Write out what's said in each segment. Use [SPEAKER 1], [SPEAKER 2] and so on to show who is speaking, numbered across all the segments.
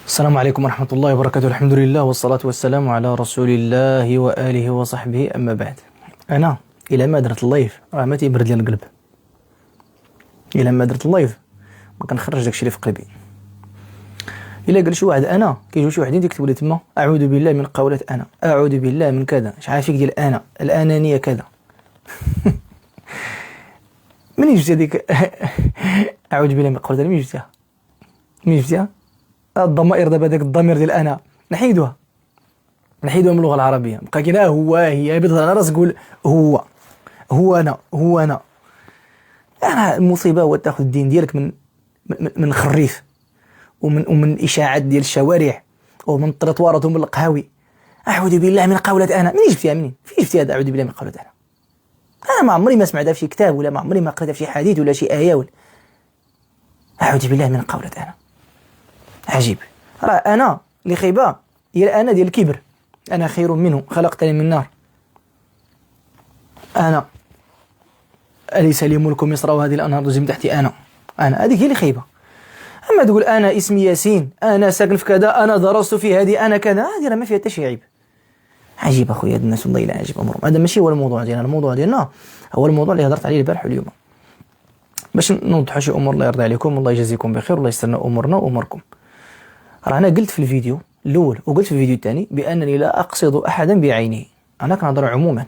[SPEAKER 1] السلام عليكم ورحمة الله وبركاته. الحمد لله والصلاة والسلام على رسول الله وآله وصحبه. أما بعد، أنا إلى ما درت اللايف راه ما تيبرد لي القلب. إلى ما درت اللايف ما كنخرج داكشي اللي في قلبي. إلا قال شي واحد أنا، كيجيو شي وحدين تيكتبوا لي تما أعوذ بالله من قولة أنا، أعوذ بالله من كذا، اش عارف فيك ديال أنا الأنانية كذا. منين جبت هذيك؟ أعوذ بالله من قولة أنا، منين جبتها؟ منين جبتها؟ الضمائر دابا داك الضمير ديال انا نحيدوها من اللغه العربيه، بقى كاين هو هي بيض على راس قول هو انا. انا المصيبه هو تاخذ الدين ديالك من خريف ومن اشاعات ديال الشوارع ومن التروطوارات ومن القهاوي. اعوذ بالله من قولة انا، منين جبتيها؟ منين فين جبتي هذا اعوذ بالله من قولة انا ما عمري ما سمعتها في شي كتاب ولا ما عمري ما قريتها في شي حديث ولا شي ايه ولا اعوذ بالله من قولة انا. عجيب. راه انا اللي خيبه هي انا ديال الكبر، انا خير منه خلقتني من نار، انا اليس لي ملك مصر وهذه الانهار تجري من تحتي، انا هذيك هي اللي خيبه. اما تقول انا اسمي ياسين، انا ساكن في كذا، انا درست في هذه، انا كذا، هذه راه ما فيها حتى شي عيب. عجيب اخويا، هاد الناس والله الا عجيب امورهم. هذا ماشي هو الموضوع ديالنا، الموضوع ديالنا هو الموضوع اللي هضرت عليه البارح واليوم، باش نوضحوا شي امور. الله يرضي عليكم والله يجازيكم بخير والله يسترنا امورنا واموركم. راه انا قلت في الفيديو الاول وقلت في الفيديو الثاني بانني لا اقصد احدا بعينه، انا كنهضر عموما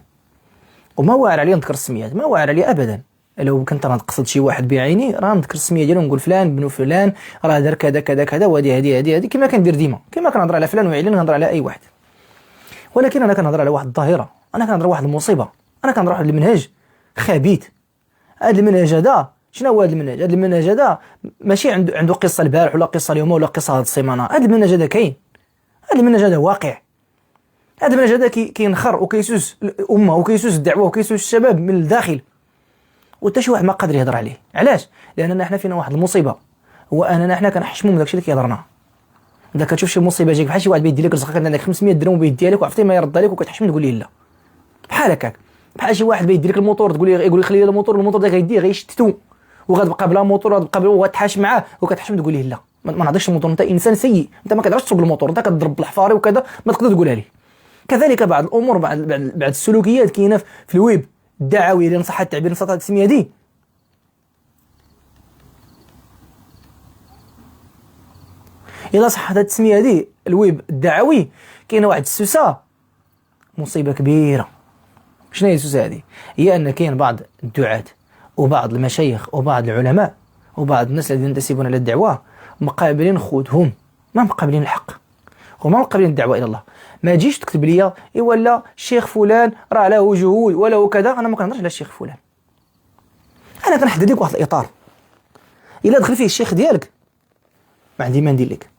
[SPEAKER 1] وما واعر عليا نذكر السميات، ما واعر عليا ابدا. لو كنت نقصد شي واحد بعيني راه نذكر السميه ديالو ونقول فلان بن فلان راه دار كذا كذا كذا، وهذه هذه كما كندير ديما، كما كنهضر على فلان وعلان كنهضر على اي واحد. ولكن انا كنهضر على واحد الظاهره، انا كنهضر على واحد المصيبه، انا كنهضر على واحد المنهج خبيث. هذا المنهج هذا شنو هو؟ هذا المنهج هذا ماشي عنده قصه البارح ولا قصه اليوم ولا قصه هذه السيمانه. هذا المنهج هذا كاين، هذا المنهج هذا واقع. هذا المنهج هذا كينخر وكيسوس الامه وكيسوس الدعوه وكيسوس الشباب من الداخل، وحتى شي واحد ما قادر يهضر عليه. علاش؟ لاننا حنا فينا واحد المصيبه، هو اننا حنا كنحشموا من داكشي اللي كيهضرنا. اذا كتشوف شي مصيبه جايك بحال شي واحد بيدي لك رزقك عندك 500 درهم بيديها لك وعرفتي ما يرد عليك وكتحشم تقول ليه لا، بحال هكاك. بحال شي واحد بيدي لك الموتور تقول لي يقول لي خلي لي الموتور داك غيديه غيشتتو وغتبقى بلا موتور وغتبقى وغتحاش معاه وكتحشم تقول ليه لا ما نهضرش الموتور، انت انسان سيء، انت ما كتعرفش تسوق الموتور، انت كتضرب بالحفاري وكذا ما تقدر تقولها ليه. كذلك بعض الامور بعض السلوكيات كاينه في الويب الدعوي اللي نصح التعبير نصح التسميه دي. الا صح هذه التسميه دي الويب الدعوي كاينه واحد السوسه مصيبه كبيره. شنو هي السوسه هذه؟ هي ان كاين بعض الدعاة وبعض المشايخ وبعض العلماء وبعض الناس الذين ينتسبون الى الدعوه مقابلين خوتهم، ما مقابلين الحق وما مقابلين الدعوه الى الله. ما تجيش تكتب لي اي ولا الشيخ فلان راه له جهود ولا كذا، انا ما كنهضرش على الشيخ فلان، انا كنحدد لك واحد الاطار. الا دخل فيه الشيخ ديالك ما عندي ما ندير لك،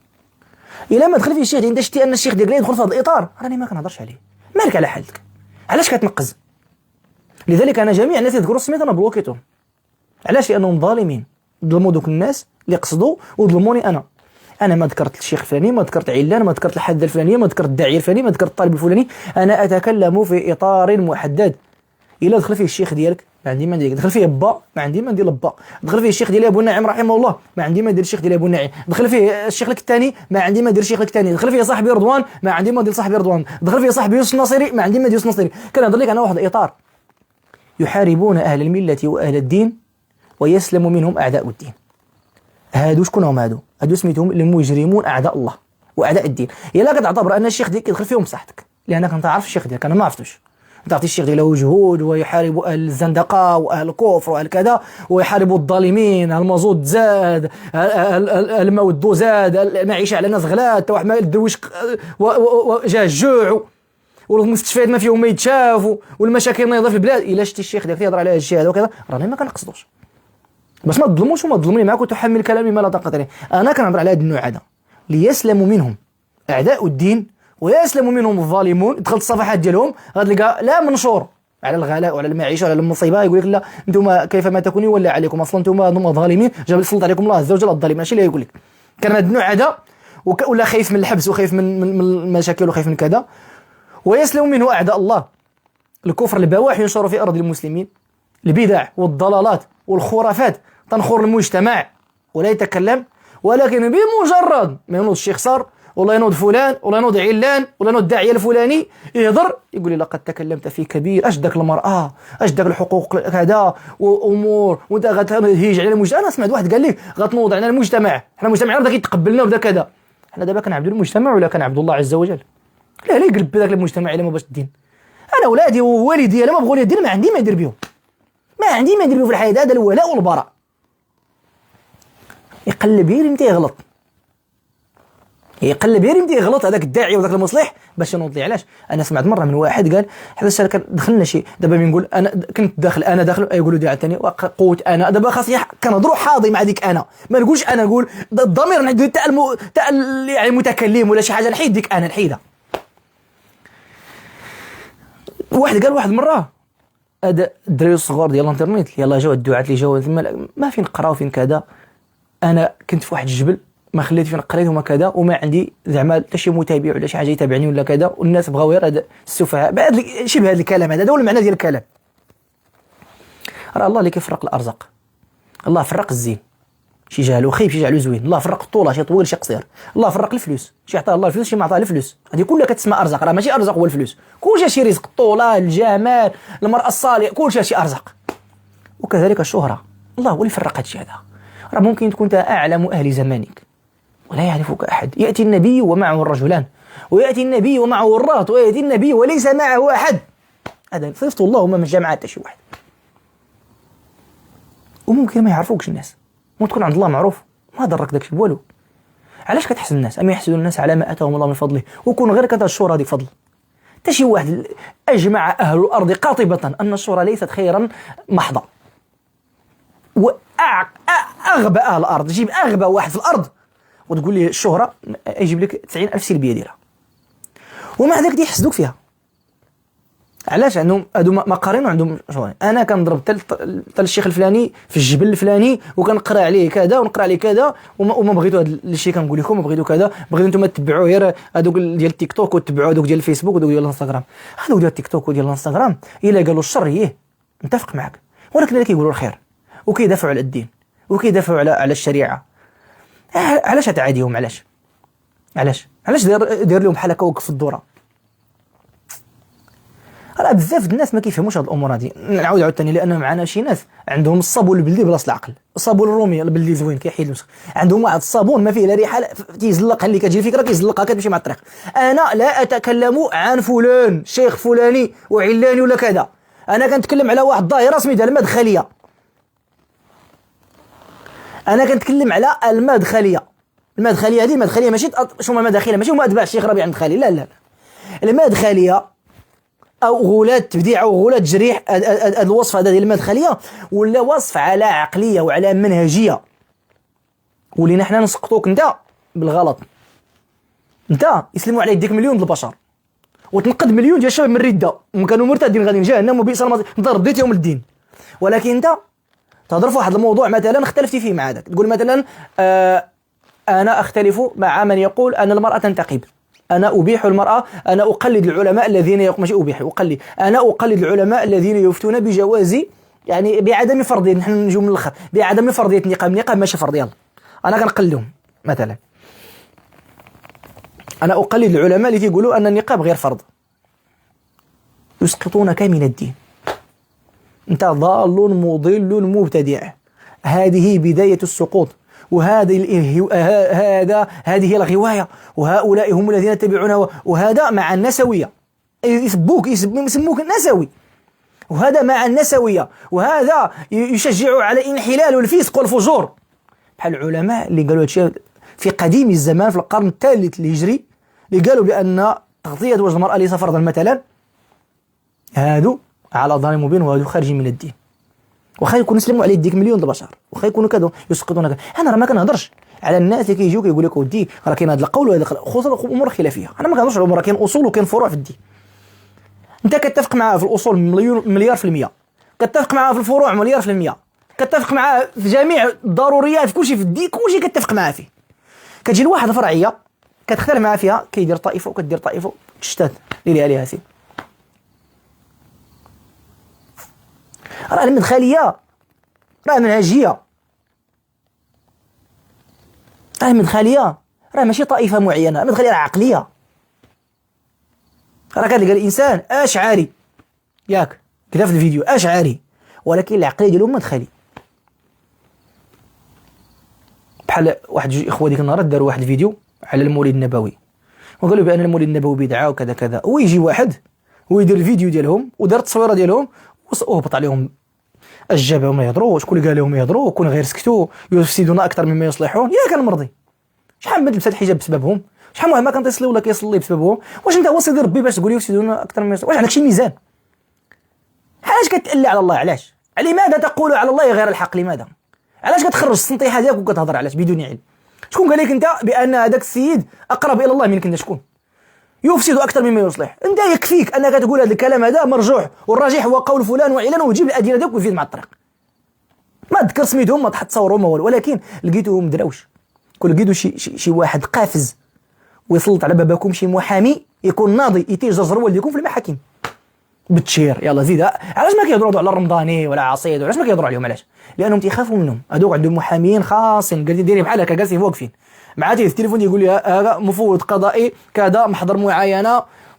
[SPEAKER 1] الا ما دخل فيه الشيخ انت شتي ان الشيخ ديالك لا يدخل في هذا الاطار راني ما كنهضرش عليه. مالك على حالك، علاش كتنقز؟ لذلك انا جميع الناس يذكروا السميت انا بلوكيتهم. علاش؟ لانهم ظالمين، ظلموا دوك الناس اللي قصدوا وظلموني انا ما ذكرت الشيخ الفلاني، ما ذكرت علان، ما ذكرت الحاده الفلانيه، ما ذكرت الداعيه الفلاني، ما ذكرت الطالب الفلاني. انا اتكلم في اطار محدد. الا دخل فيه الشيخ ديالك ما عندي ما ندير، دخل فيه با ما عندي ما ندير با، دخل فيه الشيخ ديال ابو النعيم رحمه الله ما عندي ما ندير الشيخ ديال ابو النعيم، دخل فيه الشيخ لك الثاني ما عندي ما ندير الشيخ لك الثاني، دخل فيه صاحبي رضوان ما عندي ما ندير صاحبي رضوان، دخل فيه صاحبي يوسف الناصري ما عندي ما ندير يوسف الناصري. كنهضر لك انا واحد الاطار. يحاربون اهل المله واهل الدين ويسلم منهم اعداء الدين. هادو شكون هم؟ هادو سميتهم المجرمون اعداء الله واعداء الدين. الا كتعتبر ان الشيخ ديالك يدخل فيهم بصحتك لانك انت عارف الشيخ ديالك، انا ما عرفتوش. تعطي الشيخ ديالو جهود ويحارب اهل الزندقه واهل الكفر واهل كذا ويحارب الظالمين، المازوت زاد، الموت زاد، المعيشه على الناس غلات، حتى واحد ما الدرويش جا الجوع والمستشفيات ما فيهم ما يتشافوا والمشاكل نايضه في البلاد. الا شتي الشيخ ديالك يهضر على هذا الشيء هذا وكذا راني ما كنقصدوش، بس ما تظلموش وما تظلمني معاك وتحمل كلامي ما لا طاقه لي. انا كنهضر على هذا النوع هذا ليسلموا منهم اعداء الدين ويسلم منهم الظالمون. دخلت الصفحات ديالهم غتلقى لا منشور على الغلاء وعلى المعيشه وعلى المصيبه، يقول لك لا انتم كيفما تكونوا ولا عليكم اصلا انتم ظالمين، جاب السلطه عليكم الله عز وجل الظالمين. ماشي اللي يقول لك كان هذا النوع هذا ولا خايف من الحبس وخايف من المشاكل وخايف من كذا. ويسلم منه اعداء الله، الكفر البواح ينشر في ارض المسلمين، البدع والضلالات والخرافات تنخر المجتمع ولا يتكلم، ولكن بمجرد ما ينوض الشيخ صار والله ينوض فلان والله ينوض علان والله ينوض الداعيه الفلاني يهضر يقول لي لقد تكلمت في كبير، اش داك المراه، اش داك الحقوق كذا وامور، وانت غتهيج على المجتمع. انا سمعت واحد قال لي غتنوض على المجتمع، حنا المجتمع بدا كيتقبلنا وبدا كذا. حنا دابا كنعبدوا المجتمع ولا كنعبدوا الله عز وجل؟ لا يقلب ذاك المجتمع الا ما باش الدين. انا ولادي ووالدي الا ما بغوا لي الدين ما عندي ما ندير بهم، ما عندي ما ندير بهم في الحياه. هذا الولاء والبراء. يقلب يرمتي يغلط، يقلب يرمتي يغلط هذاك الداعي وذاك المصلح باش ينوض لي. علاش؟ انا سمعت مره من واحد قال حتى دخلنا شي دابا بنقول انا كنت داخل انا داخل يقولوا دي عثاني قوت انا دابا خاصني كنهضروا حاضي مع ديك انا، ما نقولش انا نقول الضمير نحيد تاع يعني المتكلم ولا شي حاجه نحيد ديك انا نحيدها. واحد قال واحد مره هذا الدراري الصغار ديال الانترنت يلاه جاو الدعاة اللي جاو ما فين نقراو فين كذا. انا كنت في واحد الجبل ما خليت فين قريت وما كذا وما عندي زعما حتى شي متابع ولا شي حاجه يتابعني ولا كذا، والناس بغاو غير هذا السفهاء بعد شبه هذا الكلام. هذا هو المعنى ديال الكلام. راه الله اللي كيفرق الارزاق. الله فرق الزين، شي جعلو خايب شي جعلو زوين. الله فرق الطوله شي طويل شي قصير. الله فرق الفلوس، شي عطاه الله الفلوس شي ما عطاه الفلوس. هذه كلها كتسمى ارزاق. راه ماشي ارزاق هو الفلوس، كلشي شي رزق، الطوله الجمال المراه الصالحه كلشي شي ارزاق. وكذلك الشهره الله هو اللي فرق هادشي هذا. راه ممكن تكون اعلم اهل زمانك ولا يعرفك احد، ياتي النبي ومعه الرجلان، وياتي النبي ومعه الرهط، وياتي النبي وليس معه احد. هذا صفه الله ما جمع حتى شي واحد. وممكن ما يعرفوكش الناس وتكون عند الله معروف ما ضرك داكشي بوالو. علاش كتحسد الناس؟ أم يحسدون الناس على ما اتاهم الله من فضله، وكون غير كذا الشهره هذه فضل. حتى شي واحد اجمع اهل الارض قاطبه ان الشهره ليست خيرا محضا، واغبى اهل الارض جيب اغبى واحد في الارض وتقول لي الشهره يجيب لك 90,000 سلبيه ديالها، ومع ذلك يحسدوك فيها. علاش؟ عندهم هادو مقارين وعندهم شغل. انا كنضرب تل الشيخ الفلاني في الجبل الفلاني وكنقرا عليه كذا ونقرا عليه كذا وما بغيتو هذا الشيء كنقول لكم، ما بغيتو كذا، بغيتو نتوما تتبعوا غير هذوك ديال التيك توك وتتبعوا هذوك ديال الفيسبوك ودوك ديال الانستغرام. هذوك ديال التيك توك وديال الانستغرام الا قالوا الشر هيه نتفق معك، ولكن اللي كيقولوا الخير وكيدافعوا على الدين وكيدافعوا على الشريعه، علاش تعاديهم؟ علاش دير لهم بحال هكا وقف في الدوره؟ راه بزاف الناس ما كيفهموش هاد الامور هادي. نعاود عاوتاني لان معنا شي ناس عندهم الصابون البلدي بلاص العقل، الصابون الرومي البلدي زوين كيحيد الوسخ، عندهم واحد الصابون ما فيه لا ريحه تيزلق اللي كتجي الفكره كيزلقها كتمشي مع الطريق. انا لا اتكلم عن فلان شيخ فلاني وعلاني ولا كذا، انا كنتكلم على واحد الظاهره سميتها المدخليه. انا كنتكلم على المدخليه. المدخليه هذه المدخليه ماشي شو ما مداخله، ماشي هما اتباع الشيخ ربيع المدخلي، لا لا. المدخليه او غولات تبديع او غولات جريح، هذا الوصف هذا ديال المدخليه ولا وصف على عقليه وعلى منهجيه، ولينا حنا نسقطوك انت بالغلط. انت يسلموا عليك ديك مليون ديال البشر وتنقد مليون ديال الشباب من الرده وكانوا مرتدين غاديين جهنم وبئس المصير، انت رديتهم للدين. ولكن انت تهضر في واحد الموضوع مثلا اختلفتي فيه مع هذاك، تقول مثلا انا اختلف مع من يقول ان المراه تنتقب، انا ابيح المراه، انا اقلد العلماء الذين ماشي ابيح اقلد، انا اقلد العلماء الذين يفتون بجواز يعني بعدم فرضيه، نحن نجيو من الاخر بعدم فرضيه النقاب ماشي فرض، يلا انا كنقلدهم. مثلا انا اقلد العلماء اللي يقولوا ان النقاب غير فرض، يسقطونك من الدين. انت ضال مضل مبتدع، هذه بدايه السقوط، هذه هي الغوايه، وهؤلاء هم الذين يتبعونه، وهذا مع النسويه، يسموك نسوي، وهذا مع النسويه، وهذا يشجع على الانحلال والفسق والفجور. بحال العلماء اللي قالوا هادشي في قديم الزمان في القرن الثالث الهجري، اللي قالوا بان تغطيه وجه المراه ليس فرضا مثلا، هادو على ضلال مبين وهادو خارجين من الدين. وخا يكونوا يسلموا عليه ديك مليون البشر، وخا يكونوا كذا يسقطونك. انا راه ما كنهضرش على الناس اللي كيجيو كيقول لك ودي راه كاين هذا القول وهذا خصوصا الامور الخلافيه. انا ما كنهضرش على الامور، كاين اصول وكاين فروع في الدين. انت كتفق معاه في الاصول مليار في المية، كتفق معاه في الفروع مليار في المية، كتفق معاه في جميع الضروريات في كل شيء في الدين، كل شيء كتفق معاه فيه. كتجي لواحد فرعيه كتختلف معاه فيها، كيدير طائفه وكدير طائفه تشتات اللي عليها سي. راه المدخليه راه منهجيه، راه مدخليه، راه ماشي طائفه معينه، مدخليه راه عقليه. راه كتلقى الانسان اشعري ياك كذا في الفيديو اشعري، ولكن العقليه ديالو مدخلي. بحال واحد جوج اخوه ديك النهار داروا واحد الفيديو على المولد النبوي، وقالوا بان المولد النبوي بدعه وكذا كذا، ويجي واحد ويدير الفيديو ديالهم ودار التصويره ديالهم وهبط عليهم الجبهه وما يهضروا، شكون اللي قال لهم يهضروا، كون غير سكتوا يفسدون اكثر مما يصلحون. يا كان مرضي شحال من لبس الحجاب بسببهم، شحال واحد ما كان تيصلي ولا كيصلي بسببهم. واش انت هو سيدي ربي باش تقول يفسدون اكثر مما يصلحون؟ واش عندك شي ميزان؟ علاش كتألي على الله؟ علاش؟ لماذا تقول على الله غير الحق؟ لماذا؟ علاش كتخرج السنطيحه ديالك وكتهضر علاش بدون علم؟ شكون قال لك انت بان هذاك السيد اقرب الى الله منك انت؟ شكون يفسد اكثر مما يصلح؟ انت يكفيك انك تقول هذا الكلام هذا مرجوح والراجح هو قول فلان وعلان، وتجيب الادله ديالك ويفيد مع الطريق. ما تذكر سميتهم، ما تحط صورهم والو، ولكن لقيتوهم دراوش. كل لقيتو شي واحد قافز ويسلط على باباكم شي محامي يكون ناضي يتيجر والديكم في المحاكم بالتشير. يلا زيد. علاش ما كيهضروا على الرمضاني ولا عصيد؟ علاش ما كيهضروا عليهم؟ علاش؟ لانهم تيخافوا منهم. هذوك عندهم محامين خاصين قاعدين دايرين بحال هكا جالسين واقفين مع في التليفون يقول لي هذا مفوض قضائي كذا محضر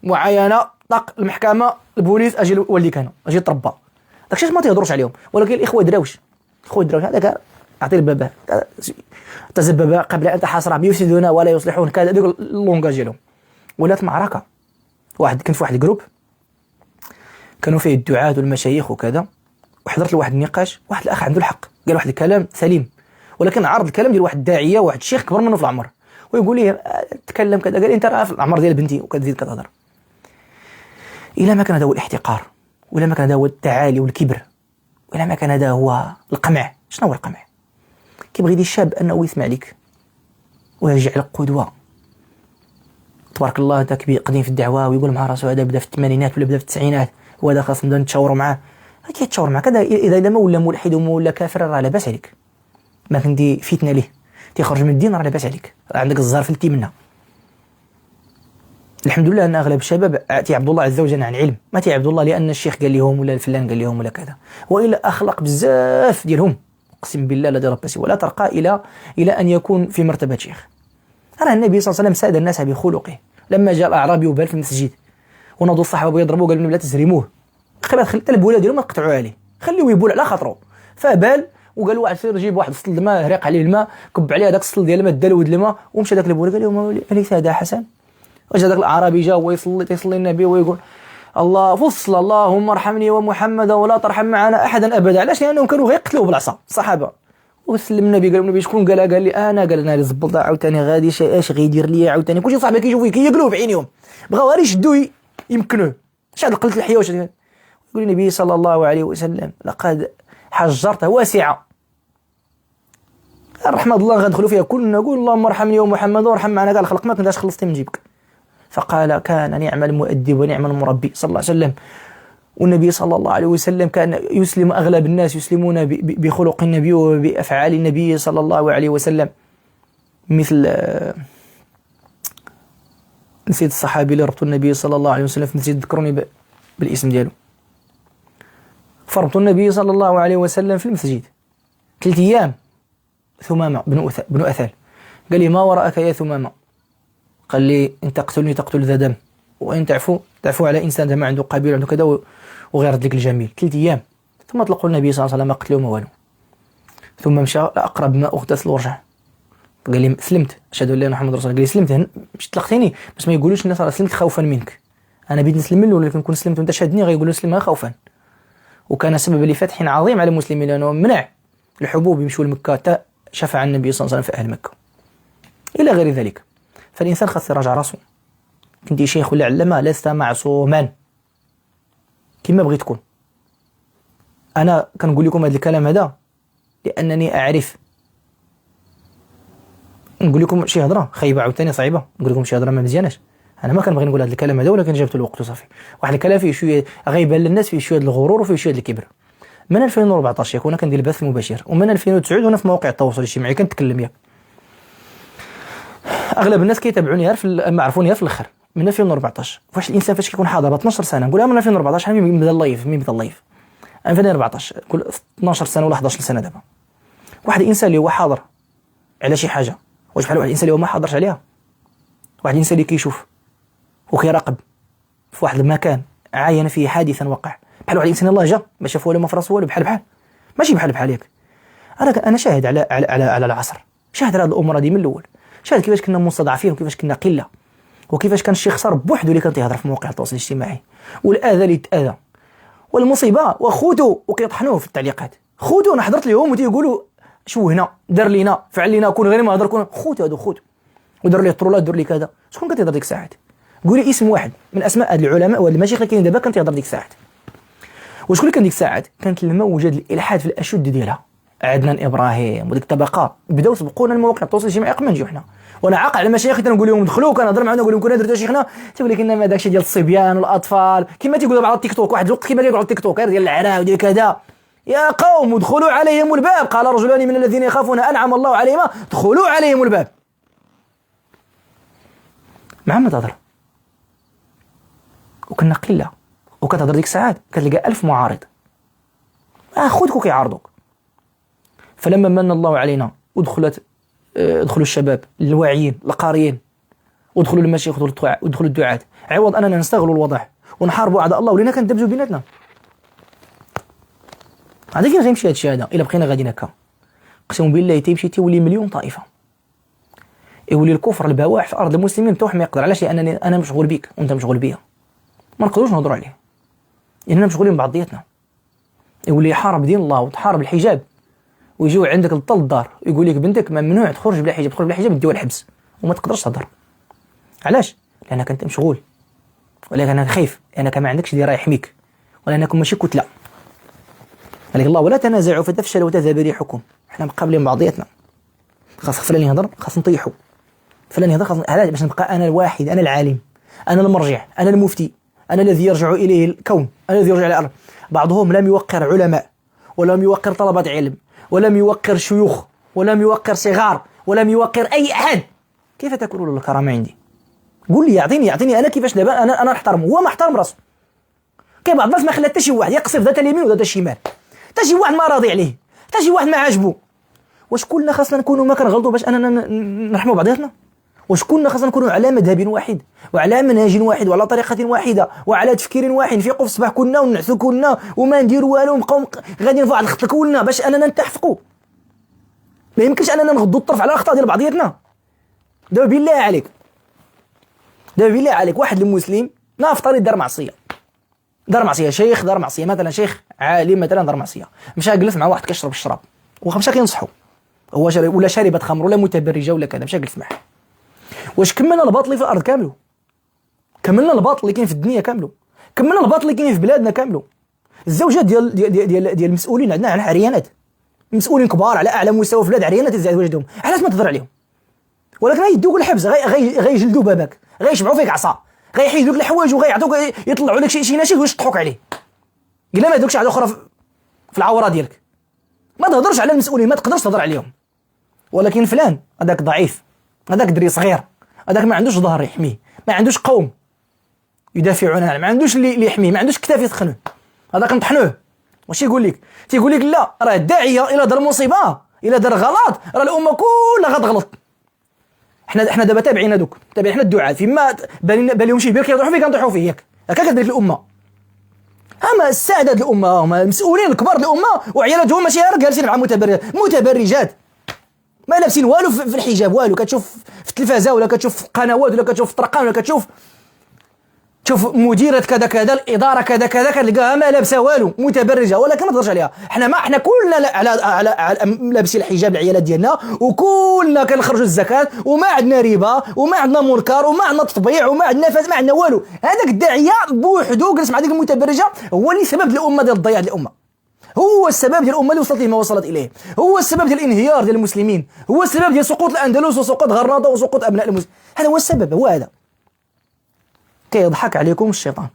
[SPEAKER 1] معاينه طق المحكمه البوليس اجي والديك انا اجي تربى. داكشي ما تيهضروش عليهم. ولكن الاخوه دراوش، هذاك اعطي البابا تسبب قبل ان تحاصر يفسدون ولا يصلحون كذا، دوك اللونغاج ديالهم. ولات معركه. كنت في واحد الجروب كانوا فيه الدعاة والمشايخ وكذا، وحضرت لواحد النقاش. واحد الاخ عنده الحق، قال واحد الكلام سليم، ولكن عرض الكلام ديال واحد الداعيه واحد الشيخ كبر منه في العمر، ويقول لي تكلم كذا. قال انت راه في العمر ديال بنتي وكتزيد كتهضر. الى ما كان هذا هو الاحتقار، ولا ما كان هذا هو التعالي والكبر، ولا ما كان هذا هو القمع. شنو هو القمع؟ كيبغي يدير الشاب انه يسمع لك ويرجع لك قدوه. تبارك الله ذاك قديم في الدعوه ويقول مع راسو هذا بدا في الثمانينات ولا بدا في التسعينات، وهذا خاص نبدا نتشاوروا معاه. كيتشاور معك هذا اذا ما ولا ملحد ولا كافر راه لاباس عليك، ما كندي فتنه ليه تيخرج من الدين راه لاباس عليك، راه عندك الزهر في التيمنه. الحمد لله ان اغلب الشباب تيعبد الله عز وجل عن علم، ما تيعبد الله لان الشيخ قال لهم ولا الفلان قال لهم ولا كذا، والا اخلاق بزاف ديالهم اقسم بالله الذي رب سوى لا ترقى الى ان يكون في مرتبه شيخ. أرى النبي صلى الله عليه وسلم ساد الناس بخلقه. لما جاء الأعرابي وبال في المسجد ونضوا الصحابة يضربوه قالوا لا تزرموه، خلي البوله ديالو ما تقطعوا عليه، خليوه يبول على خاطره. فبال وقال واحد سير جيب واحد السل الماء هريق عليه الماء، كب عليه هذاك السل ديال الماء دلود الماء، ومشى ذاك البوله قال لهم اليس هذا حسن؟ وجا ذاك الأعرابي جا هو يصلي النبي ويقول الله فصل اللهم ارحمني ومحمدا ولا ترحم معنا احدا ابدا. علاش؟ لانهم كانوا غيقتلوه بالعصا الصحابه. وسلم النبي قال النبي شكون قالها؟ قال لي انا. قال انا الزبط عاوتاني غادي اش غيدير لي عاوتاني؟ كلشي صاحبي كيشوفوا كيقلوه بعينيهم، بغاو غير يشدوه يمكنوه. اش هاد قلت الحياه؟ واش يقول النبي صلى الله عليه وسلم لقد حجرت واسعه، رحمه الله غندخلوا فيها كلنا. نقول اللهم ارحمني ومحمد وارحم معنا كاع الخلق، ما كنتش خلصتي من جيبك. فقال كان نعم المؤدب ونعم المربي صلى الله عليه وسلم. والنبي صلى الله عليه وسلم كان يسلم أغلب الناس يسلمون بخلق النبي وبأفعال النبي صلى الله عليه وسلم. مثل نسيت الصحابي اللي ربطوا النبي صلى الله عليه وسلم في مسجد، ذكروني بالاسم ديالو. فربطوا النبي صلى الله عليه وسلم في المسجد 3 أيام. ثمامة بن أثال قال لي ما وراءك يا ثمامة؟ قال لي إن تقتلني تقتل ذا دم، وإن تعفو على إنسان ما عنده قبيل عنده كذا وغيرد لك الجميل. 3 أيام ثم طلقوا النبي صلى الله عليه وسلم، ما قتلوا ما والو. ثم مشى لأقرب ما اغتسل ورجع. قال لي سلمت أشهد أن لا إله إلا محمد رسول الله. قال لي سلمت مش طلقتيني بس ما يقولوش الناس راه سلمت خوفا منك. أنا بدي نسلم له، ولكن كون سلمت وأنت شهدني غيقولوا نسلمها خوفا. وكان سبب لفتح عظيم على المسلمين لأنه منع الحبوب يمشوا لمكة، شفع النبي صلى الله عليه وسلم في أهل مكة إلى غير ذلك. فالإنسان خاص يراجع راسه. كنتي شيخ ولا علامة لست معصوما كما بغيت تكون. أنا كنقول لكم هذا الكلام هذا لأنني أعرف. نقول لكم شي هضرة خايبة عاوتاني صعيبة، نقول لكم شي هضرة ما مزياناش. أنا ما كنبغي نقول هذا الكلام هذا، ولكن جابت الوقت وصافي. واحد الكلام فيه شوية غيبان للناس، فيه شوية الغرور وفيه شوية الكبر. من 2014 يكون كندير البث المباشر، ومن 2009 وانا في مواقع التواصل الاجتماعي كنتكلم ياك. اغلب الناس كيتابعوني غير ما عرفوني غير في الاخر. من 2014 فاش الانسان فاش كيكون حاضر 12 سنه، نقولها من 2014 مين بدا اللايف، مين بدا اللايف 2014 نقول 12 سنه ولا 11 سنه دابا. واحد الانسان اللي هو حاضر على شي حاجه واش بحال واحد الانسان اللي ما حاضرش عليها، واحد الانسان اللي كيشوف وكيراقب في واحد المكان عاين فيه حادثا وقع، بحال واحد الانسان الله جا ما شاف والو ما فرس والو، بحال ماشي بحال ياك. انا شاهد على العصر، شاهد على هذه الامور هذه من الاول، شاهد كيفاش كنا مستضعفين وكيفاش كنا قله، وكيفاش كان الشيخ صار بوحدو اللي كان تيهضر في مواقع التواصل الاجتماعي، والاذى اللي تاذى، والمصيبه وخوتو وكيطحنوه في التعليقات، خوتو انا حضرت لهم وتيقولوا شوهنا دار لينا فعل لينا كون غير ما هضر كون خوتو هادو خوتو ودار لي الطرولات دار لي كذا. شكون كتهضر ديك الساعات؟ قولي اسم واحد من اسماء هاد العلماء والمشايخ اللي كاينين دابا كان تيهضر ديك الساعات. وشكون اللي كان ديك الساعات؟ كانت الموجه ديال الالحاد في الاشد ديالها، عدنان ابراهيم وديك الطبقه بداو سبقونا المواقع التواصل الاجتماعي قبل ما نجيو حنا. وانا عاقل على مشايخ تنقول لهم دخلوا كنهضر معاهم نقول لهم كنا درتو شيخنا، تيقول لك انما داكشي ديال الصبيان والاطفال كما تيقولوا على التيك توك، واحد الوقت كما كيقولوا على التيك توك ديال العراء وديال كذا. يا قوم ادخلوا عليهم الباب، قال رجلان من الذين يخافون انعم الله عليهما ادخلوا عليهم الباب. مع ما تهضر وكنا قله وكتهضر ديك الساعات كتلقى 1000 معارض خذك وكيعارضوك. فلما من الله علينا ودخلوا الشباب الواعيين القاريين ودخلوا المشايخ ودخلوا الدعاة، عوض اننا نستغلوا الوضع ونحاربوا اعداء الله ولينا كندبزوا بيناتنا. عاد فين غيمشي هادشي هذا الا بقينا غاديين هكا؟ قسم بالله تيولي مليون طائفه، يولي الكفر البواح في ارض المسلمين بتوح ما يقدر. علاش؟ لانني انا مشغول بيك وانت مشغول بيا، ما نقدروش نهضروا عليه لاننا مشغولين بعضياتنا. يولي يحارب دين الله وتحارب الحجاب، ويجيو عندك لطل الدار يقول لك بنتك ممنوع تخرج بلا حجاب، تخرج بلا حجاب ديوها الحبس وما تقدرش تهضر. علاش؟ لانك انت مشغول، ولكنك خايف، لانك ما عندكش اللي راه يحميك، ولانكم ماشي كتله. قال الله ولا تنازعوا فتفشلوا وتذهب ريحكم. احنا مقابلين بعضياتنا، خاص فلان يهضر خاص نطيحوا، فلان يهضر خاص. علاش؟ باش نبقى انا الواحد، انا العالم، انا المرجع، انا المفتي، انا الذي يرجع اليه الكون، انا الذي يرجع الى الارض. بعضهم لم يوقر علماء ولم يوقر طلبة علم ولم يوقر شيوخ ولم يوقر صغار ولم يوقر اي احد. كيف تكون له الكرامه عندي؟ قول لي، يعطيني انا كيفاش دابا انا نحترمه هو ما احترم راسه. كاين بعض الناس ما خلات حتى شي واحد يقصف ذات اليمين وذات الشمال، حتى شي واحد ما راضي عليه، حتى شي واحد ما عاجبه. واش كلنا خاصنا نكونوا ما كنغلطوا باش اننا نرحموا بعضياتنا؟ واش كلنا خاصنا نكونوا على مذهب واحد وعلى منهج واحد وعلى طريقه واحده وعلى تفكير واحد، نفيقوا في الصباح كلنا ونعسوا كلنا وما نديروا والو ونبقاو غاديين في واحد الخط كلنا باش اننا نتفقوا؟ ما يمكنش اننا نغضوا الطرف على الاخطاء ديال بعضياتنا. دابا بالله عليك واحد المسلم نافترض دار معصيه، شيخ دار معصيه مثلا، شيخ عالم مثلا دار معصيه، مشى جلس مع واحد كيشرب الشراب ومشى كينصحوا، هو شرب ولا شربت خمر ولا متبرجه ولا كذا، مشى جلس معاه. واش كملنا الباطل اللي في الارض كامله؟ كملنا الباطل اللي كاين في الدنيا كامله؟ كملنا الباطل اللي كاين في بلادنا كامله؟ الزوجات ديال المسؤولين عندنا على عريانات، مسؤولين كبار على اعلى مستوى في البلاد عريانات تزعج وجدهم، علاش ما تهضر عليهم؟ ولكن غيدوك الحبس، غيجلدوا بابك، غيشبعوا فيك عصا، غيحيدوا لك الحوايج وغيعطوك يطلعوا لك شي نشيد ويشطحوك عليه. قال ما يدوكش على اخرى في العوره ديالك. ما تهضرش على المسؤولين، ما تقدرش تهضر عليهم. ولكن فلان هذاك ضعيف، هذاك دري صغير، هذاك ما عندوش ظهر يحميه، ما عندوش قوم يدافعون عنه، ما عندوش اللي يحميه، ما عندوش كتاف يثخنه، هذاك نطحنوه. واش يقول لك؟ تيقول لك لا، راه الداعيه الى دار مصيبه، الى دار غلط، راه الامه كلها غتغلط. احنا دابا تابعين هذوك، تابعين حنا الدعاة، فيما بالهم شي بير كيطيحوا فيه كنطيحوا فيه، ياك هكا كدير الامه. اما الساده الامه هما المسؤولين الكبار الامه وعيالاتهم ماشي غير جالسين مع متبرجات ما لابسين والو في الحجاب والو، كتشوف في التلفازه ولا كتشوف في قنوات ولا كتشوف في الطرقان ولا كتشوف مديره كذا كذا الاداره كذا كذا كتلقاها ما لابسه والو متبرجه، ولكن ما تهضرش عليها. احنا كلنا على لابسين الحجاب العيالات ديالنا، وكلنا كنخرجوا الزكاه، وما عندنا ربا، وما عندنا منكر، وما عندنا تطبيع، وما عندنا فاس، ما عندنا والو. هذاك الداعيه بوحدو جلس مع ديك المتبرجه هو اللي سبب الامه ديال الضياع ديال الامه، هو السبب ديال الامه اللي وصلت لما وصلت اليه، هو السبب ديال الانهيار ديال المسلمين، هو السبب ديال سقوط الاندلس وسقوط غرناطه وسقوط ابناء المسلمين. هذا هو السبب، هو هذا. كيضحك عليكم الشيطان،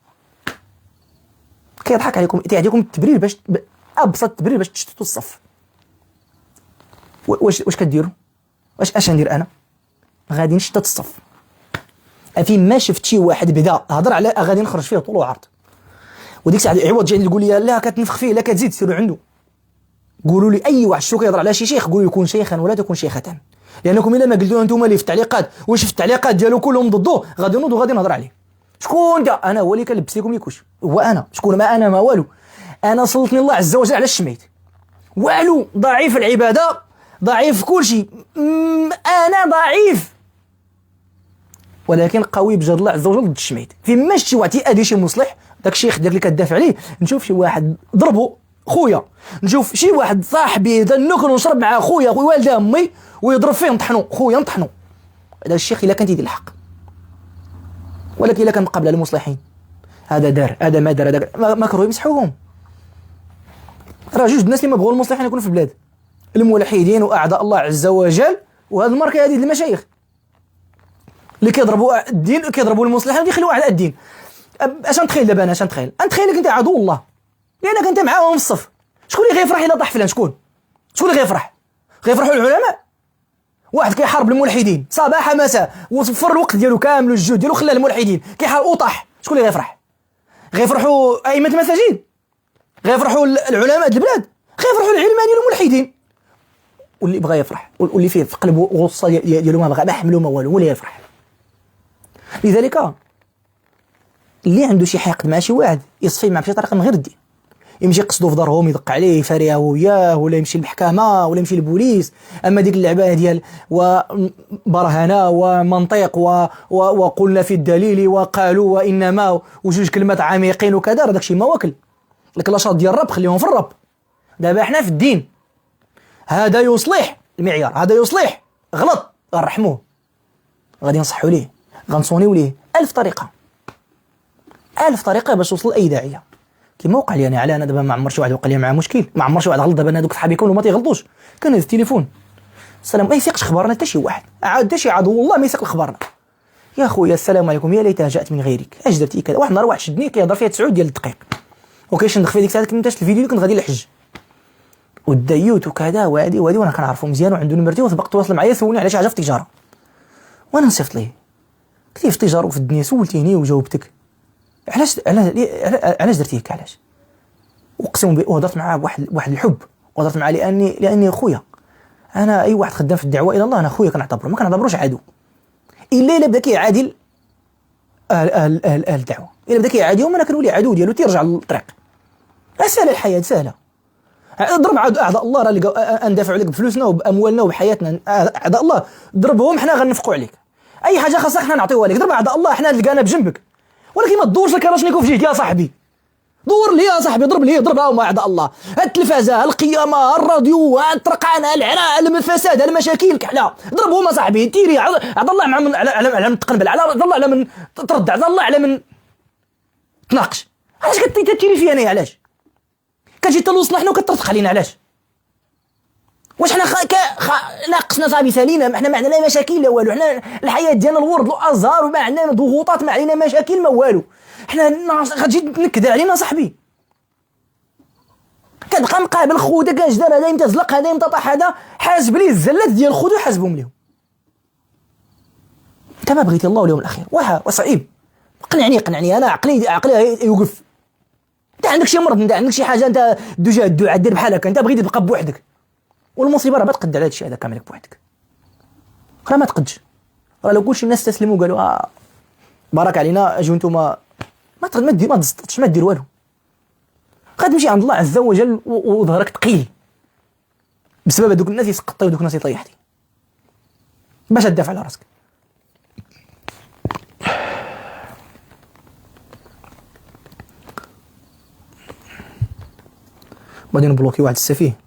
[SPEAKER 1] كيضحك عليكم، تيعطيكم التبرير باش ابسط تبرير باش تشتتوا الصف. واش كديروا؟ اش ندير انا؟ غادي نشتت الصف. فين ما شفت شي واحد بدا هضر على غادي نخرج فيه طول وعرض، وديك الساعه عوض جاي تقول لي لا كتنفخ فيه لا كتزيد سيروا عنده. قولوا لي اي واحد شو كيهضر على شي شيخ، قولوا يكون شيخا ولا تكون شيخه، لانكم الا ما قلتوا انتم لي في التعليقات واش في التعليقات ديالو كلهم ضده غادي نوض وغادي نهضر عليه. شكون انت؟ انا هو اللي كنلبس لكم الكوش، هو انا. شكون؟ ما انا ما والو. انا سلطني الله عز وجل على الشميت، والو، ضعيف العباده، ضعيف في كل شيء، انا ضعيف، ولكن قوي بجد الله عز وجل ضد الشميت. فيما شتي واحد يأذي شي مصلح، داك الشيخ ديالك اللي كتدافع عليه، نشوف شي واحد ضربه خويا، نشوف شي واحد صاحبي ناكل ونشرب مع خويا والده امي ويضرب فيه نطحنو، خويا نطحنو، هذا الشيخ الا كان تيدير الحق. ولكن الا كان مقابل على المصلحين، هذا دار، هذا ما دار، هذا مكروه يمسحوهم. راه جوج الناس اللي ما بغوا المصلحين يكونوا في البلاد، الملحدين واعداء الله عز وجل، وهذه الماركه هذه المشايخ اللي كيضربوا الدين وكيضربوا المصلحين ويخليوا على الدين. اش نتخيل دابا؟ انا اش نتخيل؟ نتخيلك انت عدو الله، لانك انت معاهم في الصف. شكون اللي غيفرح الا طاح فلان؟ شكون اللي غيفرح؟ غيفرحوا العلماء. واحد كيحارب الملحدين صباح مساء وفر الوقت ديالو كامل والجهد ديالو خلى الملحدين كيحارب وطاح، شكون اللي غيفرح؟ غيفرحوا ائمه المساجد؟ غيفرحوا العلماء د البلاد؟ غيفرحوا العلمانيين والملحدين. واللي بغى يفرح واللي فيه في قلبه غصه ديالو ما بغى ما حملو ما والو، هو اللي يفرح. لذلك اللي عنده شي حقد مع شي واحد يصفي مع بشي طريقه من غير الدين، يمشي يقصدو في دارهم يدق عليه يفاريها وياه، ولا يمشي للمحكمه ولا يمشي للبوليس. اما ديك اللعبه ديال وبرهنه ومنطق وقلنا في الدليل وقالوا وانما وجوج كلمات عميقين وكذا، راه داكشي ما واكل. لك الاشاط ديال الرب خليهم في الرب. دابا حنا في الدين، هذا يصلح المعيار، هذا يصلح غلط غنرحموه، غادي نصحوا ليه، غنصونيو ليه 1000 طريقه، 1000 طريقه باش توصل لاي داعيه. كيما وقع لي انا دابا ما عمر شي واحد وقع لي معاه مشكل، ما عمر شي واحد غلط. دابا انا دوك صحابي كانوا ما تيغلطوش، كان هز التليفون السلام ما يثقش خبرنا حتى شي واحد، عاد حتى شي عدو والله ما يثق خبرنا. يا خويا السلام عليكم، يا ليتها جاءت من غيرك، اش درتي كذا. واحد النهار واحد شدني كيهضر فيها 9 ديال الدقائق وكيشندخ في ديك الساعه، كنت نتاش الفيديو اللي كنت غادي للحج والديوت وكذا وهادي وانا كنعرفو مزيان وعنده نمرتي وسبق تواصل معايا، سولني على شي حاجه في التجاره وانا نصيفط ليه، قلت ليه في التجاره وفي الدنيا، سولتيني وجاوبتك علاش درتي هكا علاش؟ اقسم بالله وهضرت معاه بواحد الحب، وهضرت معاه لاني خويا. انا اي واحد خدام في الدعوه الى الله انا خويا كنعتبره، ما كنعتبروش عدو الا بدا كيعادل اهل الدعوه. الا بدا كيعاديهم انا كنولي عدو ديالو تيرجع للطريق. سهله الحياه سهله. ضرب اعداء الله، راه ندافعوا عليك بفلوسنا وباموالنا وبحياتنا. اعداء الله ضربهم حنا غنفقوا عليك، اي حاجه خاصك حنا نعطيوها لك. ضرب اعداء الله حنا نلقانا بجنبك، ولكن ما تدورش الكلاشنيكوف في جهتي يا صاحبي. دور لي يا صاحبي، ضرب لي، ضربها هما اعداء الله. التلفازه، القيامه، الراديو، الطرقانه، العراء، الفساد، المشاكل، الكحله، ضربهم يا صاحبي. تيري عض الله مع من على من تقنبل، على الله على من ترد، على الله على من تناقش. علاش كتيري فيا انا؟ علاش كتجي توصل حنا وكترتق علينا؟ علاش؟ واش حنا ناقصنا صاحبي سالينا؟ حنا ما عندنا مشاكل لا والو، حنا الحياه ديالنا الورد والازهار وما عندنا ضغوطات، ما علينا مشاكل ما والو. حنا غتجي تنكد علينا صاحبي؟ كتبقى مقابل خوده كنجدر هذا امتى زلق هذا امتى طاح هذا، حاسب ليه الزلات ديال خودو حاسبهم ليهم. انت ما بغيتي الله واليوم الاخير وصعيب. قنعني انا عقلي يوقف. انت عندك شي مرض، انت عندك شي حاجه، انت دوجا الدعاء دير بحالك، انت بغيتي تبقى بوحدك. والمصيبه راه ما تقد على هذا الشيء هذا كاملك بوحدك، راه ما تقدش. راه لو كلشي الناس استسلموا وقالوا بارك علينا اجوا نتوما ما تزططش ما دير والو، غتمشي عند الله عز وجل وظهرك ثقيل بسبب هذوك الناس يسقطوا ودوك الناس يطيحتي باش تدافع على راسك. بعدين نبلوكي واحد السفيه.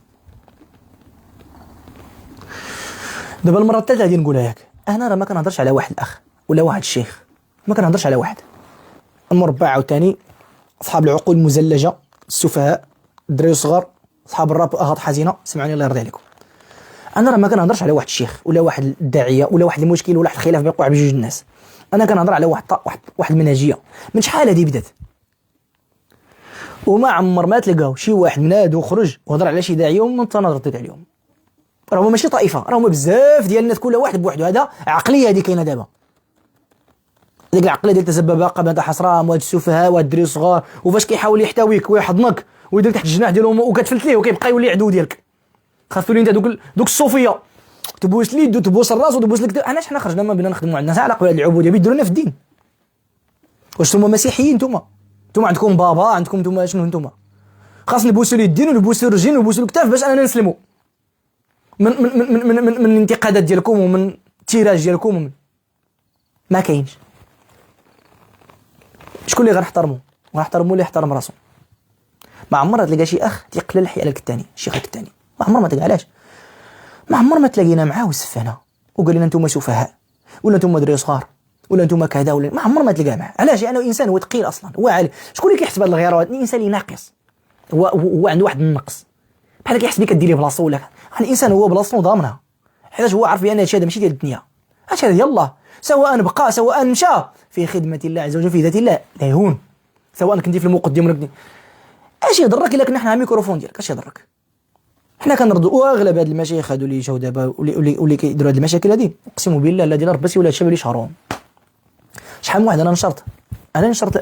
[SPEAKER 1] دابا المره الثالثه غادي نقولها ياك، انا راه ما كنهضرش على واحد الاخ ولا واحد الشيخ، ما كنهضرش على واحد. المربع عاوتاني اصحاب العقول المزلجه، السفهاء، الدراري الصغار، اصحاب الراب اغاط حزينه، سمعوني الله يرضي عليكم. انا راه ما كنهضرش على واحد الشيخ ولا واحد الداعيه ولا واحد المشكل ولا واحد الخلاف بيوقع بجوج الناس. انا كنهضر على واحد المنهجيه من شحال هذه بدات، وما عمر ما تلقاو شي واحد نادو خرج وهضر على شي داعيه وما تناظرت عليهم. راهما ماشي طائفه، راهما بزاف ديال الناس، كل واحد بوحده. هذا عقليه هذه كاينه دابا، ديك العقليه ديال تسبب قبل حسرام وهاد السفهاء وهاد الدراري الصغار، وفاش كيحاول يحتويك ويحضنك ويدير تحت الجناح ديالهم وكتفلت ليه وكيبقى يولي عدو ديالك. خاصو لي انت دوك الصوفيه تبوس اليد وتبوس الراس وتبوس لك. علاش حنا خرجنا ما بينا نخدموا عندنا على قبل العبوديه بيديروا لنا في الدين؟ واش نتوما مسيحيين؟ نتوما عندكم بابا، عندكم نتوما شنو نتوما؟ خاص نبوسوا اليدين ونبوسوا الرجلين ونبوسوا الكتاف باش اننا نسلموا من الانتقادات ديالكم ومن التيراج ديالكم ما كاينش. شكون اللي غنحترموا؟ غنحترموا اللي يحترم راسو. ما عمر تلقى شي اخ تيقلل الحياه على الثاني، الشيخ الثاني ما عمر ما تلقى. علاش؟ ما عمر ما تلاقينا معاه وسفانا وقال لنا انتم سفهاء ولا انتم دري صغار ولا انتم كذا ولا ما عمر ما تلقاه معاه. علاش؟ لانه انسان هو ثقيل اصلا، هو عالي. شكون اللي كيحسب هذه الغيره؟ الانسان اللي ناقص، هو عنده واحد النقص، بحال كيحس بك دير ليه بلاصه ولا الانسان هو بلاصته ضامنها، حيت هو عارف بان هادشي هذا ماشي ديال الدنيا، هادشي هذا يلاه سواء بقى سواء مشى في خدمه الله عز وجل في ذات الله لا يهون، سواء كنتي في المقدم ولا كنتي اش يضرك الا كنا حنا الميكروفون ديالك اش يضرك؟ حنا كنردوا. واغلب هاد المشايخ هادو اللي جاو دابا واللي كيديروا هاد المشاكل هادي اقسم بالله الذي لا ربي ولا شبه لي شهرهم. شحال من واحد انا نشرت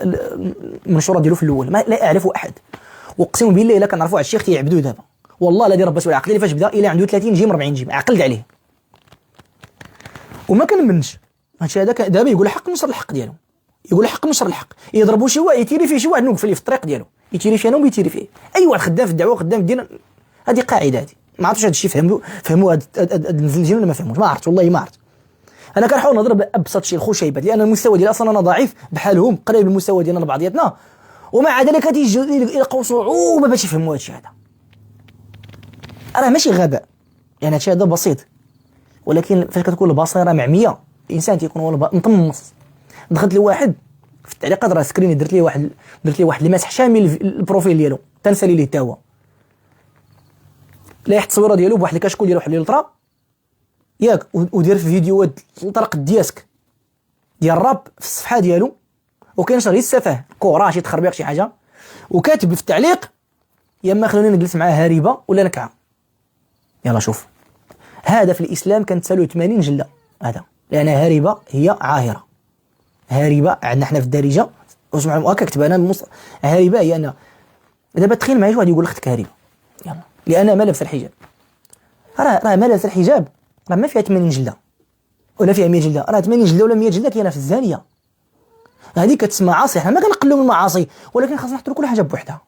[SPEAKER 1] المنشورات ديالو في الاول ما لا اعرف احد، واقسم بالله الا كنعرفوا على الشيخ تيعبدوه دابا والله الذي ربي ولا عقلي فاش بدا الى عنده 30 جيم 40 جيم عقلت عليه وما كنمنش هادشي هذا. دابا يقول حق نشر الحق ديالو، يقول حق نشر الحق، يضربوا شي واحد يتيري فيه شي واحد نوقف ليه في الطريق ديالو يتيري فيه انا ويتيري فيه اي واحد خدام في الدعوه خدام في الدين. هذه قاعده هذه ما عرفتش هذا الشيء فهموا هاد النزل ولا ما فهموش، ما عرفت والله ما عرفت. انا كنحاول نضرب ابسط شيء الخشيبات لان المستوى ديالي اصلا انا ضعيف بحالهم قريب المستوى ديالنا بعضياتنا، ومع ذلك يلقاو صعوبه باش يفهموا هذا الشيء هذا. راه ماشي غباء يعني هادشي هذا بسيط، ولكن فاش كتكون البصيره معميه الانسان تيكون هو مطمس. دخلت لواحد في التعليقات راه سكريني درت ليه واحد المسح شامل البروفيل ديالو تنسالي ليه حتى هو لا يحط التصويره ديالو بواحد الكشكول ديال واحد الالترا ياك ودير في فيديوهات الطرق دياسك ديال الراب في الصفحه ديالو وكينشر السفاه كره شي تخربيق شي حاجه وكاتب في التعليق يا اما خلوني نجلس معاه هاربه ولا نكعه. يلا شوف هذا في الاسلام كنتسالو 80 جلده هذا، لان هاربه هي عاهره. هاربه عندنا حنا في الدارجه وسمع هكا كتب انا هاربه هي انا دابا تخيل معايا واحد يقول اختك هاربه يلا لان ما لابس الحجاب. راه ما لابس الحجاب راه ما فيها 80 جلده ولا فيها 100 جلده، راه 80 جلده ولا 100 جلده كاينه في الزانيه. هذه كتسمى عاصي. حنا ما كنقلوا من المعاصي ولكن خاصنا نحطوا كل حاجه بوحدها.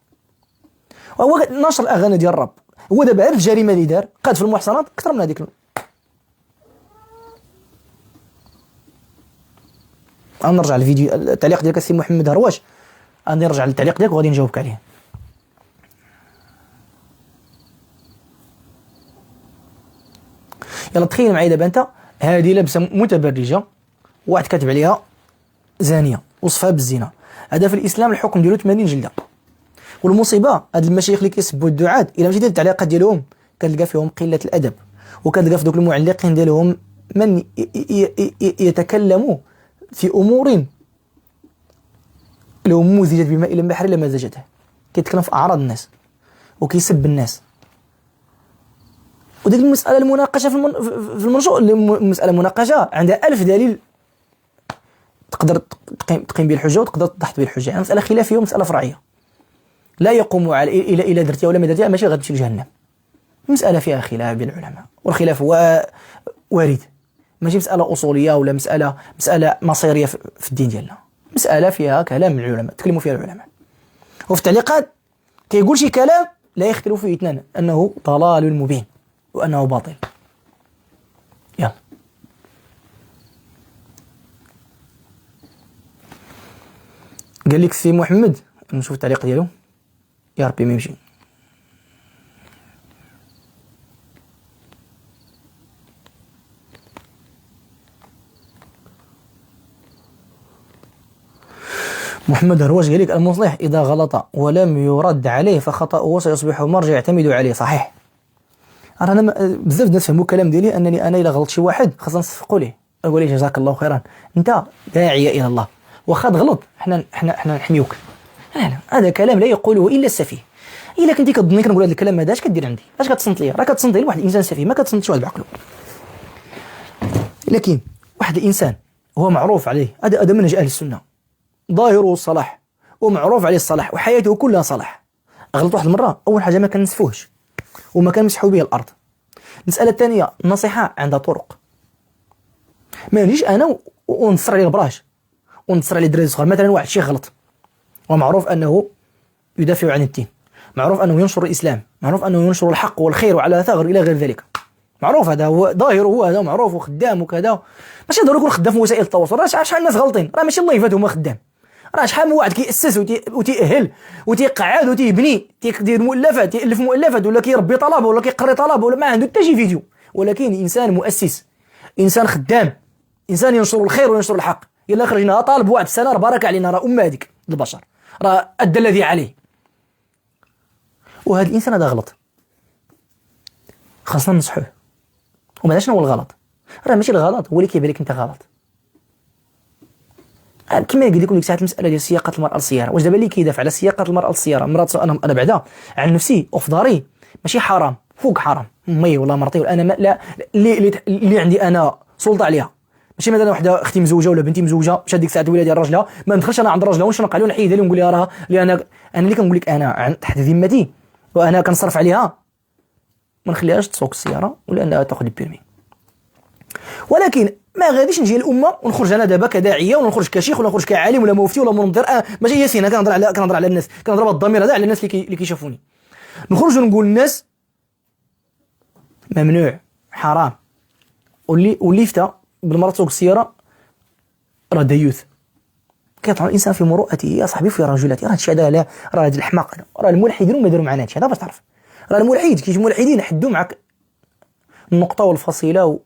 [SPEAKER 1] وهو نشر الاغاني ديال الراب هو دابا عرف الجريمه اللي دار قاد في المحصنات اكثر من هذيك. نرجع للفيديو التعليق ديالك السي محمد هرواش، غادي نرجع للتعليق ديالك وغادي نجاوبك عليه. يلا تخيل معايا دابا انت هذه لابسه متبرجه واحد كاتب عليها زانيه وصفها بالزنا، هذا في الاسلام الحكم ديالو 80 جلده. والمصيبه هاد المشايخ اللي كيسبوا الدعاة الا مشيتي للتعليقات ديالهم كتلقى فيهم قله الادب، وكتلقى في دوك المعلقين ديالهم من يتكلموا في امور لو مزجت بماء البحر لمزجته، كيتكلم في اعراض الناس وكيسب الناس. وديك المساله المناقشه في المنشور المساله مناقشه عندها 1000 دليل تقدر تقيم به الحجه وتقدر تضحط به الحجه. يعني مساله خلافيه ومساله فرعيه لا يقوم على الى درتيها ولا ما درتيها ماشي غتمشي لجهنم. مساله فيها خلاف بين العلماء والخلاف وارد، ماشي مساله اصوليه ولا مساله مصيريه في الدين ديالنا، مساله فيها كلام من العلماء تكلموا فيها العلماء. وفي التعليقات كيقول شي كلام لا يختلف فيه اثنان انه ضلال مبين وانه باطل. يلا قال لك سي محمد نشوف التعليق ديالو يا ربي ما يمشي. محمد هرواش قال لك المصلح اذا غلط ولم يرد عليه فخطأه سيصبح مرجع يعتمد عليه. صحيح. انا بزاف الناس فهموا الكلام ديالي انني انا الا غلط شي واحد خاصنا نصفقوا ليه، نقول ليه جزاك الله خيرا انت داعيه الى الله، واخا تغلط حنا نحميوك. لا هذا كلام لا يقوله الا السفيه. الا كنتي كتظني كنقول هذا الكلام هذا اش كدير عندي؟ اش كتصنت ليا؟ راه كتصنت لي واحد الانسان سفيه، ما كتصنتش واحد بعقله. لكن واحد الانسان هو معروف عليه هذا منهج اهل السنه، ظاهره الصلاح ومعروف عليه الصلاح وحياته كلها صلاح. غلط واحد المره اول حاجه ما كنسفوهش وما كنمسحوا به الارض، المسألة الثانية، النصيحة عندها طرق. ما نجيش أنا ونصر عليه البراش ونصر عليه الدراري الصغار. مثلا واحد شي غلط ومعروف أنه يدافع عن الدين، معروف أنه ينشر الإسلام، معروف أنه ينشر الحق والخير وعلى ثغر إلى غير ذلك، معروف هذا هو ظاهر، هو هذا معروف وخدام وكذا. ماشي ضروري يكون خدام في وسائل التواصل، راه شحال الناس غلطين، راه ماشي الله يفات هما خدام، راه شحال من واحد كيأسس وتيأهل وتيقعد وتيبني، تيدير مؤلفات، تيألف مؤلفات، ولا كيربي طلبه ولا كيقري طلبه، ولا ما عنده حتى شي فيديو، ولكن إنسان مؤسس، إنسان خدام، إنسان ينشر الخير وينشر الحق. إلا خرجنا طالب واحد السنة راه بارك علينا، راه أمة هذيك البشر، راه أدى الذي عليه. وهذا الإنسان هذا غلط، خاصنا ننصحوه. وما شنو هو الغلط؟ راه ماشي الغلط هو اللي كيبان لك انت غلط. كما قلت لكم ديك الساعه المساله ديال سياقه المراه للسياره، واش دابا اللي كيدافع على سياقه المراه للسياره مرات، انا بعدا عن نفسي وفي داري ماشي حرام، فوق حرام، امي ولا مرتي ولا انا لا اللي عندي انا سلطه عليها. ماشي مثلا وحده اختي مزوجه ولا بنتي مزوجه مشات ديك الساعه الولاد ديال راجلها، ما ندخلش انا عند راجلها ونشنق عليها ونحيدها لها ونقول لها راه انا اللي كنقول لك انا تحت ذمتي وانا كنصرف عليها، ما نخليهاش تسوق السياره ولا انها تاخذ البيرمي. ولكن ما غاديش نجي الامه ونخرج انا دابا كداعيه ولا نخرج كشيخ ولا نخرج كعالم ولا مفتي ولا منظر، ماشي ياسين، انا كنهضر على الناس، كنهضر بالضمير هذا على الناس اللي كيشوفوني. نخرج ونقول للناس ممنوع حرام، واللي فتا بالمرة تسوق السياره راه ديوث. كيطلع الانسان في مروءته يا صاحبي في رجولته. راه هادشي هذا، لا راه هاد الحماق، راه الملحدين ما داروا معنا هادشي هذا باش تعرف. راه الملحد كيجي ملحدين حدوا معك النقطه والفصيله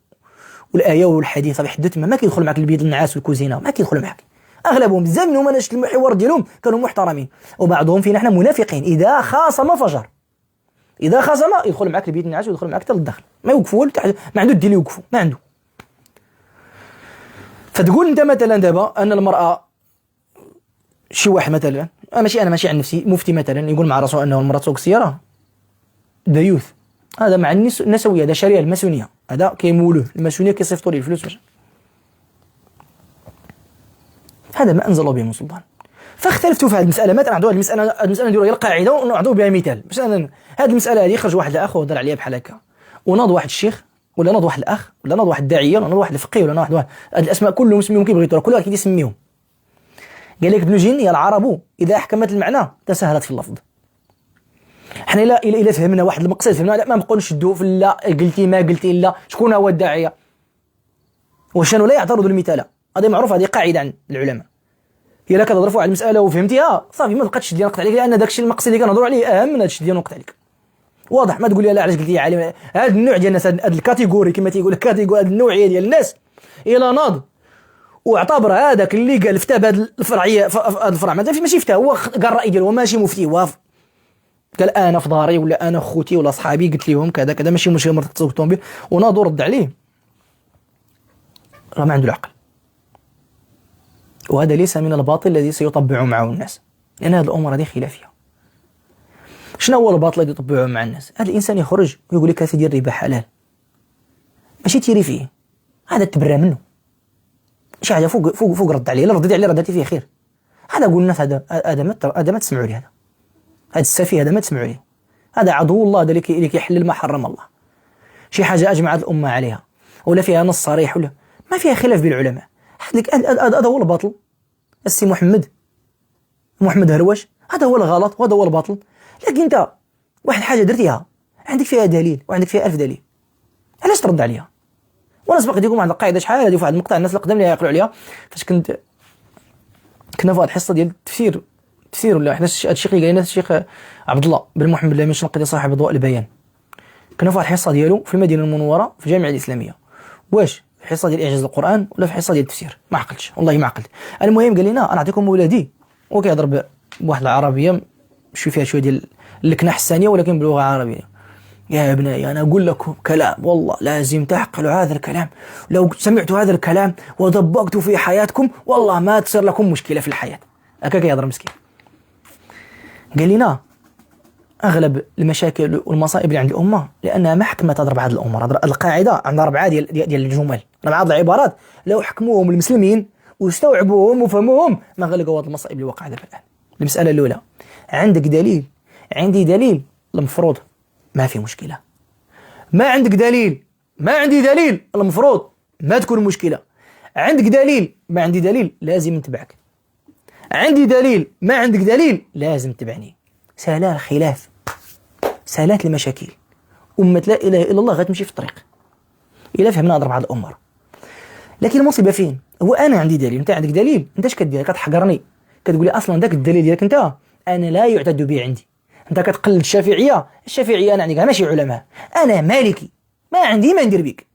[SPEAKER 1] والايه والحديث بحدو تما، ما كيدخل معك البيض النعاس والكوزينه، ما كيدخل معك. اغلبهم بزاف منهم انا شفت المحور ديالهم كانوا محترمين، وبعضهم فينا حنا منافقين. اذا خاصم فجر، اذا خاصم يدخل معك البيض النعاس ويدخل معك حتى للداخل، ما يوقفوا ما عنده الدين يوقفوا، ما عنده. فتقول انت مثلا دابا ان المراه، شي واحد مثلا انا ماشي عن نفسي، مفتي مثلا يقول مع راسه انه المراه تسوق السياره ديوث، هذا مع النسويه، هذا شريعه الماسونيه، هذا كيمولوه الماسونيه كيصيفطوا ليه الفلوس باش هذا ما انزل به من سلطان. فاختلفتوا في هذه المساله. مثلا نعطوا هذه المساله نديروا هي القاعده ونعطوا بها مثال. مثلا هذه المساله هذه خرج واحد الاخ وهضر عليها بحال هكا، وناض واحد الشيخ ولا ناض واحد الاخ ولا ناض واحد الداعيه ولا ناض واحد الفقيه ولا ناض واحد هاد الاسماء كلهم سميهم كيبغي يطرق، كل واحد كيسميهم. قال لك ابن جن يا العرب اذا احكمت المعنى تساهلت في اللفظ. حنا الا فهمنا واحد المقصد، فهمنا لا ما نبقاو نشدوا في لا قلتي ما قلتي الا شكون هو الداعيه وشانو لا يعترض المثال. هذه معروف، هذه قاعده عند العلماء. الا كتهضر في واحد المساله وفهمتيها صافي ما بقاتش ديال نقطع عليك، لان داك الشيء المقصد اللي كنهضروا عليه اهم من هذا الشيء ديال نقطع عليك. واضح؟ ما تقول لي لا علاش قلتي يا عالم. هذا النوع ديال الناس، هذا الكاتيجوري كما تيقول هذه النوعيه ديال الناس، الا ناض واعتبر هذاك اللي قال فتى بهذه الفرعيه، هذا الفرع ماشي فتى، هو قال الراي ديالو، هو ماشي مفتي، هو قال انا في داري ولا انا خوتي ولا صحابي قلت لهم كذا كذا، ماشي مشكل مرة تسوق الطوموبيل، وناض ورد عليه، راه ما عنده العقل. وهذا ليس من الباطل الذي سيطبع معه الناس، لان هذه الامور هذه خلافيه. شنو هو الباطل الذي يطبعه مع الناس؟ هذا الانسان يخرج ويقول لك هذا ديال الربا حلال، ماشي تيري فيه، هذا تبرى منه، شي حاجه فوق رد عليه، لا رديتي عليه رديتي فيه خير. هذا قول الناس هذا ما تسمعوا لي، هذا السفيه هذا ما تسمعوا لي، هذا عدو الله، هذا اللي كيحلل ما حرم الله. شي حاجه اجمعت الامه عليها ولا فيها نص صريح ولا ما فيها خلاف بين العلماء، هذا هو الباطل. السي محمد هروش هذا هو الغلط وهذا هو الباطل. لكن انت واحد حاجه درتيها عندك فيها دليل وعندك فيها 1000 دليل، علاش ترد عليها؟ وانا سبق لكم واحد القاعده شحال هذه في واحد المقطع الناس القدام اللي يعقلوا عليها، فاش كنا في واحد الحصه ديال التفسير ولا حنا الشيخ اللي قال لنا الشيخ عبد الله بن محمد الامين الشنقيطي صاحب ضوء البيان، كنا في واحد الحصه ديالو في المدينه المنوره في الجامعه الاسلاميه. واش في حصه ديال اعجاز القران ولا في حصه ديال التفسير؟ ما عقلتش والله ما عقلت. المهم قال لنا انا نعطيكم ولادي، وكيهضر بواحد العربيه شوي فيها شويه ديال اللكنه حسانيه ولكن باللغه العربيه. يا ابنائي انا اقول لكم كلام والله لازم تعقلوا هذا الكلام، لو سمعتوا هذا الكلام وطبقتوا في حياتكم والله ما تصير لكم مشكله في الحياه. هكا كيهضر مسكين. قال لنا اغلب المشاكل والمصائب اللي عند الامه لانها ما حكمت تضرب هذه الامور. القاعده عندها 4 ديال الجمل، 4 العبارات لو حكموهم المسلمين واستوعبوهم وفهموهم ما غلقوا هذه المصائب اللي وقعت الان. المساله الاولى، عندك دليل؟ عندي دليل، المفروض ما في مشكله. ما عندك دليل، ما عندي دليل، المفروض ما تكون مشكلة. عندك دليل، ما عندي دليل، لازم نتبعك. عندي دليل، ما عندك دليل، لازم تتبعني. سهلة الخلاف، سهلات المشاكل. أمة لا إله إلا الله غتمشي في الطريق إلا فهمنا هضر بعض الأمور. لكن المصيبة فين؟ هو أنا عندي دليل، أنت عندك دليل، أنت اش كدير؟ كتحقرني، كتقول لي أصلا ذاك الدليل ديالك أنت أنا لا يعتد به عندي. أنت كتقلد الشافعية، الشافعية أنا عندي ماشي علماء، أنا مالكي، ما عندي ما ندير بك.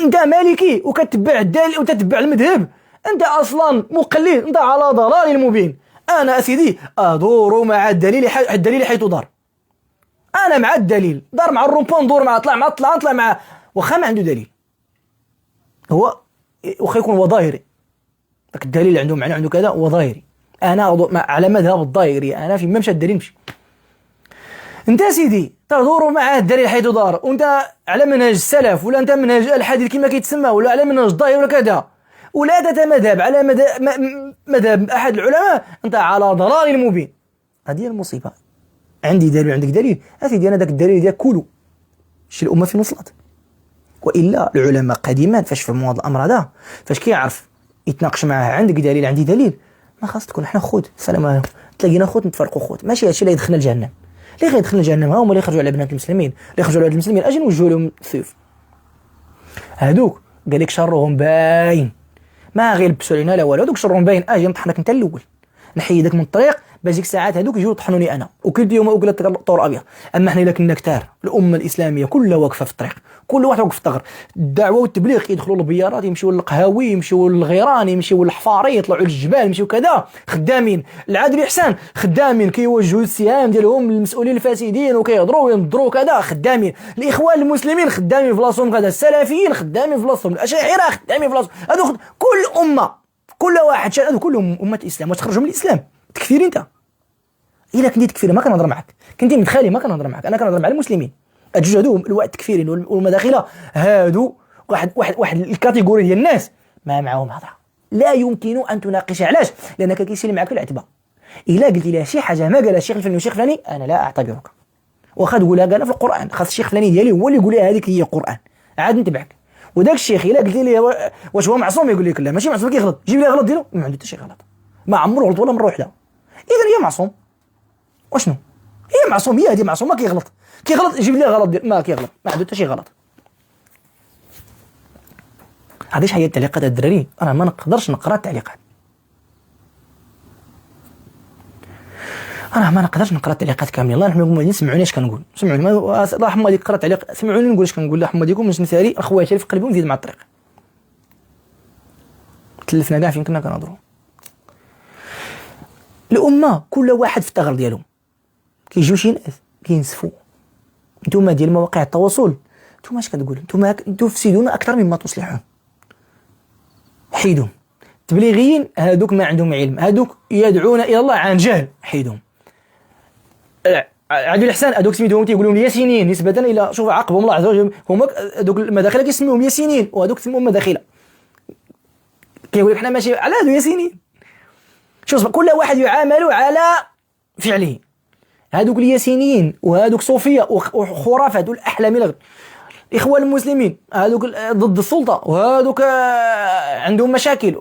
[SPEAKER 1] أنت مالكي وكتبع الدليل وتتبع المذهب، أنت أصلا مقلد، أنت على ضلال مبين. أنا أسيدي أدور مع الدليل حيث دار. أنا مع الدليل، دار مع الرومبون، دور مع طلع مع وخا ما عنده دليل. هو وخا يكون هو ظاهري، داك الدليل اللي عنده معنى عنده كذا هو ظاهري. أنا على مذهب الظاهري، أنا في ممشى الدليل نمشي. أنت سيدي تدور مع الدليل حيث دار، وأنت على منهج السلف ولا أنت منهج الحديث كما كيتسمى، ولا على منهج الظاهر ولا كذا، ولا تتمذهب على مذهب أحد العلماء، أنت على ضلال مبين. هذه المصيبة. عندي دليل عندك دليل، أسيدي أنا ذاك الدليل ديال كلو شي الأمة في وصلت. وإلا العلماء قديما فاش فهموا هذا الأمر هذا، فاش كيعرف يتناقش معاه عندك دليل عندي دليل، ما خاص تكون حنا خوت السلام عليكم تلاقينا خوت نتفرقوا خوت، ماشي هادشي اللي يدخلنا الجهنم. اللي غيدخلنا الجهنم هما اللي يخرجوا على بنات المسلمين، اللي يخرجوا على المسلمين اجي نوجهوا لهم السيوف. هادوك قال لك شرهم باين، ما غيلبسوا علينا لا والو، هادوك شرهم باين، اجي نطحنك انت الاول، نحيدك من الطريق باش ديك الساعات هادوك يجيو يطحنوني انا، وكل يوم اقول لك الطور ابيض. اما حنا الا كنا كتار، الامه الاسلاميه كلها واقفه في الطريق، كل واحد واقف في الثغر، الدعوه والتبليغ يدخلوا للبيارات، يمشيوا للقهاوي، يمشيوا للغيران، يمشيوا للحفاري، يطلعوا للجبال، يمشيوا كذا خدامين. العدل والاحسان خدامين، كيوجهوا السهام ديالهم للمسؤولين الفاسدين وكيهضروا وينضروا كذا خدامين. الاخوان المسلمين خدامين في راسهم كذا، السلفيين خدامين في راسهم، الاشاعره خدامين في راسهم، هذو كل امه كل واحد هذو كلهم امه الاسلام. واش تخرجوا من الاسلام تكفير انت؟ الا كنتي تكفير ما كنهضر معك، كنتي مدخلي ما كنهضر معك، انا كنهضر مع المسلمين. الجوج هادو الواحد التكفيرين والمداخله، هادو واحد الكاتيجوري ديال الناس ما معاهم هضره، لا يمكن ان تناقش. علاش؟ لانك كيسير معك العتبه. الا قلتي لها شي حاجه ما قالها الشيخ الفلاني والشيخ الفلاني انا لا اعتبرك، واخا تقولها قالها في القران، خاص الشيخ الفلاني ديالي هو اللي يقول لها هذيك هي القران، عاد نتبعك. وداك الشيخ الا قلتي ليه واش هو معصوم، يقول لك لا ماشي معصوم، كيغلط، جيب لي غلط ديالو، ما عنده حتى شي غلط، ما عمره غلط ولا مره واحده، اذا هي معصوم. واشنو هي معصوم؟ هي هذه معصوم، ما كيغلط يجيب لي غلط ديال ما كيغلط، ما عنده حتى شي غلط. هذه هي التعليقات الدراري، انا ما نقدرش نقرا التعليقات، انا ما نقدرش نقرا التعليقات كاملين. الله يرحم لكم، سمعوني اش كنقول، سمعوني الله يرحم والديك، قرا التعليق سمعوني نقول اش كنقول. الله يرحم والديكم باش نسالي اخواتي اللي في قلبي ونزيد مع الطريق. تلفنا كاع فين كنا كنهضروا. الامه كل واحد في الثغر ديالهم، كيجيو شي ناس كينسفوا. نتوما ديال مواقع التواصل، نتوما اش كتقول؟ نتوما تفسدون اكثر مما تصلحون. حيدهم. التبليغيين هادوك ما عندهم علم، هادوك يدعون الى الله عن جهل، حيدهم. عدو الاحسان هادوك سميتهم تيقولوا ياسينيين نسبه الى، شوف عاقبهم الله عز وجل، هما هادوك المداخله كيسموهم ياسينيين، وهادوك سموهم مداخله. كيقول لك حنا ماشي على هادو ياسينيين. شوف كل واحد يعامل على فعله. هادوك الياسينيين وهادوك صوفيه وخرافات والاحلام الغ. الاخوان المسلمين هادوك ضد السلطه، وهادوك عندهم مشاكل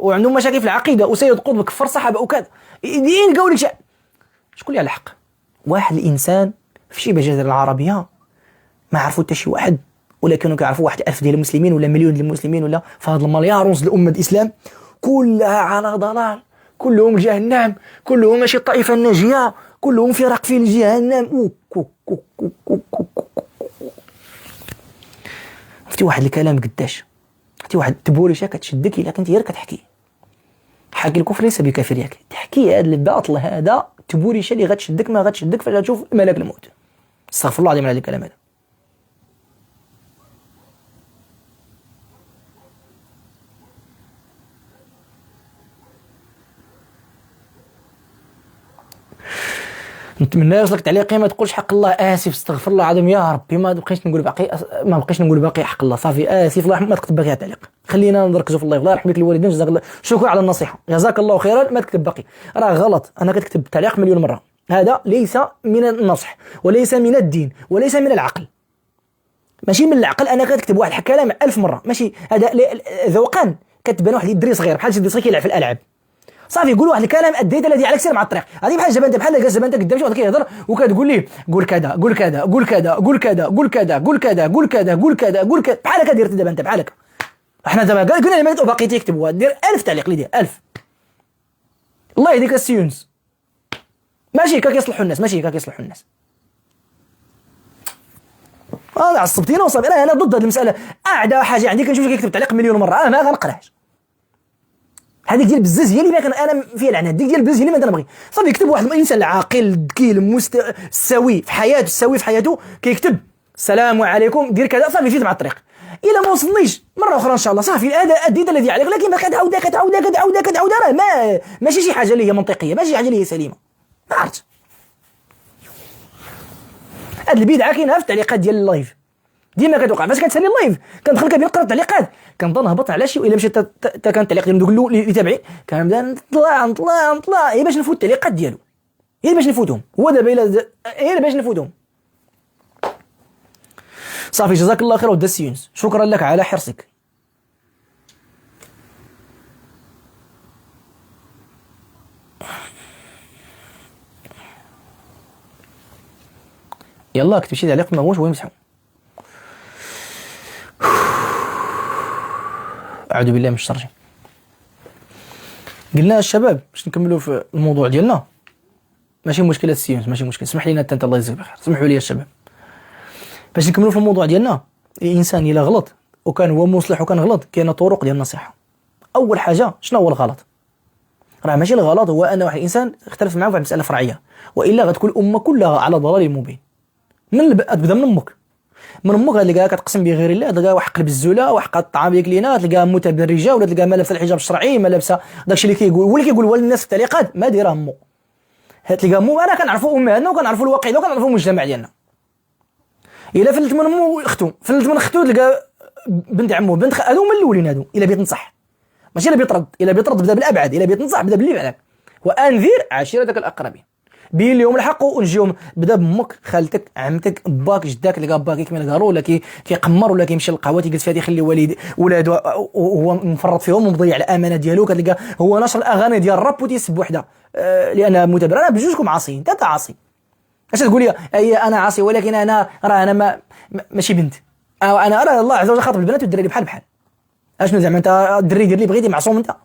[SPEAKER 1] في العقيده، وسيد قطب كفر صحابه وكذا، يلقاو لك شكون اللي على الحق؟ واحد الانسان في شي الجزيره العربيه ما عرفوا حتى شي واحد، ولا كانوا كيعرفوا واحد 1000 ديال المسلمين ولا مليون ديال المسلمين، ولا في هذا المليار ونص الامه الاسلام كلها على ضلال، كلهم جهنم، كلهم ماشي الطائفه الناجيه، كلهم فرق في جهنم. عرفتي واحد الكلام قداش، عرفتي واحد تبوريشه كتشدك الا كنتي غير كتحكي. حكي الكفر ليس بكافر، ياك تحكي هذا الباطل، هذا تبوريشه اللي غتشدك ما غتشدك فاش تشوف ملك الموت. استغفر الله العظيم على هذا الكلام هذا. نتمنى يوصلك تعليقي، ما تقولش حق الله اسف، استغفر الله العظيم يا ربي، ما بقيتش نقول باقي حق الله، صافي اسف الله ما تكتب باقي تعليق، خلينا نركزوا في الله. الله يرحم لك الوالدين، جزاك الله شكرا على النصيحه، جزاك الله خيرا. ما تكتب باقي، راه غلط انا كتكتب تعليق مليون مره، هذا ليس من النصح وليس من الدين وليس من العقل. ماشي من العقل انك تكتب واحد الكلام 1000 مره، ماشي هذا ذوقان. كتبان واحد الدري صغير بحال شي دري صغير كيلعب في الالعاب، صافي يقول واحد الكلام اديت الذي عليك سير مع الطريق. هذه بحال جبان، بحال جالس انت قدام شي واحد كيهضر وكتقول ليه قول كذا قول كذا قول كذا قول كذا قول كذا قول كذا قول كذا قول كذا قول كذا، بحال هكا دير دابا انت بحال هكا. احنا دابا قلنا لما باقي تكتب دير 1000 تعليق اللي دير 1000. الله يهديك السيونس، ماشي هكا كيصلحوا الناس، ماشي هكا كيصلحوا الناس. عصبتينا وصافي. انا ضد هذه المساله. اعدى حاجه عندي كنشوف كيكتب تعليق مليون مره ما غنقراهاش. هذيك ديال بزاز هي اللي ما كان انا فيها العناد، ديك ديال بزاز هي اللي ما كنبغي. صافي يكتب واحد الانسان العاقل الذكي السوي في حياته، السوي في حياته كيكتب السلام عليكم دير كذا، صافي جيت مع الطريق. الا ما وصلنيش مره اخرى ان شاء الله صافي هذا اديت الذي عليك، لكن باقي كتعاود راه ماشي شي حاجه اللي هي منطقيه، ماشي حاجه اللي هي سليمه. ما عرفت هاد البدعه كاينه في التعليقات ديال اللايف ديما كتوقع. فاش كتسالي اللايف كندخل كنبدا نقرا التعليقات كنظن هبط على شي، والا مشيت حتى كان التعليق ديال دوك اللي تابعين كنبدا نطلع هي باش نفوت التعليقات ديالو، هي باش نفوتهم. هو دابا الا هي باش نفوتهم. صافي جزاك الله خير ودى السيونس، شكرا لك على حرصك. يلا كتب شي تعليق ما هوش هو يمسحو. أعوذ بالله من الشر الرجيم. قلنا الشباب باش نكملوا في الموضوع ديالنا، ماشي مشكلة السيونس، ماشي مشكل. اسمح لينا انت الله يجزيك بخير، سمحوا لي الشباب باش نكملوا في الموضوع ديالنا. الانسان الا غلط وكان هو مصلح وكان غلط، كاينه طرق ديال النصيحه. اول حاجه شنو هو الغلط؟ راه ماشي الغلط هو ان واحد الانسان اختلف معاه في واحد المساله فرعيه، والا غتكون الامه كلها على ضلال مبين. تبدا من امك، من امك غتلقاها كتقسم بغير الله، تلقاها واحد قلب الزوله، واحد قاد الطعام ديال لينا، تلقاها متبرجه، ولا تلقاها ما لابسه الحجاب الشرعي، ما لابسه داكشي اللي كيقول. هو اللي كيقول هو الناس في التعليقات ما دايره امه. تلقى امه، انا كنعرفوا امهاتنا وكنعرفوا الواقع وكنعرفوا المجتمع ديالنا. الا فلت من امه اختو، فلت من اختو تلقى بنت عمو بنت هادو هما الاولين. هادو الا بغيت تنصح ماشي الا بيطرد، الا بيطرد بدا بالابعد، الا بغيت تنصح بدا باللي بعدك. وانذر عشيرتك الاقربين، بين لهم الحق ونجيهم. بدا بامك، خالتك، عمتك، باك، جداك. تلقى باك كيكمل الكارو ولا كيقمر ولا كيمشي للقهوه تيجلس فيها يخلي ولادو وهو مفرط فيهم ومضيع الامانه ديالو. كتلقى هو نشر الاغاني ديال الراب وتيسب وحده لانها متبرره. انا بجوجكم عاصيين، انت عاصي. اش تقول لي اي انا عاصي ولكن انا راه انا ماشي بنت، انا راه الله عز وجل خاطب البنات والدراري بحال بحال. اشنو زعما انت الدري دير اللي بغيتي معصوم انت؟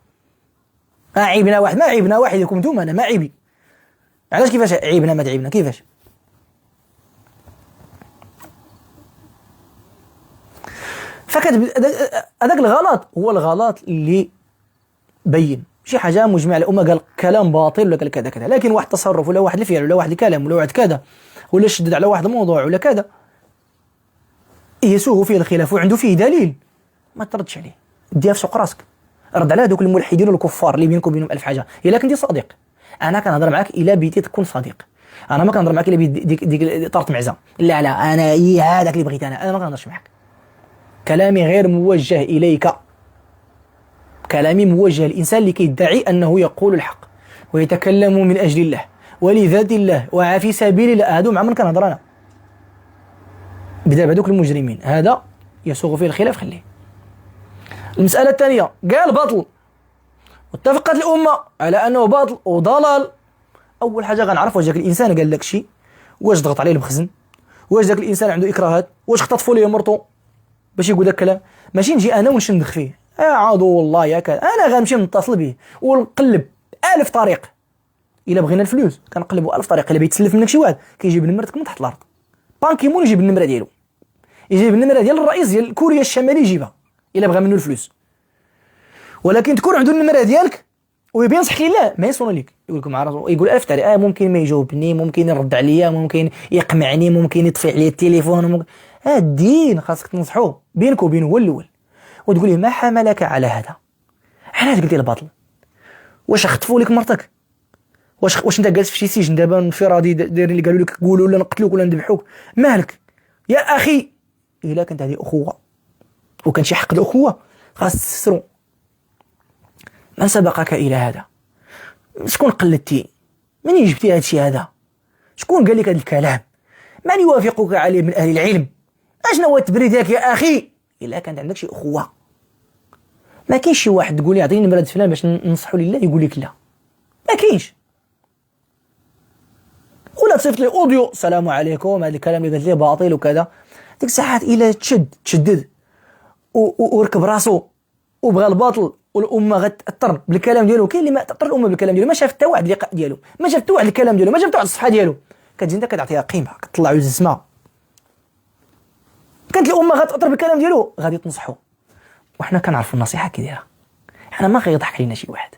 [SPEAKER 1] ما عيبنا واحد، ما عيبنا واحد لكم نتوما، انا ما عيبي. علاش كيفاش عيبنا ما تعيبنا كيفاش؟ هذاك الغلط هو الغلط اللي بين شي حاجه مجمع الامه، قال كلام باطل ولا قال كذا كذا، لكن واحد التصرف ولا واحد الفعل ولا واحد الكلام ولا واحد كذا ولا شدد على واحد الموضوع ولا كذا يسوغ فيه الخلاف وعنده فيه دليل، ما تردش عليه، ديها في سوق راسك. رد على هذوك الملحدين والكفار اللي بينكم وبينهم 1000 حاجه. الا كنتي صادق انا كنهضر معاك، الا بيتي تكون صديق. انا ما كنهضر معاك الا ديك طارت معزه. لا انا هذاك اللي بغيت انا ما كنهضرش معاك. كلامي غير موجه اليك، كلامي موجه للانسان اللي كيدعي انه يقول الحق ويتكلم من اجل الله ولذات الله وفي سبيل الله. هادو مع من كنهضر انا؟ بدا بهذوك المجرمين، هذا يسوغ فيه الخلاف خليه. المساله الثانيه قال باطل واتفقت الامه على انه باطل وضلال. اول حاجه غنعرف واش داك الانسان قال لك شيء، واش ضغط عليه المخزن، واش داك الانسان عنده اكراهات، واش اختطفوا ليه مرتو باش يقول داك الكلام. ماشي نجي انا ونشندخ فيه عادو والله يا كذا. انا غنمشي نتصل به ونقلب 1000 طريق. الا بغينا الفلوس كنقلبوا 1000 طريق. الا بيتسلف منك شي واحد كيجيب نمرتك من تحت الارض. بانكيمون يجيب النمره ديالو، يجيب النمره ديال الرئيس ديال كوريا الشماليه يجيبها الا بغى منه الفلوس. ولكن تكون عنده النمره ديالك وينصحك لله ما يصون لك، يقول لكم عارف، يقول 1000 طريق. ممكن ما يجاوبني، ممكن يرد عليا، ممكن يقمعني، ممكن يطفي عليا التليفون، ممكن الدين خاصك تنصحوه بينك وبينه هو الاول، وتقول له ما حملك على هذا؟ علاش قلتي الباطل؟ واش خطفوا لك مرتك؟ واش انت جالس في شي سجن دابا انفرادي دايرين اللي قالوا لك قولوا ولا نقتلوك ولا نذبحوك؟ مالك يا اخي؟ الا كانت هذه اخوه وكان شي حق الاخوه خاص تسترو. من سبقك الى هذا؟ شكون قلدتي؟ من جبتي هذا الشيء هذا؟ شكون قال لك هذا الكلام؟ من يوافقك عليه من اهل العلم اشنو هو التبريد ياك يا اخي؟ الا كانت عندك شي اخوه. ما كاينش شي واحد تقول لي عطيني نمرة فلان باش ننصحوا لله يقول لك لا، ما كاينش. ولا تصيفط لي اوديو السلام عليكم هذا الكلام اللي قلت ليه باطل وكذا. ديك الساعات الا تشدد وركب راسو وبغى الباطل والامه غتاثر بالكلام ديالو. كاين اللي ما تاثر الامه بالكلام ديالو، ما شاف حتى واحد اللقاء ديالو، ما شاف حتى واحد الكلام ديالو، ما شاف حتى واحد الصفحه ديالو، كتجي انت كتعطيها قيمه، كتطلع عز اسمها. كانت الامه غتاثر بالكلام ديالو غادي تنصحو. وحنا كنعرفوا النصيحه كي دايره. حنا ما غيضحك علينا شي واحد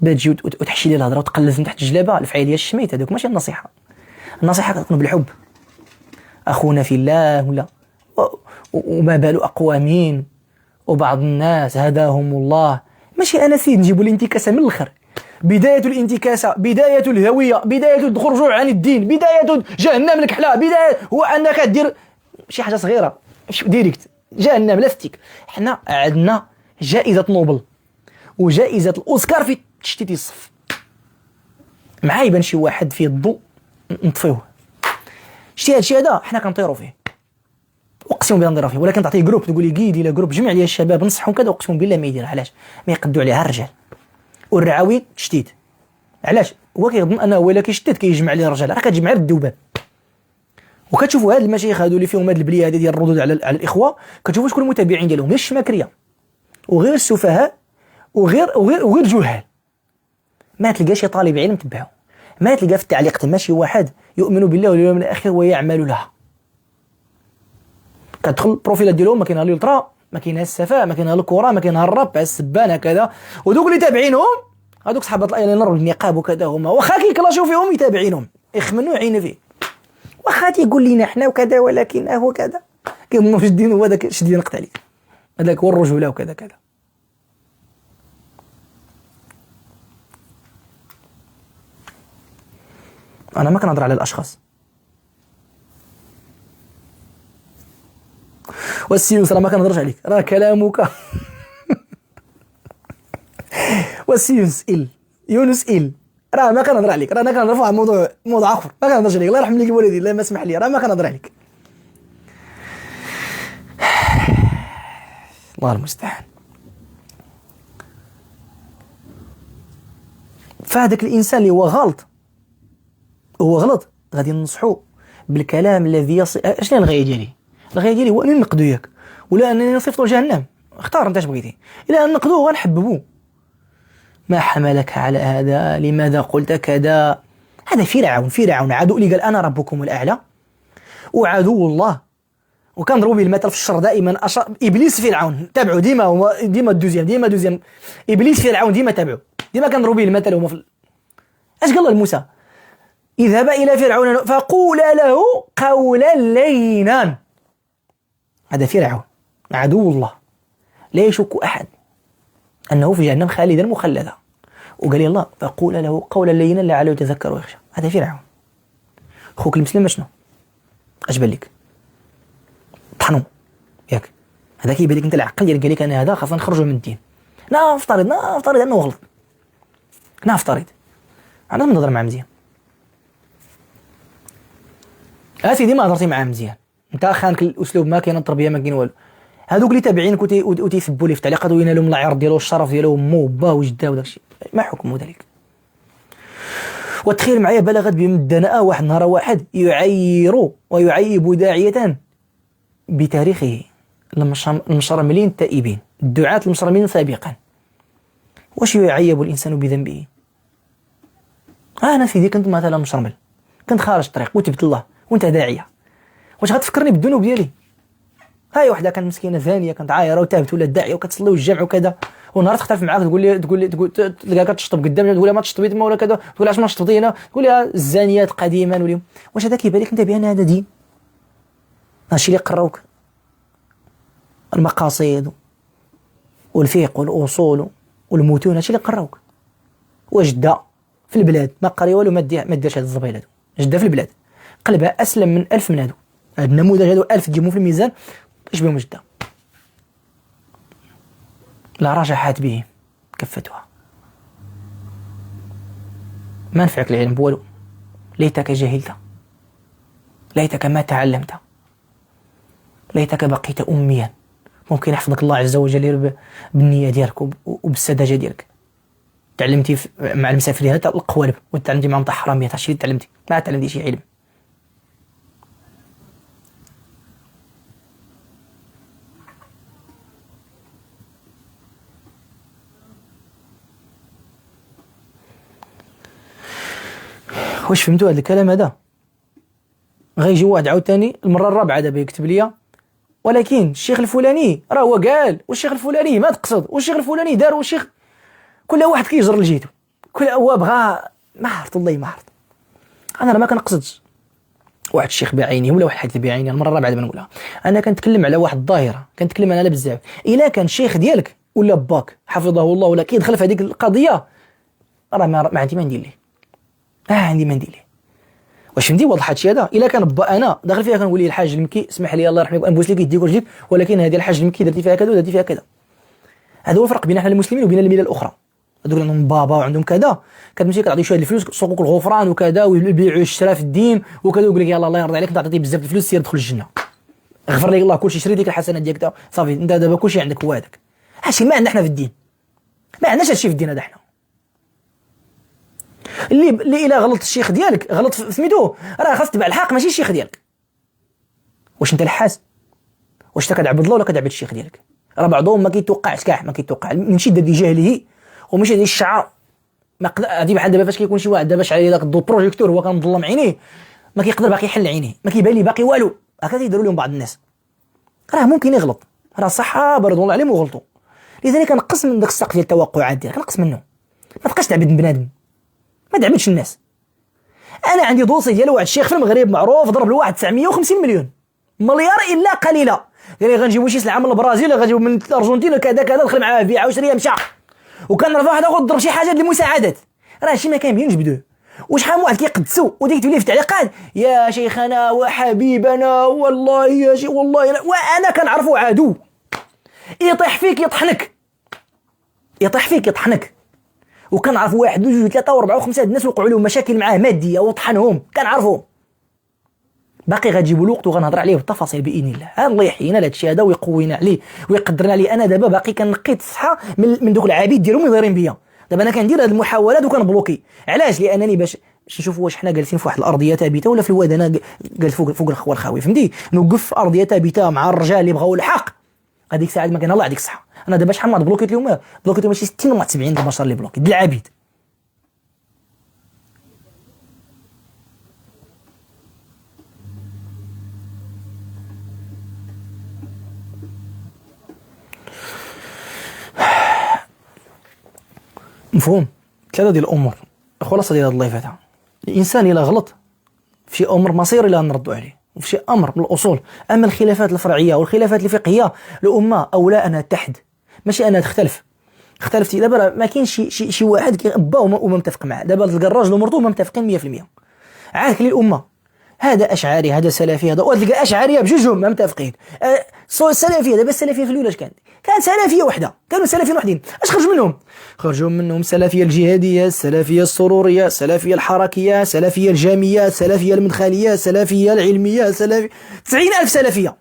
[SPEAKER 1] تجي وتحشي ليه الهضره وتقلز من تحت الجلابه الفعاليه الشميت. هذوك ماشي النصيحه. النصيحه كتكون بالحب، اخونا في الله ولا وما بال اقوامين وبعض الناس هداهم الله. ماشي انا سيد نجيبوا الانتكاسه من الاخر. بدايه الانتكاسه، بدايه الهويه، بدايه الخروج عن الدين، بدايه جهنم الكحله، بدايه هو انك دير شي حاجه صغيره ديريكت جهنم لافتيك. حنا عندنا جائزه نوبل وجائزه الاوسكار في تشتيت الصف. مع يبان شي واحد فيه الضوء نطفيوه. شتي هادشي هذا حنا كنطيروا فيه، اقسم بالله نطيروا فيه. ولكن تعطيه جروب تقول لي قيدي لا جروب جمع لي الشباب نصحهم كذا، اقسم بالله ما يدير. علاش؟ ما يقدوا عليها الرجال والرعاوي تشتيت. علاش؟ هو كيظن انه هو الا كيشتت كيجمع ليه الرجال، راه كتجمع الذوبان. وكتشوفوا هاد المشايخ هادو اللي فيهم هاد البليه هذه ديال الردود على الاخوه، كتشوفوا شكون المتابعين ديالهم، غير الشماكريه وغير السفهاء وغير الجهال. ما تلقى شي طالب علم تبعه، ما تلقى في التعليق تما شي واحد يؤمن بالله واليوم الاخر ويعمل لها. كتدخل البروفيلات ديالهم ما كاينها الالترا، ما كاينها السفاء، ما كاينها الكره، ما كاينها الراب السبانه كذا. ودوك اللي تابعينهم هذوك صحابه الايلاينر والنقاب وكذا، هما واخا كيكلاشيو فيهم يتابعينهم يخمنوا عين فيه. واخا تيقول لنا حنا وكذا ولكن هو كذا كيظنوا في الدين هو داك شدي نقطع عليه، هذاك هو الرجوله وكذا كذا. انا ما كنهضر على الاشخاص. والسيوس راه ما كنهضرش عليك، راه كلامك والسيوس يونس راه ما كنهضر عليك، راه انا كنهضر في موضوع اخر، ما كنهضرش عليك. الله يرحم ليك والدي، الله ما سمح لي، راه ما كنهضر عليك. الله المستعان. فهذاك الانسان اللي هو غلط غادي ننصحوه بالكلام الذي يصل. اشنو الغايه ديالي؟ الغايه ديالي هو انني نقدو ياك، ولا انني نصيفطو لجهنم. اختار انت اش بغيتي. الا ان نقدوه غنحببوه. ما حملك على هذا؟ لماذا قلت كذا؟ هذا فرعون عدو اللي قال انا ربكم الاعلى وعدو الله. وكنضربوا به المثل في الشر دائما. ابليس فرعون تابعوا ديما دوزيام ابليس فرعون ديما تابعوا، ديما كنضربوا به المثل. هما اش قال الله لموسى؟ اذهب الى فرعون فقولا له قولا لينا. هذا فرعون عدو الله، لا يشك احد انه في جهنم خالدا مخلدا. وقال لي الله فقولا له قولا لينا لعله يتذكر ويخشى. هذا فرعون. خوك المسلم شنو اش بان لك؟ طحنوا ياك. هذا كيبان لك انت العقل ديالك قال لك انا هذا خاصنا نخرجوا من الدين. نفترض انه غلط، نفترض انا نهضر مع مزيان. سيدي ما هضرتي معاه مزيان، انت خانك الاسلوب، ما كاين التربيه، ما كاين والو. هذوك اللي تابعينك وتيسبوا لي في التعليقات وينالهم العرض ديالو والشرف ديالو مو وباه وجده وداكشي، ما حكم ذلك؟ وتخيل معايا بلغت بهم الدناءة واحد نهار واحد يعير ويعيب داعية بتاريخه المشرملين التائبين، الدعاة المشرملين سابقا. واش يعيب الإنسان بذنبه؟ أنا سيدي كنت مثلا مشرمل، كنت خارج الطريق وتبت الله وانت داعية، واش غتفكرني بالذنوب ديالي؟ هاي وحده كانت مسكينه زانيه كانت عايره وتابت ولا داعيه وكتصلي والجمع وكذا، ونهار تختلف معاك تقول تلقاها كتشطب قدام تقول لها ما تشطبي تما ولا كذا، تقول علاش ما شطبتي هنا، تقول لها الزانيات قديما واليوم. واش هذا كيبان لك انت بان هذا دين؟ هادشي اللي قراوك المقاصد والفقه والاصول والمتون، هادشي اللي قراوك. وجده في البلاد ما قري والو، ما دارش هاد الزبيله هادو. جده في البلاد قلبها اسلم من 1000 من هادو. هاد النموذج هادو 1000 تجيبهم في الميزان اش بهم جده؟ لا رجحت به كفتها. ما نفعك العلم بوالو، ليتك جهلت، ليتك ما تعلمت. ليتك بقيت أميا، ممكن يحفظك الله عز وجل بالنية ديالك وبالسذاجة ديالك. تعلمتي مع المسافرين هذا القوالب، وتعلمتي معهم تاع حرامية، تاع شي تعلمتي، ما تعلمتي شي علم. واش فهمتوا هذا الكلام هذا؟ غيجي واحد عاوتاني المره الرابعه دابا يكتب لي ولكن الشيخ الفلاني راه هو قال، والشيخ الفلاني ما تقصد، والشيخ الفلاني دار، والشيخ كل واحد كيجر لجيتو، كل هو بغى. ما عرفت والله ما عرفت. انا راه ما كنقصدش واحد الشيخ بعينه ولا واحد الحديث بعينه، المره الرابعه دابا نقولها. انا كنتكلم على واحد الظاهره، كنتكلم على بزاف. الا كان شيخ ديالك ولا باك حفظه الله ولا كيدخل في هذيك القضيه، راه ما عندي ما ندير ليه، عندي ما ندير ليه. واش فهمتي واضح هادشي هذا؟ الا كان با انا داخل فيها كنقول ليه الحاج المكي اسمح لي الله يرحمك نبوس لك يديك ورجليك، ولكن هذه الحاج المكي درتي فيها كذا ودرتي فيها كذا. هذا هو الفرق بين احنا المسلمين وبين الملل الاخرى. هذوك اللي عندهم بابا وعندهم كذا كتمشي كتعطي شويه الفلوس صكوك الغفران وكذا ويبيعوا الشراء في الدين وكذا، ويقول لك يلاه الله يرضي عليك انت عطيتي بزاف الفلوس سير دخل الجنه، غفر لك الله كلشي، شري ديك الحسنات ديالك صافي، انت دابا كلشي عندك هو هذاك. هادشي ما عندنا حنا في الدين، ما عندناش هادشي في الدين هذا. حنا اللي الا غلط الشيخ ديالك غلط سميتو راه خاص تبع الحق ماشي الشيخ ديالك. واش انت الحاس؟ واش انت كتعبد الله ولا كتعبد الشيخ ديالك؟ راه بعضهم ما كيتوقعش كاع، ما كيتوقع من شده جهله ومش هذه الشعر. ما هذه بحال دابا فاش كيكون شي واحد دابا شعل داك الضو بروجيكتور هو كنظلم عينيه، ما كيقدر باقي يحل عينيه، ما كيبان لي باقي والو. هكذا يديروا لهم بعض الناس. راه ممكن يغلط، راه الصحابه رضوان الله عليهم وغلطوا، لذلك كنقص من داك السقف ديال التوقعات ديالك، كنقص منه. ما تبقاش تعبد بنادم، ما تعبدش الناس. انا عندي دوسي ديال واحد الشيخ في المغرب معروف ضرب له واحد 950 مليون مليار الا قليله، قال لي غنجيبوا شي سلعه من البرازيل، غنجيبوا من الارجنتين كذا كذا، دخل معاه بيعه وشريه مشى، وكان راه واحد اخر ضرب شي حاجه للمساعدات. راه شي ما كان بينجبدوه. وشحال من واحد كيقدسوا وديك تولي في التعليقات يا شيخنا وحبيبنا والله يا شي والله وانا كنعرفو عدو يطيح فيك يطحنك، يطيح فيك يطحنك. وكنعرف واحد وجوج ثلاثه واربعه وخمسه الناس وقعوا لهم مشاكل معاه ماديه وطحنهم، كنعرفهم. باقي غتجيبوا الوقت وغنهضر عليه بالتفاصيل باذن الله. الله يحيينا لهذا الشيء هذا ويقوينا عليه ويقدرنا عليه. انا دابا باقي كنقيت الصحه من دوك العبيد ديالهم اللي دايرين بيا. دابا انا كندير هذه المحاولات وكنبلوكي. علاش؟ لانني باش نشوفوا واش حنا جالسين في واحد الارضيه ثابته ولا في الواد انا جالس فوق الخوا الخاوي، فهمتي؟ نوقف في ارضيه ثابته مع الرجال اللي بغاو الحق. هذيك الساعه ما كان الله يعطيك الصحه. انا دابا شحال ما بلوكيت اليوم، بلوكيت اليوم شي 60 ولا 70 البشر اللي بلوكيت العبيد. مفهوم؟ ثلاثه ديال الامور خلاصه ديال هذا الله يفتح. الانسان الا غلط في امر مصير الى نردوا عليه، وفي شي امر من الاصول. اما الخلافات الفرعيه والخلافات الفقهيه الامه اولى انها تحد، ماشي انها تختلف. اختلفتي دابا ما كاينش شي واحد كيبا وما متفق معاه. دابا تلقى الراجل ومرته ما متفقين 100%. عاد للامه هذا اشعري هذا سلفي هذا، وتلقى اشعريه بجوجهم ما متفقين. السلفيه دابا السلفيه في الاولى كانت سلفيه وحده، كانوا سلفيين وحدين. اش خرج منهم؟ خرجوا منهم السلفيه الجهاديه، السلفيه السروريه، السلفيه الحركيه، السلفيه الجاميه، السلفيه المدخليه، السلفيه العلميه، 90,000 سلفيه.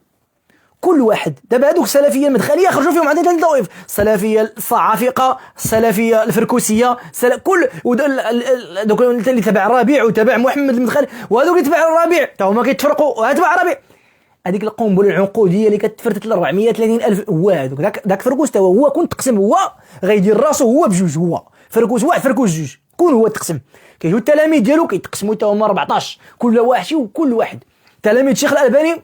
[SPEAKER 1] كل واحد دابا هذوك السلفيه المدخليه خرجوا فيهم عندنا ثلاث طوائف: السلفيه الصعافقه، السلفيه الفركوسيه، كل دوك اللي تبع الربيع وتبع محمد المدخلي، وهذوك اللي تبع الربيع تا هما كيتفرقوا وتبع الربيع. هذيك القنبله العنقوديه اللي كتفرتت ل 430,000 هو هذوك داك فركوس تا هو كون تقسم هو غيدير راسو هو بجوج، هو فركوس واحد فركوس جوج، كون هو تقسم. كيجيو التلاميذ ديالو كيتقسموا تا هما 14، كل واحد وكل واحد. تلاميذ الشيخ الألباني،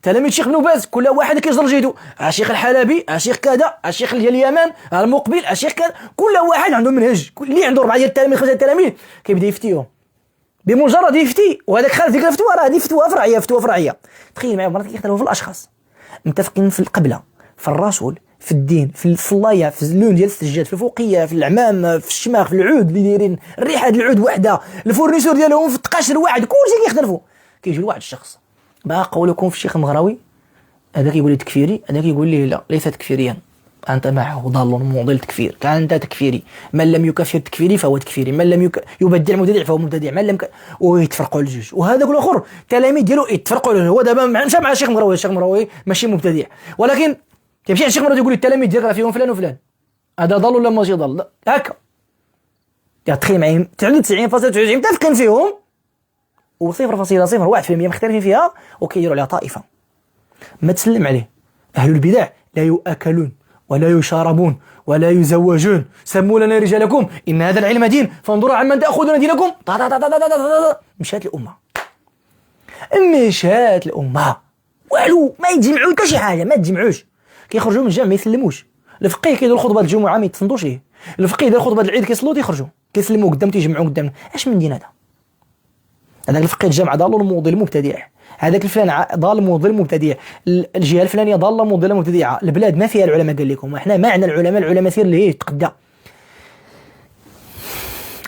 [SPEAKER 1] تلاميذ الشيخ بن باز، كل واحد كيجر جيدو. الشيخ الحلبي، الشيخ كذا، الشيخ ديال اليمن، المقبل، الشيخ كذا، كل واحد عنده منهج. اللي عنده 4 ديال التلاميذ 5 التلاميذ كيبدا يفتيهم بمجرد يفتي، وهذاك خالد ديك الفتوى راه هذه فتوى فرعيه، فتوى فرعيه. تخيل معايا مرات كيختلفوا في الاشخاص، متفقين في القبله، في الرسول، في الدين، في الصلايه، في اللون ديال السجاد، في الفوقيه، في العمام، في الشماغ، في العود اللي دايرين الريحه ديال العود وحده، الفورنيسور ديالهم في التقاشر واحد، كلشي كيختلفوا. كيجي لواحد الشخص بقى قولكم في الشيخ المغراوي، هذا كيقول لي تكفيري، هذا كيقول لي لا ليس تكفيريا. أنت معه ضال مضل تكفير، كان أنت تكفيري، من لم يكفر تكفيري فهو تكفيري، من لم يبدع مبتدع فهو مبتدع، من لم ويتفرقوا الجوج. وهذا كل آخر التلاميذ ديالو يتفرقوا له. هو دابا مشى مع الشيخ مروي، الشيخ مروي ماشي مبتدع، ولكن تمشي عند الشيخ مروي يقول التلاميذ ديالك راه فيهم فلان وفلان، هذا ضل ولا ماشي ضل؟ هكا تخيل معايا 99.99 متفقين فيهم، و0.01% مختلفين فيها وكيديروا عليها طائفة. ما تسلم عليه. أهل البدع لا يؤكلون ولا يشاربون ولا يزوجون. سموا لنا رجالكم إن هذا العلم دين فانظروا عمن تأخذون دينكم. مشات الأمة، مشات الأمة والو ما يتجمعوا حتى شي حاجة، ما تجمعوش. كيخرجوا من الجامع ما يسلموش. الفقيه كيدير خطبة الجمعة ما يتصندوش ليه. الفقيه يدير خطبة العيد كيصلوا تيخرجوا كيسلموا قدام تيجمعوا قدامنا. اش من دين هذا؟ هذاك الفقيه الجامع ضال مضل مبتدع، هذاك الفلان ضال مضل مبتدع، الجهه الفلانيه ضاله مضله مبتدعه. البلاد ما فيها العلماء، قال لكم احنا ما عندنا العلماء. العلماء سير اللي يتقدى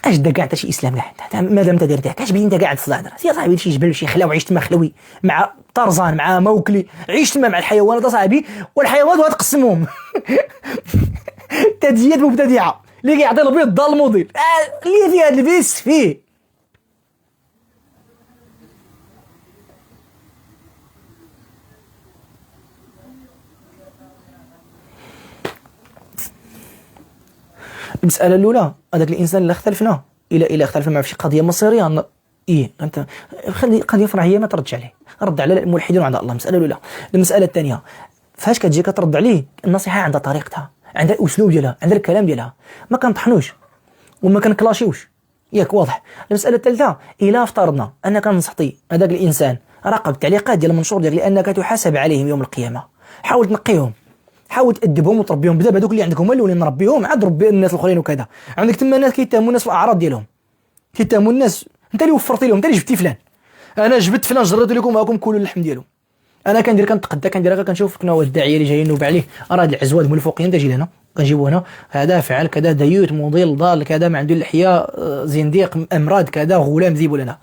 [SPEAKER 1] اش دا كاع شي اسلام. لا مادام انت داير اش بين انت قاعد في الصدر يا صاحبي شي جبل شي خلا وعيش تما خلوي مع طرزان مع موكلي، عيش تما مع الحيوانات اصاحبي، والحيوانات وتقسمهم تدجيات مبتدعه اللي كيعطي البيض ضال مضل اللي فيه هذا البيس فيه. المسألة الأولى هذاك الإنسان اللي اختلفنا إلى اختلفنا في قضية مصيرية، أنت خلي قضية فرعية ما تردش عليه، رد على الملحدين وعند الله. المسألة الأولى. المسألة الثانية فاش كتجي كترد عليه النصيحة عندها طريقتها، عندها الأسلوب ديالها، عندها الكلام ديالها، ما كنطحنوش وما كنكلاشيوش، ياك واضح. المسألة الثالثة إلا افترضنا أنك نصحتي هذاك الإنسان راقب التعليقات ديال المنشور ديالك لأنك تحاسب عليهم يوم القيامة، حاول تنقيهم، حاول تأدبهم وتربيهم. بدا هذوك اللي عندك هما اللي نربيهم عاد ربي الناس الاخرين وكذا. عندك تما ناس كيتهموا الناس في الاعراض ديالهم، كيتهموا الناس انت اللي وفرتي لهم، انت اللي جبتي فلان، انا جبت فلان جريت لكم هاكم كلوا اللحم ديالو. انا كندير كنتقدى كندير كنشوف كنا هو الداعيه اللي جاي ينوب عليه راه هاد العزواد من الفوقين تجي لهنا كنجيبو هنا هذا فعل كذا ديوت مضل ضال كذا ما عنده اللحيه زنديق امراض كذا غلام ذيبوا لنا.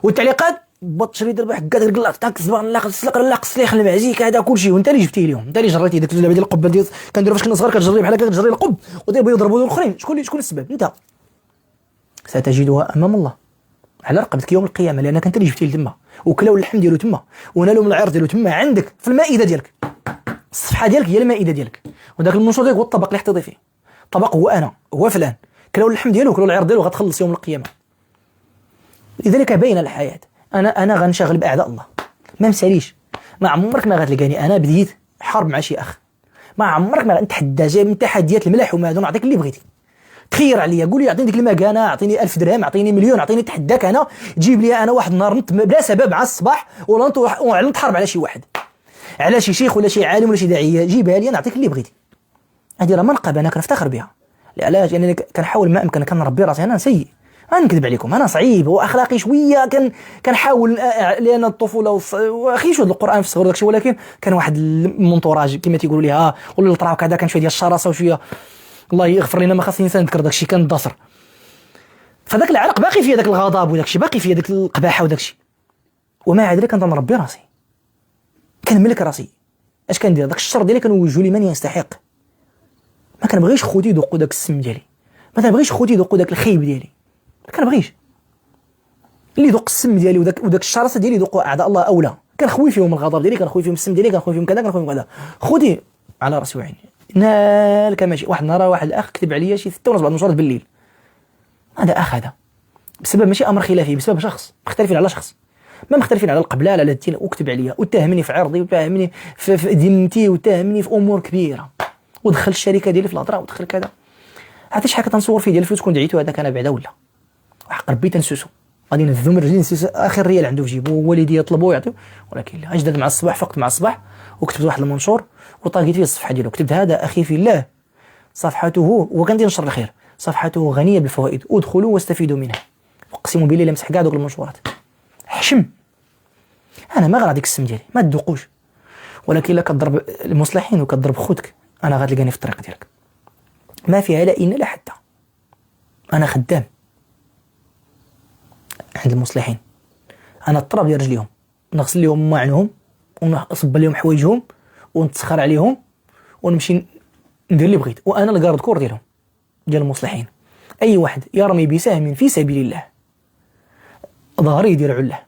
[SPEAKER 1] والتعليقات بطشري درب حكا ديك القلاط تاك الصباح نلاق السلق نلاق السليخ المعزيك هذا كلشي وانت اللي جبتيه لهم، انت اللي جريتي ديك اللعبه ديال القبه ديال كنديروا فاش كنا صغار كتجري بحال هكا كتجري القب ودابا يضربوا الاخرين. شكون السبب؟ انت. ستجدها امام الله على رقبتك يوم القيامه لانك انت اللي جبتيه لتما وكلاو اللحم ديالو تما ونالوا من العرض ديالو تما عندك في المائده ديالك. الصفحه ديالك هي المائده ديالك وداك المنشور ديالك هو الطبق اللي حطيتي فيه. الطبق هو انا هو فلان كلاو اللحم ديالو وكلاو العرض ديالو غتخلص يوم القيامه. لذلك باينه الحياه. انا غنشغل باعداء الله ما مساليش. ما عمرك ما غتلقاني انا بديت حرب مع شي اخ، ما عمرك ما غنتحدى جاي من تحديات الملاح وما هذو نعطيك اللي بغيتي. تخير عليا قول لي اعطيني ديك المكانه اعطيني 1000 درهم اعطيني مليون اعطيني تحداك انا تجيب لي انا واحد النهار نط بلا سبب على الصباح ولا نط حرب على شي واحد على شي شيخ ولا شي عالم ولا شي داعيه جيبها لي نعطيك اللي بغيتي. هذه راه منقبه انا كنفتخر بها. علاش؟ لانني كنحاول ما امكن كنربي راسي. انا سيء ما نكذب عليكم انا صعيب واخلاقي شويه كنحاول لان الطفوله واخي شو القران في الصغر داكشي ولكن كان واحد المونطوراج كما تيقولوا ليها ولا الطراو كذا كان شويه ديال الشراسه وشويه الله يغفر لنا ما خاصني نذكر داكشي كان الدصر. فداك العرق باقي فيه داك الغضب وداكشي باقي فيه داك القباحه وداكشي ومع ذلك كنربي راسي كنملك راسي. اش كندير داك الشر ديالي كنوجهو لمن يستحق. ما كنبغيش خوتي يذوقوا داك السم ديالي، ما كنبغيش خوتي يذوقوا داك الخيب ديالي، ما كنبغيش اللي يذوق السم ديالي وداك الشراسه ديالي يذوقوا اعداء الله اولى. كنخوي فيهم الغضب ديالي كنخوي فيهم السم ديالي كنخوي فيهم كذا كنخوي فيهم كذا. خوتي على راسي وعيني نالك ماشي. واحد النهار واحد الاخ كتب عليا شي 6 ونص بعد المشوار بالليل. هذا اخ هذا بسبب ماشي امر خلافي بسبب شخص مختلفين على شخص ما مختلفين على القبله على الدين وكتب عليا واتهمني في عرضي واتهمني في ذمتي واتهمني في امور كبيره ودخل الشركه ديالي في الهضره ودخل كذا. عرفتي شحال كتنصور فيه ديال الفلوس كون دعيتو هذاك انا بعدا ولا وحق ربي تنسوسو غادي نذم رجلي نسوس اخر ريال عنده في جيبو والدي يطلبوا يعطيو ولكن لا. اجدد مع الصباح فقت مع الصباح وكتبت واحد المنشور وطاقيت فيه الصفحه ديالو كتبت هذا اخي في الله صفحته وكندير نشر الخير صفحته غنيه بالفوائد ادخلوا واستفيدوا منها. اقسم بالله لمسح كاع دوك المنشورات حشم. انا ما غاديك السم ديالي ما تذوقوش ولكن لا كضرب المصلحين وكضرب خوتك انا غتلقاني في الطريق ديالك ما فيها لا إن لا حتى. انا خدام عند المصلحين انا الطراب ديال رجليهم نغسل لهم ماعنهم ونصب لهم حوايجهم ونتسخر عليهم ونمشي ندير اللي بغيت، وانا الكارد كور ديالهم ديال المصلحين. اي واحد يرمي بسهم في سبيل الله ظهري يدير عله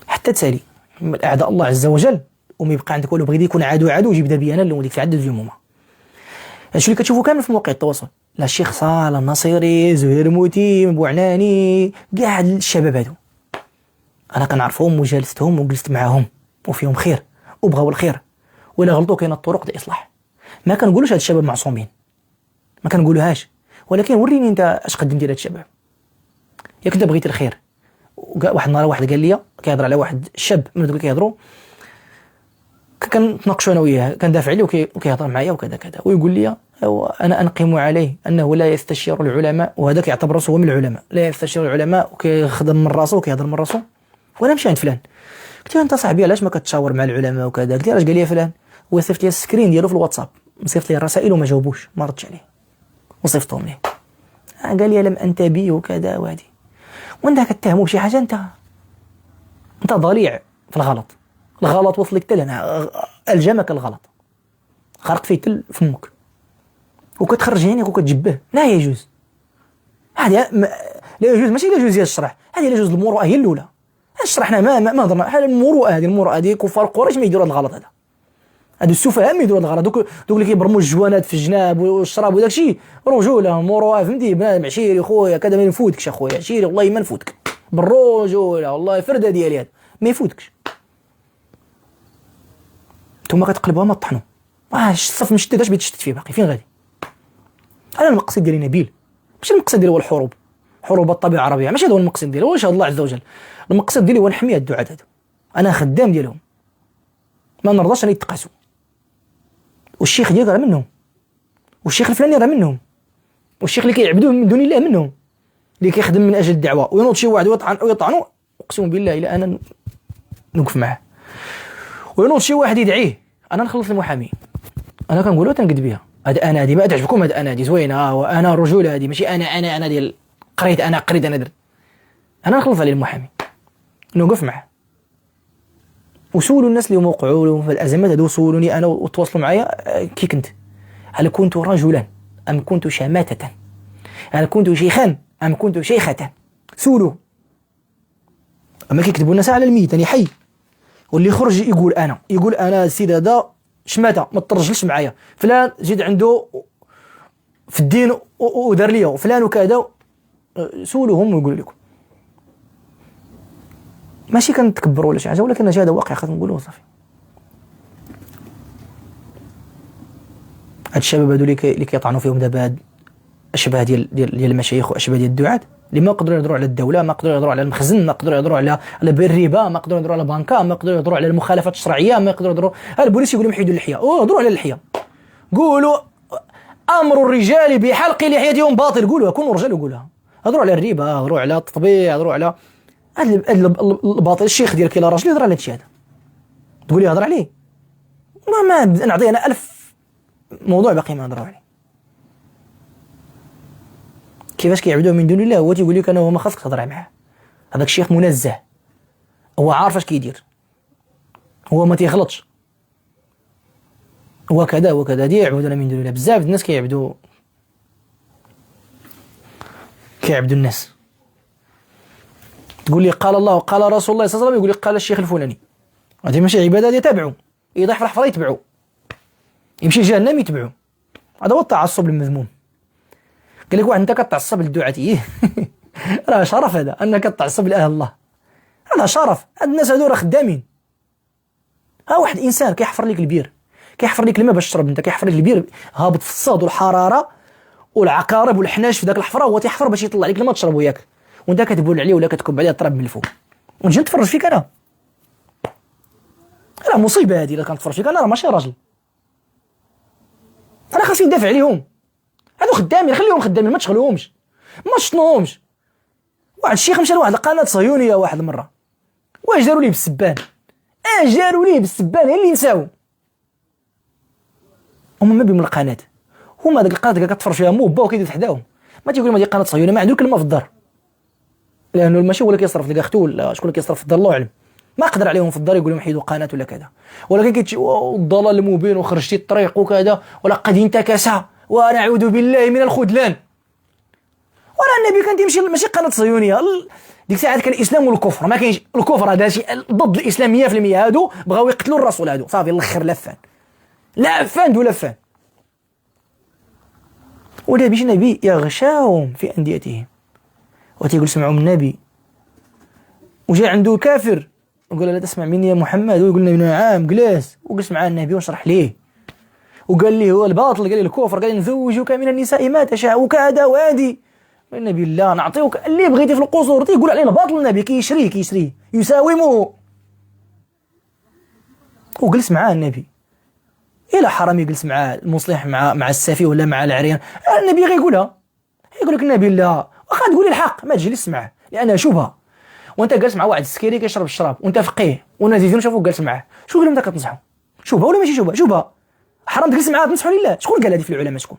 [SPEAKER 1] حتى تسالي من اعداء الله عز وجل، وما يبقى عندك والو. بغيتي يكون عدو يجيب بي انا اللي ديك عدد اليومومه. هادشي اللي كتشوفوا كامل في مواقع التواصل، لا الشيخ صالح النصيري، زهير موتي، بوعناني، كاع هاد الشباب هادو انا كنعرفهم وجالستهم وجلست معاهم وفيهم خير وبغاو الخير، ولا غلطوا كاين الطرق الاصلاح. ما كنقولوش هاد الشباب معصومين، ما كنقولوهاش، ولكن وريني انت اش قدمتي لهاد الشباب. ياك انت بغيتي الخير. واحد النهار واحد قال لي كيهضر على واحد شاب من دوك كيهضروا، كنتناقشوا انا وياه، كندافع عليه وكيهضر معايا وكذا كذا، ويقول لي انا انقم عليه انه لا يستشير العلماء، وهذا كيعتبر راسه هو من العلماء، لا يستشير العلماء وكيخدم من راسه وكيهضر من راسه. وانا مشى عند فلان قلت له انت صاحبي علاش ما كتشاور مع العلماء وكذا؟ قلت له اش قال لي فلان؟ هو صيفط لي السكرين ديالو في الواتساب، صيفط لي الرسائل وما جاوبوش، ما ردش عليه وصيفطهم ليه. قال لي لم انتبه وكذا وهذه، وانت كتهمه بشي حاجه، انت ضليع في الغلط. الغلط وصل لك تلنا، الجمك الغلط، خرق فيه تل فمك وكتخرج عينيك وكتجبه. لا يجوز هذه، لا يجوز، ماشي لا يجوز الشرح، هذه لا يجوز. المروءه هي الاولى. شرحنا ما هضرنا على المروءه. هذه المروءه هذه كفار قريش ما يديروا هذا الغلط هذا. هادو السفهاء ما يديروا هذا الغلط. دوك اللي كيبرموا الجوانات في الجناب والشراب وداك الشيء، رجوله مروءه، فهمتي؟ بنادم عشيري خويا كذا، ما يفوتكش اخويا عشيري، والله ما نفوتك بالرجوله، والله فرده ديالي هذا ما يفوتكش. نتوما كتقلبوها ما طحنوا، الصف مشدد اش بيتشتت فيه باقي فين غادي؟ انا المقصد ديالي نبيل، ماشي المقصد ديالي هو الحروب، حروب الطبيعه العربيه، ماشي هذا هو المقصد ديالي، واش الله عز وجل. المقصد ديالي هو نحمي الدعاة هادو، انا خدام ديالهم، ما نرضاش ان يتقاسوا. والشيخ ديالك راه منهم، والشيخ الفلاني راه منهم، والشيخ اللي كيعبدوه من دون الله منهم، اللي كيخدم من اجل الدعوه وينوض شي واحد ويطعنوا، اقسم بالله الا انا نوقف معاه. وينوض شي واحد يدعيه، انا نخلص المحامي، انا كنقولها تنقد بها. هذا انا هذه ما تعجبكم، هذا انا هذه زوينه، وانا الرجوله هذه ماشي انا ديال قريت، انا درت. انا نخلص عليه المحامي، نوقف معاه. وسولوا الناس اللي وقعوا لهم في الازمات هذو، سولوني انا وتواصلوا معايا كي كنت، هل كنت رجلا ام كنت شماتة، هل كنت شيخا ام كنت شيخة؟ سولوا. اما كيكذبوا الناس على الميت، انا حي، واللي خرج يقول انا السيد هذا شماتة، ما ترجلش معايا، فلان زيد عنده في الدين ودار ليا، وفلان وكذا، سولوهم ويقولوا لكم. ماشي كنتكبروا ولا شي حاجه، ولكن هذا واقع خاصنا نقولوه صافي. هاد الشباب هادو اللي كيطعنوا فيهم دابا، هاد اشباه ديال المشايخ واشباه ديال الدعاة اللي ما قدروا يهضروا على الدوله، ما قدروا يهضروا على المخزن، ما قدروا يهضروا على الربا، ما قدروا يهضروا على البنكه، ما قدروا يهضروا على المخالفات الشرعيه، ما يقدروا يهضروا. البوليس يقولوا حيدوا اللحيه، هضروا على اللحيه، قولوا امر الرجال بحلق لحيتهم باطل، قولوا كونوا رجال وقولوها. هضروا على الربا، هضروا على التطبيع، هضروا على الباطل. الشيخ ديالك الا راجل يهضر على هادشي هذا، تقولي هضر عليه؟ ما نعطي انا 1000 موضوع باقي ما نهضروا عليه. كيفاش كيعبدوه من دون الله، هو تيقول لك انا هو ما خاصك تهضر معاه. هذاك الشيخ منزه، هو عارف اش كيدير، هو ما تيغلطش، هو كذا وكذا. دي يعبدون من دون الله. بزاف الناس كيعبدوا الناس. تقول لي قال الله وقال رسول الله صلى الله عليه وسلم، يقول لك قال الشيخ الفلاني. هذه ماشي عباده، هذه تابعوا، يضيع في الحفره يتبعوا، يمشي لجهنم يتبعوا. هذا هو التعصب المذموم. قال لك واحد انت كتعصب للدعاة، راه شرف هذا انك تعصب لاهل الله، هذا شرف. هاد الناس هذو راه خدامين. ها واحد انسان كيحفر لك البير، كيحفر لك الماء باش تشرب انت، كيحفر لك البير هابط في الصاد والحراره والعقارب والحناش في ذاك الحفره، هو تيحفر باش يطلع لك الماء تشربه ياك، وانت كتبول عليه ولا كتكب عليه التراب من الفوق، ونجي نتفرج فيك انا. راه مصيبه هذه. الا كنتفرج فيك انا راه ماشي راجل، انا خاصني ندافع عليهم. هادو خدامين، خليهم خدامين، ما تشغلوهمش، ما تشطنوهمش. واحد الشيخ مشى لواحد القناه صهيونيه واحد المره، واش داروا ليه بالسبان؟ جاروا ليه بالسبان، هي اللي نساو. هما ما بهم القناه، هما داك القناه كتفرج فيها موبا وكيدير حداهم، ما تيقول هذه قناه صهيونيه، ما عنده كلمه في الدار، لانه ماشي هو اللي كيصرف لك اختو، ولا شكون اللي كيصرف في الدار الله اعلم. ما قدر عليهم في الدار يقول لهم حيدوا قناه ولا كذا، ولكن كيتشي الضلال المبين وخرجتي الطريق وكذا ولقد انتكس ونعوذ بالله من الخذلان. ولا النبي كان تيمشي ماشي قناه صهيونيه ديك الساعات كان الاسلام والكفر، ما كاينش الكفر هذا شيء ضد الاسلام 100%. هادو بغاو يقتلوا الرسول، هادو صافي الاخر لفان لفان دو لفان. ولا باش النبي يغشاهم في انديتهم وتيقول سمعوا من النبي، وجاء عنده كافر وقال لا تسمع مني يا محمد، ويقول النبي نعم جلس وجلس مع النبي وشرح ليه وقال لي هو الباطل، قال لي الكفر، قال لي نزوجك من النساء ما تشاء وكذا وادي. النبي لا نعطيوك اللي بغيتي في القصور، تيقول عليه الباطل النبي كيشري يساومه. وجلس معاه النبي. إلا حرام يجلس مع المصلح مع السفيه ولا مع العريان، النبي غير يقولها، يقول لك النبي لا واخا تقولي الحق ما تجلس معاه لانها شبهه. وانت جالس مع واحد السكيري كيشرب الشراب وانت فقيه والناس يزيدون شافوك جالس معاه، شو قال لهم انت كتنصحوا؟ شبهه ولا ماشي شبهه؟ شبهه حرام تجلس معاه تنصحوا لله. شكون قال هذه في العلماء؟ شكون؟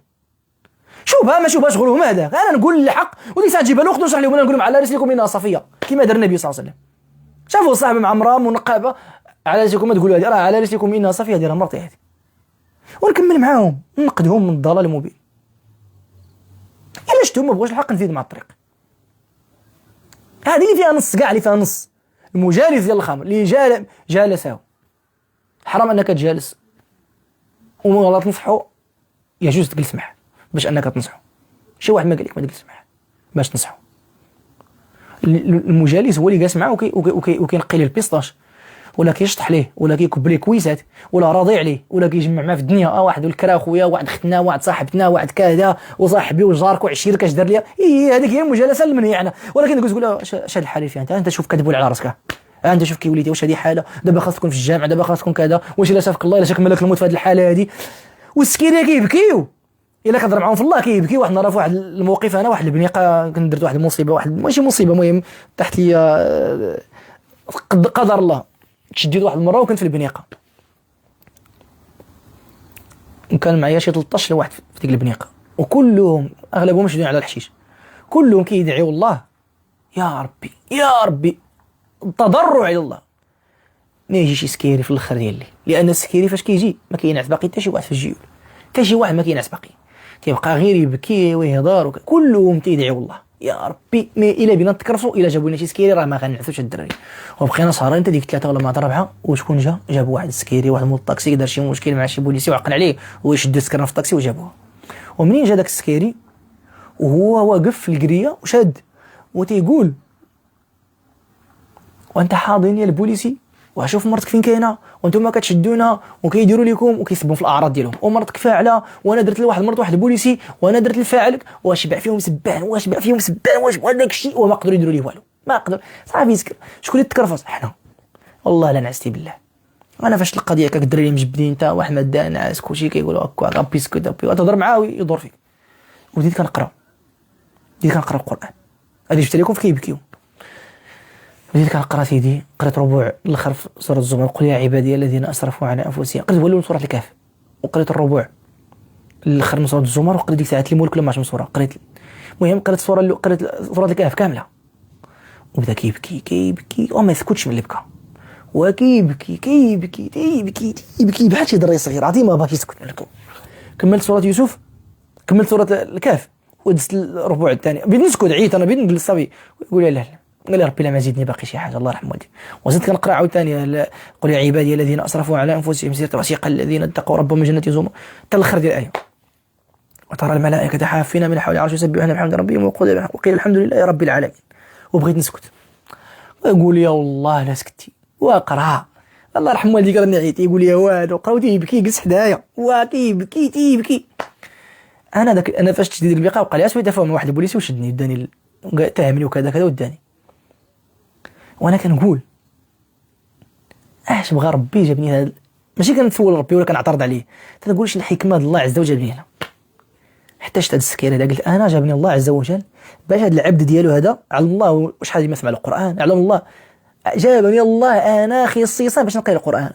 [SPEAKER 1] شبهه ما شبهه شغلهم هذا. انا نقول الحق وديك الساعه تجيبها له اخت نشرح لهم، انا نقول لهم على رسلكم انها صفيه كما دار النبي صلى الله عليه وسلم. شافوا صاحبي مع امراه منقبه على رسلكم ما تقولوا هذه، راه على رسلكم انها صفيه ديالها مرتي هذه، ونكمل معاهم ننقذهم من الضلال المبين. الا شفتهم ما بغوش الحق نزيد مع الطريق. هذه اللي فيها نص كاع، اللي فيها نص المجالس ديال الخمر اللي جالسه حرام انك تجالس ولا تنصحوا، يجوز تجلس معه باش انك تنصحوا. شي واحد ما قال لك ما تجلس معه باش تنصحوا. المجالس هو اللي جالس معه وكينقي ليه البيسطاش ولا كيشطح ليه ولا كيكب ليه كويسات ولا راضي عليه ولا كيجمع معاه في الدنيا. واحد الكرا خويا، واحد ختنا، واحد صاحبتنا، واحد كذا وصاحبي وجارك وعشيرك اش دار ليا. هذيك هي المجالسه المنيعه. ولكن تقول له اش هاد الحال فيها انت شوف كتبول على راسك، انت شوف كي وليدي واش هذه حاله، دابا خاص تكون في الجامع، دابا خاص تكون كذا، واش الا شافك الله الا شاك ملك الموت في هذه الحاله هذه. والسكينه كيبكيو الا كضرب معاهم في الله كيبكي. واحد نهار في واحد الموقف انا واحد البنيقه كنت درت واحد المصيبه، واحد ماشي مصيبه المهم تحت لي قدر الله تشديت واحد المره وكنت في البنيقه وكان معايا شي 13 واحد في ديك البنيقه وكلهم اغلبهم شادين على الحشيش، كلهم كيدعيوا الله يا ربي يا ربي التضرع الى الله ما يجي شي سكيري في الاخر ديال الليل. لان السكيري فاش كيجي ما كينعس باقي حتى شي واحد في الجيول، حتى شي واحد ما كينعس باقي، تيبقى غير يبكي ويهضر كلهم تيدعيوا الله يا ربي ما الا بينا نتكرفوا الا جابوا لنا شي سكيري راه ما غنعسوش الدراري. وبقينا سهرانين حتى ديك 3 ولا مع 4. وشكون جابوا واحد السكيري، واحد مول الطاكسي دار شي مشكل مع شي بوليسي وعقل عليه ويشد السكرنا في الطاكسي وجابوه. ومنين جا داك السكيري وهو واقف في القريه وشاد وتيقول وانت حاضرين يا البوليسي وشوف مرتك فين كاينه وانتم ما كتشدونا وكيديروا لكم وكيسبوا في الاعراض ديالهم، ومرتك فاعله وانا درت لواحد مرت واحد البوليسي وانا درت لفاعلك واش باع فيهم سبان واش باع فيهم سبان واش هذاك الشيء وما قدروا يديروا ليه والو، ما قدر صافي يسكر. شكون اللي تكرفص؟ حنا والله لا نعستي بالله. انا فاش القضيه كاك الدراري مجبدين انت واحد ما دا ناعس كلشي كيقولوا هكا بيسكو تهضر معاه يدور فيك. وبديت كنقرا القران هذه جبت لكم في كيبكيو. بديت كنقرا سيدي، قريت ربع الاخر في سوره الزمر قل يا عبادي الذين اسرفوا على انفسهم، قريت ولو سوره الكهف وقريت الربع الاخر من سوره الزمر وقريت ديك ساعات الملك لما عشر سوره قريت. المهم قريت سوره الكهف كامله وبدا كيبكي وما يسكتش من اللي بكى وكيبكي بحال شي دري صغير عادي ما باغيش يسكت. كملت سوره يوسف، كملت سوره الكهف ودزت الربع الثاني بديت نسكت عييت انا بديت نجلس صافي يقول لا قال لي ربي لا ما زيدني باقي شي حاجه الله يرحم والدي. وزدت كنقرا عاوتاني قل يا عبادي الذين اسرفوا على انفسهم وسيق الذين اتقوا ربهم جنات زمر حتى الاخر ديال الايه. وترى الملائكه حافين من حول العرش يسبحون بحمد ربهم وقيل الحمد لله رب العالمين. وبغيت نسكت ويقول يا والله لا سكتي واقرا الله يرحم والديك راني عييت. يقول لي والو قرا وتيبكي جلس حدايا وكيبكي انا فاش تشديد البقاء وقال لي اسوي تفاهم واحد البوليسي وشدني وداني تهمني وكذا كذا وداني. وانا كنقول اش بغى ربي جابني هذا، ماشي كنتسول ربي ولا كنعترض عليه، تنقول شي الحكمه الله عز وجل جابني هنا حتى شفت هذا السكير هذا قلت انا جابني الله عز وجل باش هذا العبد ديالو هذا على الله وشحال ما سمع القران على الله جابني الله انا خصيصا باش نقرا القران.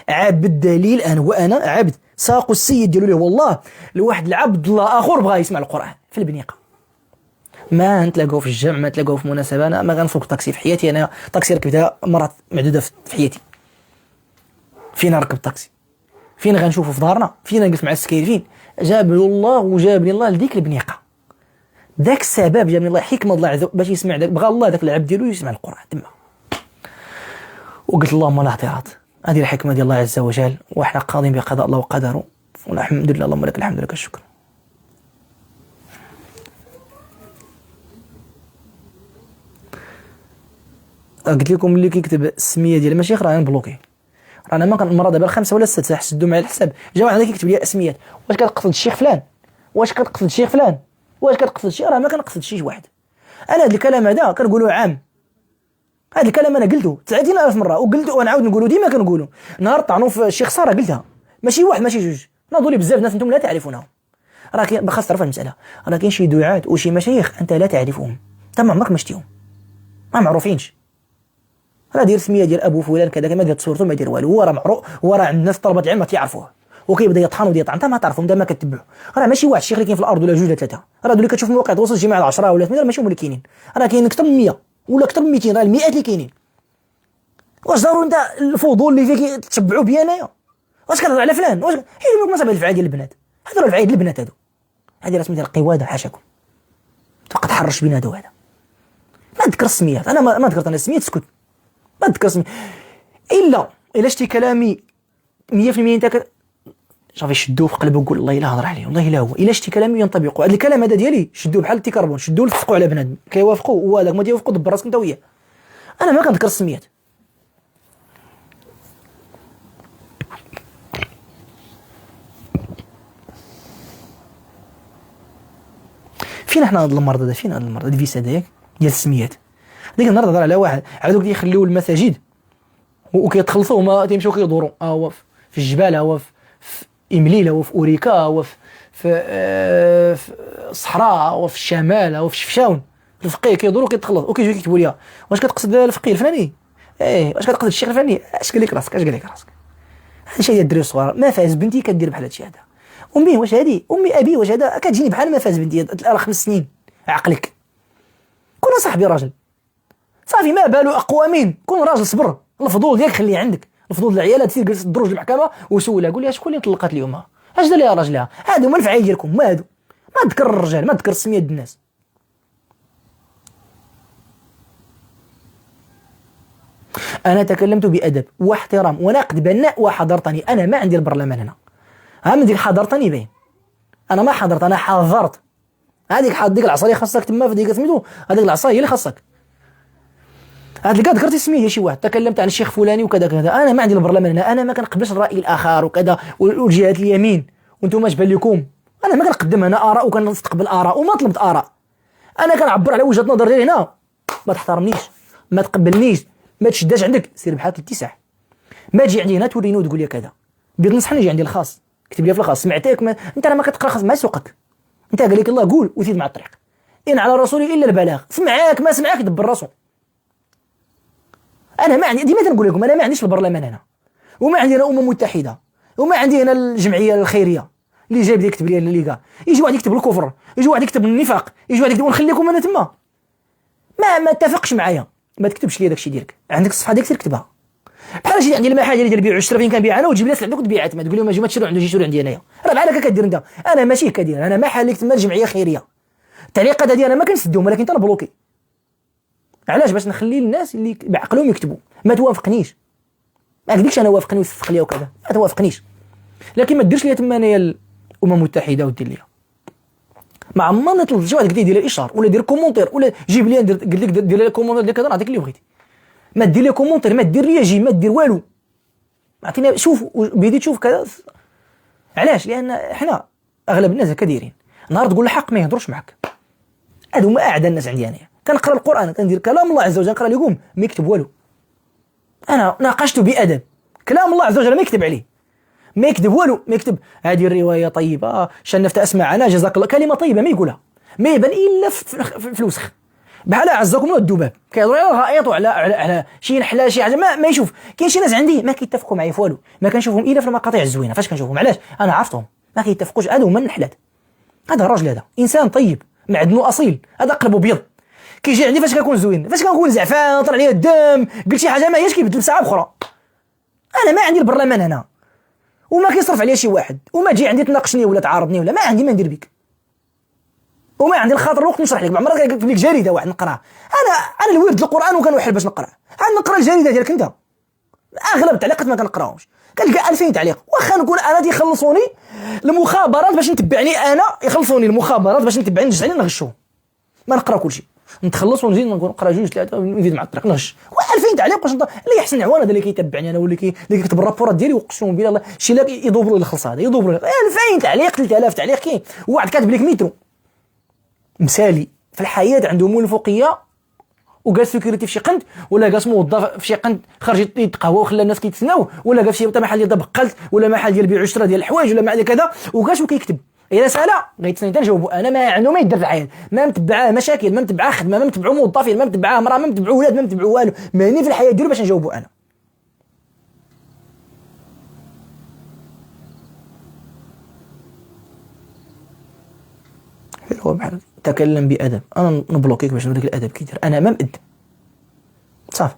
[SPEAKER 1] عبد دليل انا وانا عبد ساق السيد ديالو له والله لواحد العبد الله اخر بغى يسمع القران في البنيقه ما نتلاقاو في الجمع، ما نتلاقاو في مناسبه. انا ما غنسوق طاكسي في حياتي، انا طاكسي ركبتها مرات معدوده في حياتي. فين نركب طاكسي؟ فين غنشوفه في دارنا؟ فين نجلس مع السكايرفين؟ جاب الله وجابني الله لديك البنيقه، ذاك السبب جابني الله، حكمه الله عز وجل باش يسمع داك، بغى الله ذاك العبد ديالو يسمع القران تما. وقلت اللهم لا اعتراض، هذه الحكمه ديال الله عز وجل، وحنا قاضين بقضاء الله وقدره، والحمد لله، اللهم لك الحمد لك الشكر. قلت لكم اللي كيكتب السميه ديال المشايخ راه نبلوكي، رانا ما كنمرض دابا الخمسه ولا السادسه، حسدوا معايا الحساب. جا واحد كيكتب لي اسميات، واش كتقصد الشيخ فلان؟ واش كتقصد الشيخ فلان؟ واش كتقصد شي؟ راه ما كنقصد شي واحد. انا هذا الكلام هذا كنقولوه عام، هذا الكلام انا قلته 30,000 مره، وقلته ونعاود نقولوا، ديما كنقولوا. نهار طعنوا في الشيخ ساره قلتها، ماشي واحد ماشي جوج، ناضوا لي بزاف ناس انتم لا تعرفونهم. راه كاين خاص تعرف المساله، راه كاين شي دعاة وشي مشايخ انت لا تعرفهم، انت ما عمرك ما شتيهم، ما معروفينش. راه دير سميه ديال ابو فلان كذا، ما دير صورته، ما دير والو، هو راه معروف، هو راه عند الناس طلبه العلم ما تعرفوه، وكيبدا يطحن وديطعن، انت ما تعرفهم، انت ما كتبعه. راه ماشي واحد الشيخ اللي كاين في الارض ولا جوج ولا ثلاثه، راه دول اللي كتشوف مواقع التواصل الاجتماعي 10 ولا 8 ماشي هما اللي كاينين، راه كاين اكثر من 100 ولا اكثر من 200، راه المئات اللي كاينين. واش ضروري انت الفضول اللي فيك تتبعوا بيا انايا؟ واش كتهضر على فلان؟ واش حيدوا لكم صاحب الفعال ديال البنات، هضروا على الفعال ديال البنات هادو، هذه راه سميتها القواده، حاشاكم تبقى تحرش بينا هادو. هذا ما تذكر السميات، انا ما ذكرت انا السميات، اسكت، ما تذكر سميات الا شتي كلامي 100% انت صافي شدوه في قلبه وقول الله الا هضر عليه، والله الا هو الا شتي كلامي ينطبقوا. هذا الكلام هذا ديالي شدوه بحال التيكربون، شدوه لصقوا على بنادم كيوافقوا، وهذاك ما تيوافقوا دبر راسك انت وياه. انا ما كنذكر السميات. فين احنا هذا المرض هذا؟ فين هذا المرض هذا الفيس هذاك ديال السميات؟ ديك النهار هضر على واحد عاودوا كيخليو المساجد وكيتخلصوا وما تيمشيو كيدوروا، هو في الجبال، هو في إمليل، هو في أوريكا، هو في الصحراء، هو في الشمال، هو في شفشاون، الفقيه كيدوروا كيتخلص وكيجيو كيكتبوا ليها واش كتقصد الفقيه الفلاني؟ واش كتقصد الشيخ الفلاني؟ اش قال لك راسك؟ اش قال لك راسك؟ هذا الشيء ديال الدراري الصغار. ما فاز بنتي كدير بحال هادشي هذا، امي واش هادي؟ امي ابي واش هذا؟ كتجيني بحال ما فاز بنتي راه 5 سنين. عقلك كون صاحبي راجل صافي، ما بالو اقوامين، كون راجل صبر، الفضول ديالك خليه عندك، الفضول العيالات سير جلس الدروج المحكمه وسولها، قول لها شكون اللي طلقات اليوم؟ اش دار ليها راجلها؟ هادو هما الفعايل ديالكم، ما هادو. ما تذكر الرجال، ما تذكر السميه ديال الناس. انا تكلمت بادب واحترام ونقد بناء وحضرتني، انا ما عندي البرلمان هنا، من ديك حضرتني باين، انا ما حضرت، انا حضرت. ديك العصا اللي خاصك تما في ديك سميتو، هذيك العصا هي اللي خاصك. هاد الكاد ذكرتي سميه شي واحد، تكلمت عن الشيخ فلاني وكذا كذا، انا ما عندي البرلمان هنا، انا ما كنقبلش الراي الاخر وكذا والجهات اليمين وانتم اش بان لكم، انا ما كنقدم هنا اراء وكنستقبل اراء وما طلبت اراء، انا كنعبر على وجهه نظر ديالي هنا. ما تحترمنيش، ما تقبلنيش، ما تشداش عندك، سير بحال الاتساع. ما تجي عندي هنا توريني وتقول لي كذا، بغيت نصحني نجي عندي الخاص، كتب لي في الخاص سمعتك انت راه ما كتقرا خاص مع سوقك، انت قال لك الله قول وزيد مع الطريق، ان على رسوله الا البلاغ، سمعك ما سمعك دبر راسو. انا ما عندي، ديما تنقول لكم انا ما عنديش البرلمان هنا، وما عندي هنا متحده، وما عندي هنا الجمعيه الخيريه اللي جايب يكتب لي اللي كاع، يجي واحد يكتب الكفر، يجي واحد يكتب النفاق، يجي واحد يكتب، ونخليكم انا تما. ما اتفقش معايا، ما تكتبش لي داكشي ديالك، عندك الصفحه ديالك تكتبها. بحال شي عندي المحل ديال بيع الشرا فين كنبيع انا، وتجيب ناس عندك وتبيعات، ما تقول لهم اجيو ما تشرو عنده، يشرو عندي انايا، راه بحال هكا كدير انت. انا ماشي كدير، انا محل اللي تما الجمعيه خيريه، التعليقات هذه انا ما كنسدهم، ولكن تنبلوكي. علاش؟ باش نخلي الناس اللي بعقلهم يكتبوا. ما توافقنيش، ما قلتلكش انا وافقني وثق ليا وكذا، ما توافقنيش، لكن ما ديرش ليا تما انايا الامم المتحده ودير ليا. ما عمر نطلب شي واحد يدير لي اشار ولا دير كومونتير ولا جيب لي قلت لك دير لي كومونتير ديال كذا، نعطيك اللي بغيتي. ما دير لي كومونتير، ما دير لي جيم، ما دير والو، عطيني شوف بديت تشوف كذا. علاش؟ لان حنا اغلب الناس هكا دايرين، نهار تقول الحق ما يهضروش معك. هادو هما اعدى الناس عندي انايا، كنقرا القران، كندير كلام الله عز وجل، نقرا لكم ما يكتب والو. انا ناقشته بادب، كلام الله عز وجل ما يكتب عليه، ما يكتب والو، ما يكتب هذه الروايه طيبه شنفت اسمع انا جزاك الله، كلمه طيبه ما يقولها، ما يبان الا في الوسخ. بحال عزكم الله الذباب كيهضروا على الغائط وعلى شي نحله شي حاجه، ما يشوف. كاين شي ناس عندي ما كيتفقوا معايا في والو، ما كنشوفهم الا في المقاطع الزوينه. فاش كنشوفهم؟ علاش؟ انا عرفتهم ما كيتفقوش، هادو هما النحلات. هذا الراجل هذا انسان طيب، معدنو اصيل، هذا قلبو بيض. كيجي عندي فاش كنكون زوين، فاش كنكون زعفان طلع لي الدم، قلت شي حاجه ما هياش كيبدل ساعه اخرى. انا ما عندي البرلمان هنا وما كيصرف عليا شي واحد، وما تجي عندي تناقشني ولا تعارضني ولا ما عندي ما ندير بك، وما عندي الخاطر الوقت نشرح لك. بعمرك كيكتب لك جريده واحد نقراها، انا الورد القران وكنوحل باش نقرا، عاد نقرا الجريده ديالك انت. اغلب التعليقات ما كنقراهمش، كنلقى 2000 تعليق، واخا نكون انا تيخلصوني المخابرات باش نتبعني، انا يخلصوني المخابرات باش نتبعني نجي عليه نغشهم، ما نقرا كلشي، نتخلص ونزيد نقرا جوج ثلاثه ونزيد مع الطريق نغش. و2000 تعليق باش اللي يحسن عوان هذا اللي كيتبعني انا، واللي كيكتب الرابورات ديالي، وقسم بالله شي لا يضوبوا لي الخلص هذا، يضوبوا لي 2000 تعليق 3000 تعليق كاين، وواحد كاتب لك ميترو مسالي في الحياه عنده مول فوقيه وجالس سيكوريتي في شي قنت، ولا جالس موظف في شي قنت خرج يتقهوى وخلى الناس كيتسناو، ولا جالس شي محل ديال بقالت، ولا محل ديال بيع عشره ديال الحوايج، ولا محل كذا، وجالس وكيكتب. الا سالا غيتسنى تنجاوبوا انا، ما عنده ما يدير في الحياه، ما متبعاه مشاكل، ما متبعاه خدمه، ما متبعو موظفين، ما متبعاه مراه، ما متبعو ولاد، ما متبعو والو، ماني في الحياه ديالو باش نجاوبوا انا. هو بحال تكلم بادب، انا نبلوكيك باش نوريك الادب كيدير، انا ما مأدب صافي.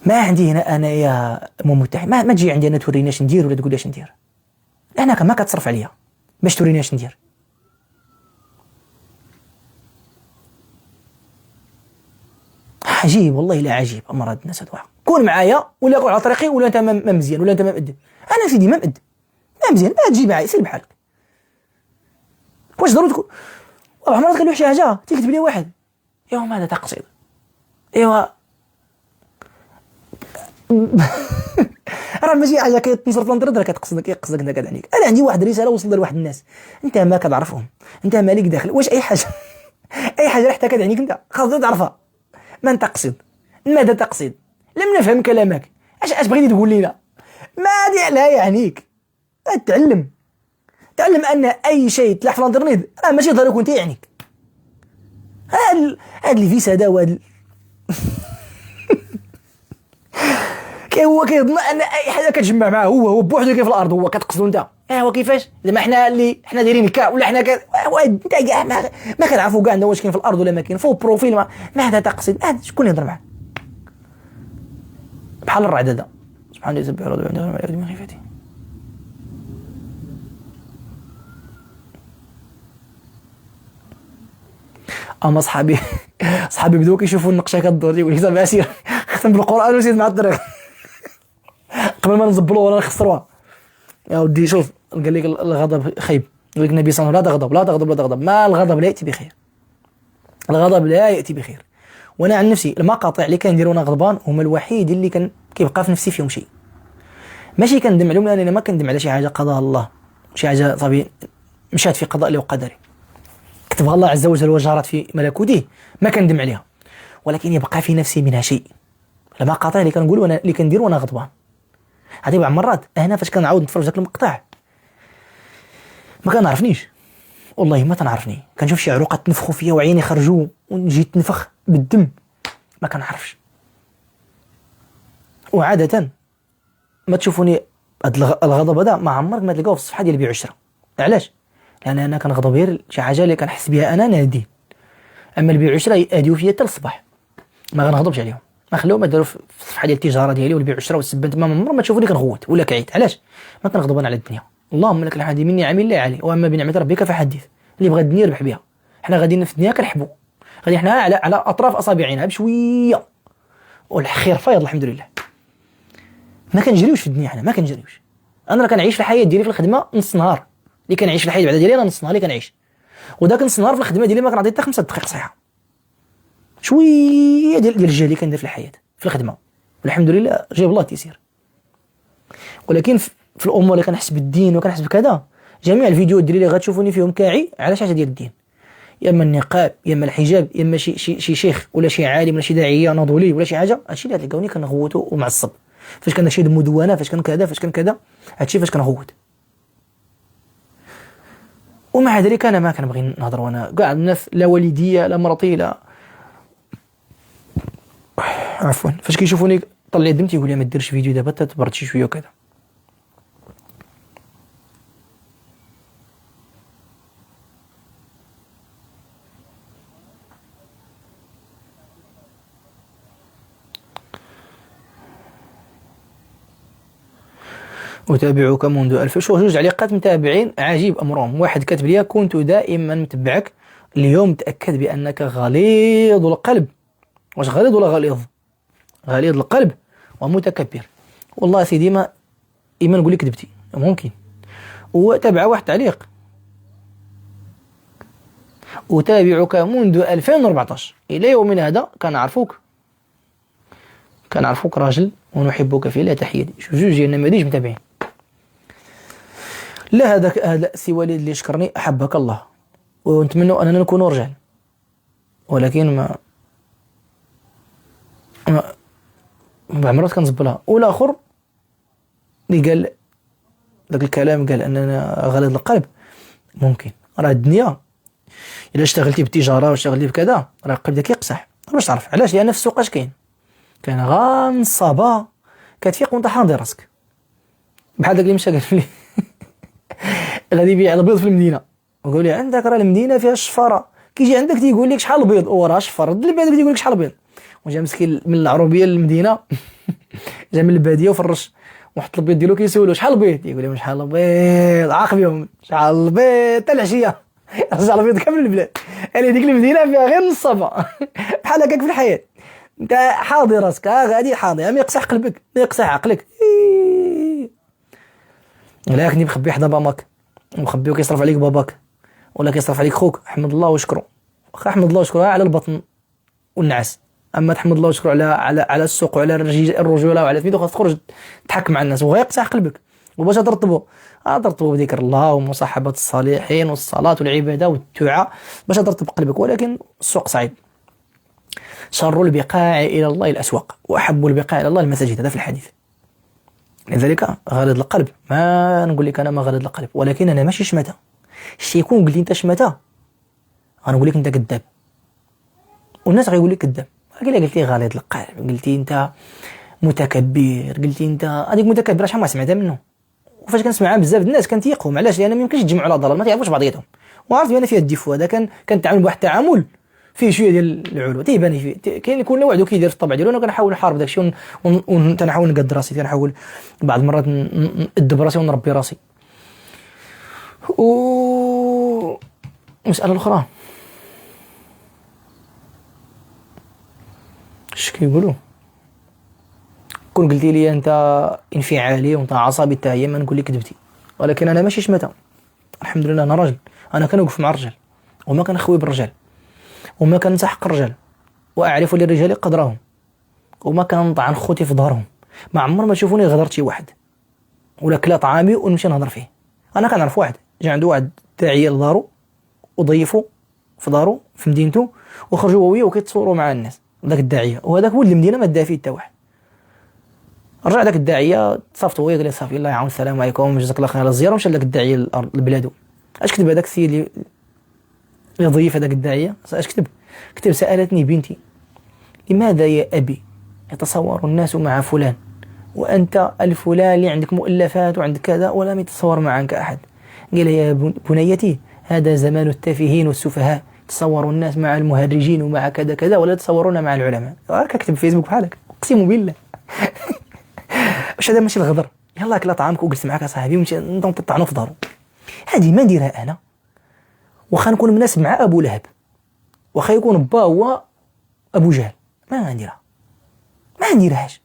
[SPEAKER 1] ما عندي هنا انا يا متحد، ما تجي عندي انا توريني اش ندير ولا تقول لي اش ندير، لانك ما كتصرف عليا باش توريني اش ندير. عجيب والله، لا عجيب امر هاد الناس هادو. كون معايا ولا كون على طريقي، ولا انت ما مزيان، ولا انت ما مأدب. انا سيدي ما مأدب ما مزيان، ما تجي معايا سير بحالك. واش ضروري تكون عمرك تقول شي حاجه تكتب لي واحد ايوا ماذا تقصد ايوا راه ماشي حاجه كتنصر في الانترنت راه كتقصدك انت كدعنيك. انا عندي واحد الرساله وصلت لواحد الناس، انت ما كتعرفهم، انت مالك داخل واش اي حاجه اي حاجه حتى كدعنيك انت خاصك تعرفها. من تقصد؟ ماذا تقصد؟ لم نفهم كلامك، اش بغيتي تقول لنا؟ ماذا لا يعنيك؟ تعلم ان اي شيء تلاح في الانترنت راه ماشي ضروري يكون تيعنيك. هاد اللي فيس هذا وهاد هو كيظن ان اي حاجه كتجمع معاه هو بوحدو كيف الارض، هو كتقصدو انت هو كيفاش زعما حنا دايرين كاع ولا حنا انت كاع ما كنعرفوا كاع واش كاين في الارض ولا ما كاين فوق بروفيل. ماذا تقصد؟ شكون يهضر معاه بحال الرعد هذا؟ سبحان الله يسبح ربي عنده ما يعود من خيفته. اما صحابي بداو كيشوفوا النقشه كدور يقول لي صافي سير ختم بالقران وزيد مع الطريق قبل ما نزبلوا ولا نخسروها. يا ودي شوف قال لك الغضب خيب، يقول لك النبي صلى الله عليه وسلم لا تغضب، ما الغضب لا ياتي بخير، الغضب لا ياتي بخير. وانا عن نفسي المقاطع اللي كندير وانا غضبان هما الوحيد اللي كيبقى في نفسي فيهم شيء، ماشي كندم عليهم لان انا ما كندم على شي حاجه قضاها الله، شي حاجه صافي مشات في قضاء الله وقدره كتبها الله عز وجل وجرت في ملكوته، ما كندم عليها، ولكن يبقى في نفسي منها شيء. المقاطع اللي كنقول وانا اللي كندير وانا غضبان هذه بعض المرات هنا فاش كنعاود نتفرج ذاك المقطع ما كنعرفنيش، والله ما تنعرفني، كنشوف شي عروقه تنفخوا فيا وعيني خرجوا ونجي تنفخ بالدم ما كنعرفش. وعاده ما تشوفوني هاد الغضب هذا ما عمرك ما تلقاوه في الصفحه ديال بيع عشره. علاش؟ لان انا كنغضب غير شي حاجه اللي كنحس بها انا نادين، اما البيع عشره ياديو فيا حتى الصباح ما غنغضبش عليهم، ما خلوهم يديروا في الصفحه ديال التجاره ديالي والبيع عشره والسبان تما ما عمر ما تشوفوني كنغوت ولا كعيت. علاش؟ ما كنغضب انا على الدنيا، اللهم لك الحمد مني عامل لا علي، واما بنعمه ربك فحدث. اللي بغى الدنيا يربح بها، حنا غاديين في الدنيا كنحبوا، غادي حنا على اطراف اصابعنا بشويه والخير فايض الحمد لله. ما كنجريوش في الدنيا، حنا ما كنجريوش. انا كنعيش في الحياه ديالي في الخدمه نص نهار، اللي كنعيش في الحياه بعدا ديالي انا نص نهار اللي كنعيش، وداك نص نهار في الخدمه ديالي ما كنعطي حتى 5 دقائق صحيحه، شويه ديال الجهد اللي كندير في الحياه في الخدمه، والحمد لله جايب الله تيسير. ولكن في الامور اللي كنحس بالدين وكنحس بكذا، جميع الفيديوهات ديالي اللي غتشوفوني فيهم كاعي على شي حاجه ديال الدين، يا اما النقاب يا اما الحجاب يا اما شي شيخ ولا شي عالم ولا شي داعيه ناضولي ولا شي حاجه، هادشي اللي تلقاوني كنغوتو ومعصب. فاش كنشيد المدونه فاش كان كذا فاش كان كذا، هادشي فاش كنغوت. ومع ذلك انا ما كنبغي نهضر وانا كاع الناس لا والديه لا مرتي لا عفوا فاش كيشوفوني طلع دمتي يقول لي ما ديرش فيديو دابا تبرد شي شويه وكذا. أتابعك منذ 2000. شوف جوج تعليقات متابعين عجيب أمرهم. واحد كاتب لي: كنت دائما متبعك، اليوم تأكد بأنك غليظ القلب. واش غليظ ولا غليظ؟ غليظ القلب ومتكبر. والله سيدي ما إما نقول لك كذبتي ممكن. وتابع واحد تعليق: أتابعك منذ 2014 إلى يومنا هذا كنعرفوك راجل ونحبك في الله، تحياتي. شوف جوج ديالنا ماديش متابعين. لا هذا سي وليد اللي شكرني، أحبك الله، ونتمنى أننا نكون رجال، ولكن بعمرات كنزبلها. والآخر اللي قال ذاك الكلام، قال أننا غليظ القلب. ممكن راه الدنيا إلا اشتغلتي بالتجارة واشتغلتي بكذا راه القلب ديالك يقصح. باش تعرف علاش؟ لأن في السوق اش كاين غير نصابة كتفيق وانت حاضر راسك. بحال داك اللي مشى قال لي غادي يبيع البيض في المدينة، وقال لي عندك راه المدينة فيها الشفارة، كيجي عندك تيقول لك شحال البيض، وراه شفر اللي بعد يقول لك شحال البيض. وجا مسكين من العروبية للمدينة جا من البادية وفرش وحط البيض ديالو، كيسولو شحال البيض، يقول لهم شحال البيض، عاق بهم شحال البيض حتى العشية رجع البيض كامل البلاد. يعني ديك المدينة فيها غير النصابة بحال هكاك في الحياة. انت حاضر راسك غادي حاضر، ما يقصح قلبك ما يقصح عقلك. لكن مخبي حدا باماك ومخبي وكيصرف عليك باباك ولا كيصرف عليك خوك، احمد الله وشكره. واخا احمد الله وشكره على البطن والنعاس، اما تحمد الله وشكره على السوق وعلى الرجوله وعلى سميتو، خاص تخرج تحك مع الناس وغيقصح قلبك. وباش ترطبوا بذكر الله ومصاحبه الصالحين والصلاه والعباده والدعاء باش ترطب قلبك. ولكن السوق صعيب. شر البقاع إلى الله الأسواق، وأحب البقاع إلى الله المساجد، هذا في الحديث. لذلك غليظ القلب، ما نقول لك أنا ما غليظ القلب، ولكن أنا ماشي شمتة. شي يكون قلت أنت شمتة غنقول لك أنت كذاب، والناس غيقول لك كذاب. قلت لي غليظ القلب، قلتي أنت متكبر، قلتي أنت هذيك متكبر شحال ما سمعتها منه. وفاش كنسمعها بزاف الناس كنتيقهم. علاش؟ لأن ما يمكنش تجمعوا على ضلال، ما تعرفوش بعضياتهم. وعرفت بأن فيها الديفو هذا، كنتعامل بواحد التعامل فيه شويه ديال العلو تيبان فيه. كاين اللي كل وحده كيدير في الطبع ديالو. انا كنحاول نحارب داكشي ونحاول نقد راسي، كنحاول بعض المرات ندب راسي ونربي راسي. مسألة الاخرى اش كيقولوا، كون قلتي لي انت انفعالي وانت عصبي حتى هي ما نقول لك كذبتي، ولكن انا ماشي شمته. الحمد لله انا راجل، انا كنوقف مع الرجال وما كنخوي بالرجال وما كنسحق الرجال، واعرف للرجال قدرهم، وما كنطعن خوتي في ظهرهم. ما عمر ما تشوفوني غدرت شي واحد ولا كلا طعامي ونمشي نهضر فيه. انا كنعرف واحد جا عنده واحد داعيه لدارو وضيفوا في دارو في مدينته وخرجوا هو وكيتصوروا مع الناس، ذاك الداعيه وهذاك ولد المدينه ما دا فيه حتى واحد. رجع ذاك الداعيه تصافطوا ويا قال لي صافي الله يعاون السلام عليكم جزاك الله خير على الزياره، ومشى لذاك الداعيه لبلادو. اش كتب هذاك السيد اللي يضيف هذاك الداعيه؟ اش كتب سالتني بنتي لماذا يا ابي يتصور الناس مع فلان وانت الفلان اللي عندك مؤلفات وعندك كذا ولم يتصور معك احد؟ قال يا بنيتي هذا زمان التافهين والسفهاء، تصوروا الناس مع المهرجين ومع كذا كذا ولا تصورون مع العلماء. راك كتب في فيسبوك بحالك اقسم بالله. واش هذا ماشي الغدر؟ يلا كلا طعامك وجلس معك صاحبي ومشي نطعنو في دارو. هذه ما نديرها انا، واخا نكون مناسب مع ابو لهب، واخا يكون با هو ابو جهل، ما نديرهاش.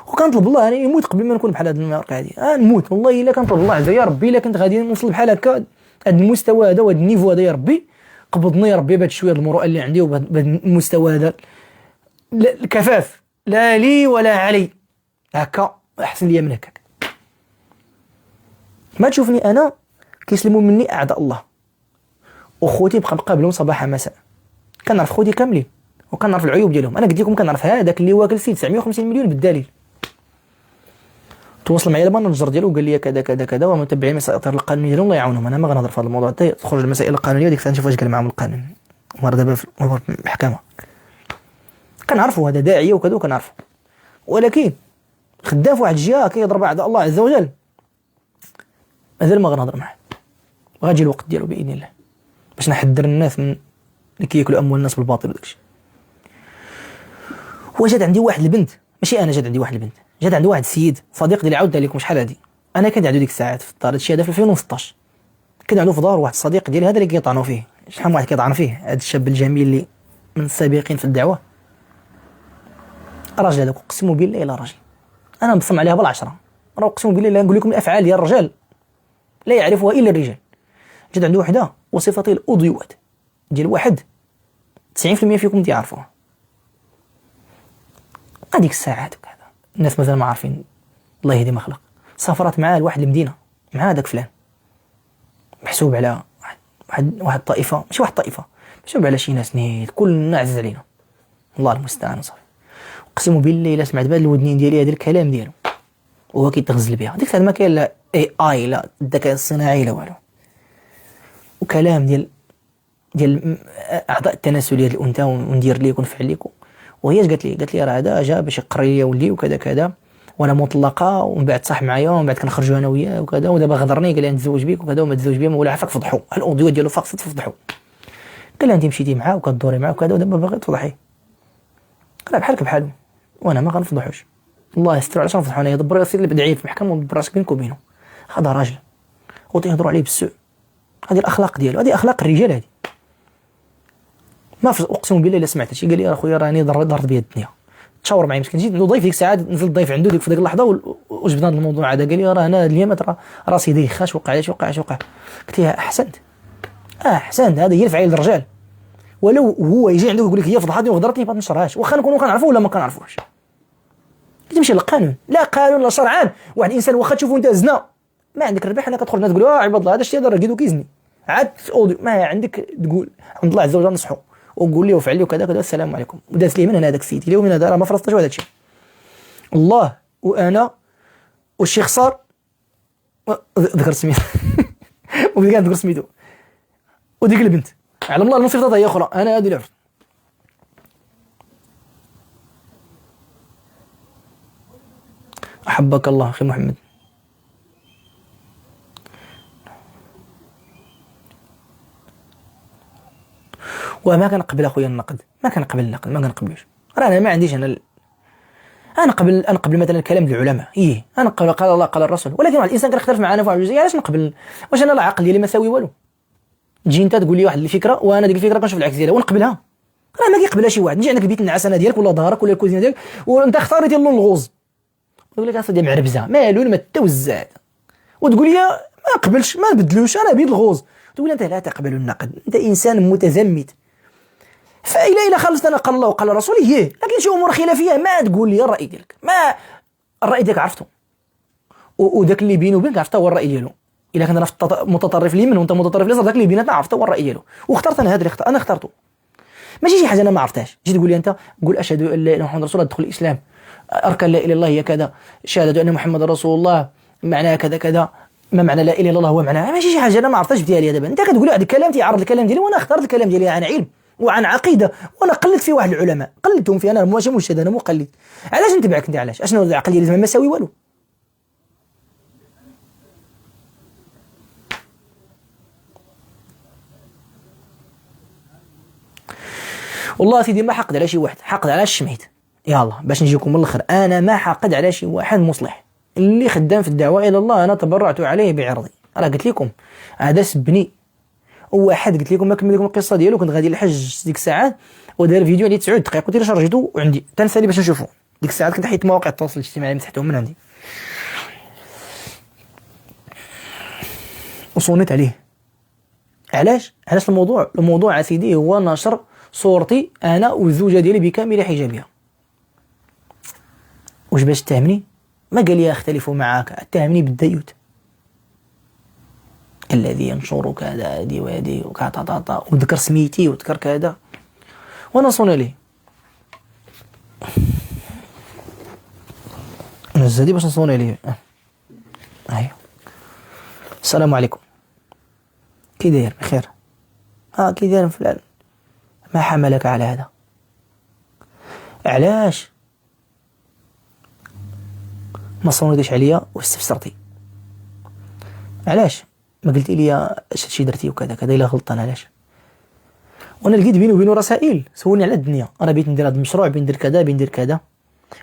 [SPEAKER 1] وكنطلب الله انا يموت قبل ما نكون بحال هذا المرق هذه. نموت والله الا كنطلب الله عز يا ربي الا كنت غادي نوصل بحال هكا هذا المستوى هذا وهذا النيفو هذا، يا ربي قبضني يا ربي بهذا شويه المروءه اللي عندي وبهذا المستوى هذا الكفاف، لا لي ولا علي، هكا احسن لي من هكاك. ما تشوفني انا كيسلموا مني اعداء الله، وخوتي بقى نقابلهم صباح مساء، كنعرف خوتي كاملين وكنعرف العيوب ديالهم. انا قلت لكم كنعرف هذاك اللي واكل فيه 950 مليون بالدليل. تواصل معايا المانجر ديالو وقال لي كذا كذا كذا ومتبعين مسائل القانونيه ديالهم الله يعاونهم. انا ما غنهضر في هذا الموضوع حتى تخرج المسائل القانونيه ديك الساعه نشوف واش قال معاهم القانون. مره دابا في المحكمه كنعرفوا هذا داعيه وكذا وكنعرفوا، ولكن خدام في واحد الجهه كيضرب اعداء الله عز وجل، مازال ما غنهضر معاه. غاجي الوقت ديالو باذن الله باش نحذر الناس من اللي كياكلوا اموال الناس بالباطل وداكشي. وجات عندي واحد البنت، ماشي انا، جات عندي واحد البنت، جات عندي واحد السيد صديق ديالي عاودت لكم شحال هادي، انا كان عندي ديك الساعات في الدار، هادشي هذا في 2016. كان عنده في دار واحد الصديق ديالي هذا اللي كيطعنوا فيه، شحال من واحد كيطعن فيه، هذا الشاب الجميل اللي من السابقين في الدعوه. الراجل هذاك اقسم بالله الا راجل، انا مبصم عليها بالعشره، راه اقسم بالله لا نقول لكم الافعال ديال الرجال لا يعرفها الا الرجال. جات عنده وحده وصفته الاوديوات ديال واحد 90% فيكم تيعرفوها. هذيك الساعات وكذا الناس مازال ما عارفين، الله يهدي ما خلق. سافرت معاه لواحد المدينه مع هذاك فلان، محسوب على واحد الطائفه، ماشي واحد الطائفه، محسوب على شي ناس نيت كلنا عزيز علينا، الله المستعان. صافي اقسم بالله الا سمعت بهاد الودنين ديالي هذا الكلام ديالو وهو كيتغزل بها. ديك الساعه ما كاين لا اي لا الذكاء الصناعي لا والو، وكلام ديال اعضاء التناسليه ديال الانثى وندير ليك ونفعل ليك. وهي قالت لي راه هذا جا باش يقري لي ولدي وكذا كذا، وانا مطلقه ومن بعد صح معايا ومن بعد كنخرجوا انا وياه وكذا، ودابا غدرني قال لي نتزوج بيك وكذا وما تزوج بيا ولا عافاك فضحوا الاوديو ديالو فاقصه تفضحوا. قال لها انت مشيتي معاه وكدوري معاه وكذا ودابا باغي تفضحيه. راه بحالك بحالو وانا ما غنفضحوش، الله يستر. علاش نفضحوا انايا؟ دبر السيد اللي بدعي في المحكمه ودبر راسك بينك وبينه، هذا راجل وتيهضروا عليه بالسوء. هذه الاخلاق ديالو، هذه اخلاق الرجال هذه. ما اقسم بالله الا سمعت شي قال لي اخويا راني ضرت بيا الدنيا، تشاور معايا مسكين. جيت عنده ضيف ديك الساعه، نزلت ضيف عنده ديك في ديك اللحظه وجبنا هذا الموضوع هذا. قال لي راه انا اليوم راسي دايخ، اش وقع وقع. قلت له احسنت احسنت، هذه هي الفعيل الرجال. ولو هو يجي عنده يقول لك هي فضحتني وغدرتني ما تنشرهاش، واخا نكونوا كنعرفوا ولا ما كنعرفوش. تمشي للقانون، لا قانون لا شرعان. واحد الانسان واخا تشوفه انت زنا ما عندك الربح انك تدخل الناس تقول عباد الله هذا الشيء هذا راه كيدو كيزني، عاد ما عندك تقول عند الله عز وجل نصحو وقول لي وفعل لي وكذا كذا السلام عليكم. وداز لي من هنا هذاك السيد اليوم من هذا راه ما فرصتش هذا الشيء. الله وانا والشيخ صار ذكر سميتو وبقى ذكر سميتو وديك البنت على الله المصيفطه هي اخرى. انا هذه اللي عرفت. احبك الله اخي محمد. وما كنقبل اخويا النقد، ما كنقبل النقد، ما كنقبلوش. راه انا ما عنديش انا قبل مثلا الكلام ديال العلماء، انا قبل قال الله قال الرسول، ولكن واحد الانسان كنختلف معاه في واحد الجزئيه، علاش نقبل؟ واش انا العقل ديالي ما ساوي والو؟ تجي انت تقول لي واحد الفكره وانا ديك الفكره كنشوف العكس ديالها ونقبلها، راه ما كيقبلها شي واحد. نجي عندك البيت النعاسه ديالك ولا ظهرك ولا الكوزينه ديالك وانت اختاريتي اللون الغوز، يقول لك اصاحبي معربزه مالو ما توزع، وتقول لي ما قبلش ما نبدلوش انا بيد الغوز، تقول انت لا تقبل النقد، انت انسان متزمت. فإلى خلصت انا قال الله وقال الرسول لكن شي امور خلافيه ما تقول لي الراي ديالك، ما الراي ديالك عرفته وداك اللي بينه وبينك عرفته هو الراي ديالو. الا كان انا متطرف اليمين وانت متطرف اليسار، داك اللي بيناتنا عرفته هو الراي ديالو واخترت انا هذا اللي انا اخترته. ماشي شي حاجه انا ما عرفتهاش. جيت تقول لي انت قول اشهد ان لا اله الا الله محمد رسول الله ادخل الاسلام، اركان لا اله الا الله هي كذا، شهاده ان محمد رسول الله معناها كذا كذا، ما معنى لا اله الا الله هو معناها. ماشي شي حاجه انا ما عرفتهاش ديالي دابا. انت كتقول واحد الكلام تيعرض الكلام ديالي وانا اخترت الكلام ديالي عن علم وعن عقيده، وانا قلدت في واحد العلماء قلدتهم في، انا ماشي مرشد انا مقلد. علاش نتبعك انت؟ علاش اشنو العقل ديالي ما ساوي والو؟ والله سيدي ما حقد على شي واحد، حقد على الشميت. يلا باش نجيكم من الاخر، انا ما حقد على شي واحد مصلح اللي خدام في الدعوه الى الله، انا تبرعت عليه بعرضي. راه قلت لكم هذا سبني واحد، قلت لكم ما كمل لكم القصه ديالو. كنت غادي للحج ديك الساعات ودار فيديو عليه 9 دقائق قلت له شارجيتو وعندي تنسالي باش نشوفو. ديك الساعات كنت حيت مواقع التواصل الاجتماعي مسحتهم من عندي وصونيت عليه. علاش الموضوع اسيدي هو نشر صورتي انا والزوجه ديالي بكامل حجابها. واش باش تهمني؟ ما قال لي اختلف معك، اتهمني بالديوت الذي ينشر كذا هادي وهادي وكاطاطا وذكر سميتي وذكر كذا وانا صوني ليه. نزلي باش نصوني ليه. ايوا السلام عليكم، كي داير؟ بخير. كي داير فلان؟ ما حملك على هذا؟ علاش ما صونيتيش عليا واستفسرتي؟ علاش ما قلتي لي اش هادشي درتي وكذا كذا الا غلطان؟ علاش؟ وانا لقيت بيني وبينه رسائل سولني على الدنيا، انا بغيت ندير هذا المشروع، بغيت ندير كذا بغيت ندير كذا،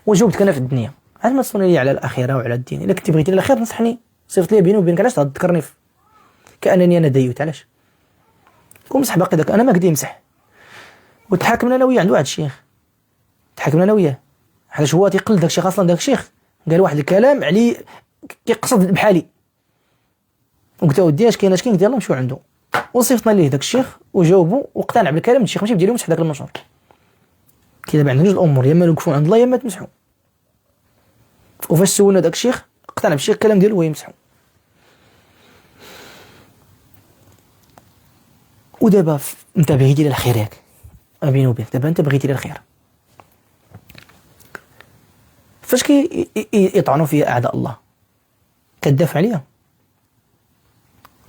[SPEAKER 1] وجاوبتك انا في الدنيا. علاش ما تصوني لي على الاخره وعلى الدين؟ الا كنتي بغيتي الاخير نصحني صيفط لي بيني وبينك علاش تذكرني كانني انا ديوت علاش ومسح باقي داك انا ما قد يمسح. وتحاكمنا انا وياه عند واحد الشيخ، تحاكمنا انا وياه علاش هو تيقلد داك الشيخ. اصلا داك الشيخ قال واحد الكلام عليه كيقصد بحالي، وقلت له ودي اش كاين اش كاين، قال يلاه نمشيو عنده. وصيفطنا ليه داك الشيخ وجاوبه واقتنع بالكلام ديال الشيخ، ماشي بديالو مسح داك المنشور. كي دابا عندنا جوج الامور، يا اما نوقفوا عند الله يا اما تمسحوا. وفاش سولنا داك الشيخ اقتنع بالشيخ الكلام ديالو ويمسحوا. ودابا انت بغيتي لي الخير ياك بيني وبينك، دابا انت بغيتي لي الخير، فاش يطعنوا فيا اعداء الله كتدافع عليا؟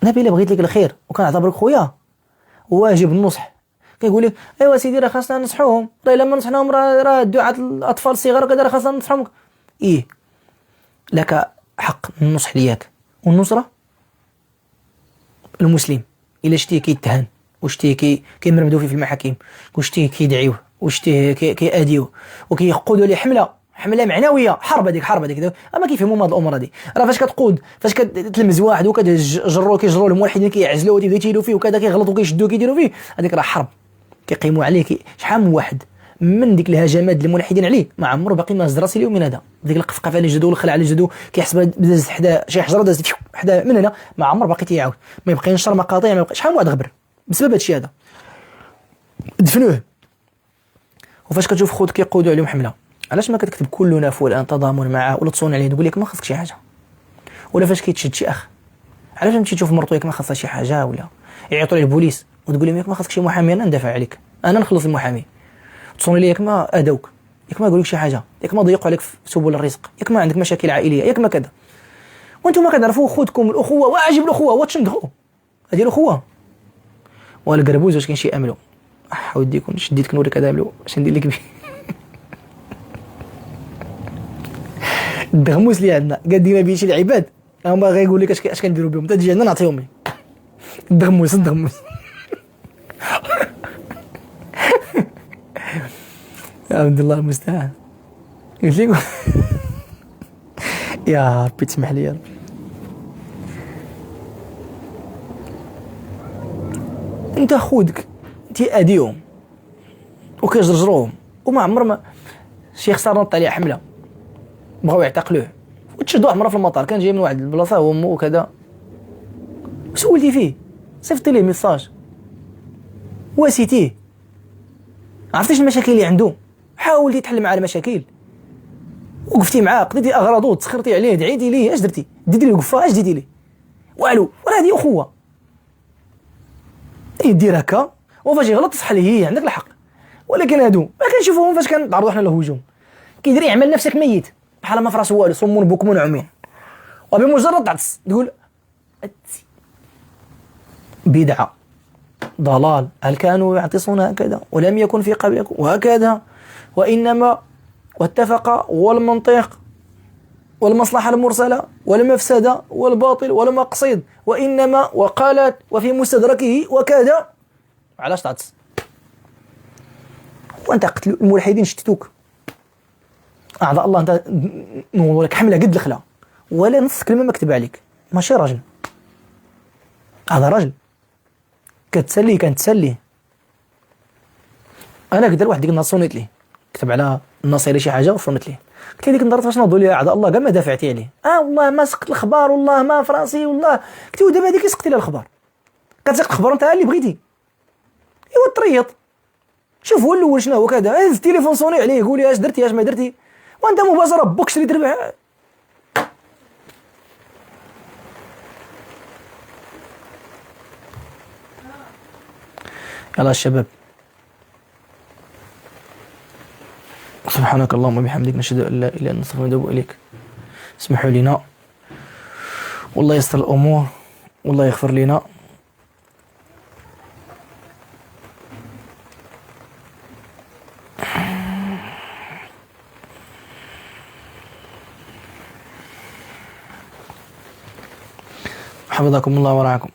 [SPEAKER 1] انا بلا بغيت لك الخير وكنعتبرك خويا واجب النصح، كيقول لك ايوا سيدي راه خاصنا ننصحوهم، راه الا ما نصحناهم راه الدعاة الاطفال الصغار وكذا راه خاصنا ننصحهم. ايه لك حق النصح لياك والنصره. المسلم الا شتيه كيتهان وشتيه كيمرمدوا فيه في المحاكم وشتيه كيدعيوه وشتيه كياديوه وكيقودوا ليه حمله معنويه، حرب هذيك اما كيفهموا هاد الامور هادي. راه فاش كتقود، فاش كتلمز واحد وكتجرو كيجروا الملحدين كيعزلوه وتيديروا فيه وكذا كيغلطوا كيشدوا كيديروا فيه، هذيك راه حرب كيقيموا عليه. شحال من واحد من ديك الهجمات ديال الملحدين عليه ما عمره باقي ما هز راسي اليوم من هذا، ديك القفقفه اللي جدو والخلع اللي جدو كيحسب داز حدا شي حجره داز حدا من هنا، ما عمر باقي تيعاود ما يبقى ينشر مقاطع، ما يبقى شحال من واحد غبر بسبب هادشي هذا دفنوه. وفاش كتشوف خوت كيقودوا عليهم حمله، علاش ما كتكتب كلنا فلان تضامن معاه ولا تصون عليه تقول لك ما خصك شي حاجه؟ ولا فاش كيتشد شي اخ علاش تمشي تشوف مرتو ياك ما خاصها شي حاجه، ولا يعيطوا ليه البوليس وتقول لهم ياك ما خصك شي محامي انا ندافع عليك انا نخلص المحامي، تصوني لي ياك ما اداوك، ياك ما يقول لك شي حاجه، ياك ما ضيقوا عليك في سبل الرزق، ياك ما عندك مشاكل عائليه، ياك ما كذا. وانتم ما كتعرفوا خوتكم الاخوه واجب الاخوه وتشندخوا هذه الاخوه ولا قربوز واش كاين شي املو ودي كون شديتك نوريك هذا املو اش ندير لك به. الدغموس اللي عندنا قال ديما به شي العباد هما غايقول لك اش كنديروا بهم، تجي عندنا نعطيهم لك الدغموس يا عبد الله المستعان. قلت لك يا ربي تسمح لي يا ربي. انت خودك تيأديهم وكيجرجروهم وما عمر ما شي خساره نط عليه حمله بغاو يعتقلوه وتشدوا عمره في المطار، كان جاي من واحد البلاصه هو امه وكذا، سولتي فيه صيفطتي ليه ميساج واسيتيه عرفتي المشاكل اللي عنده، حاولتي تحل معاه المشاكل، وقفتي معاه قضيتي اغراضه تسخرتي عليه دعيتي ليه، اش درتي؟ ديتي ليه القفه اش ديتي ليه؟ والو ولا هذه اخوه يدير هكا وفاش يغلط تصح ليه عندك الحق. ولكن هادو ما كنشوفوهم فاش كنتعرضوا حنا للهجوم كيدير يعمل نفسك ميت بحال ما فراس والو صمون بكم عميان، وبمجرد تعطس تقول بدعه ضلال، هل كانوا يعطسون هكذا ولم يكن في قبلكم وهكذا، وانما واتفق والمنطق والمصلحه المرسله والمفسده والباطل والمقصد وانما وقالت وفي مستدركه وكذا. علاش تعطس وانت قتلوا الملحدين شتتوك اعضاء الله، انت نقول لك حمله قد الخلا ولا نص كلمه مكتوب عليك، ماشي راجل هذا راجل كتسلي كنتسلي. انا قدر واحد ديك النهار صونيت ليه كتب على النصيري شي حاجه وصونت ليه قلت لي ديك النهار فاش نوضوا لي اعضاء الله كاع ما دافعتي عليه، والله ما سقط الخبر والله ما فراسي والله، قلت له دابا هذيك سقتي لها الخبر كتسقط الخبر انت اللي بغيتي ايوا تريط شوف هو الاول شنو هو كذا هز التليفون صوني عليه قول لي اش درتي اش ما درتي، وانت مباشره بوكس اللي تربح. يلا الشباب سبحانك اللهم وبحمدك نشهد ان لا اله الا انت نستغفرك ونتوب اليك. اسمحوا لنا والله يستر الامور والله يغفر لنا. حفظكم الله ورعاكم.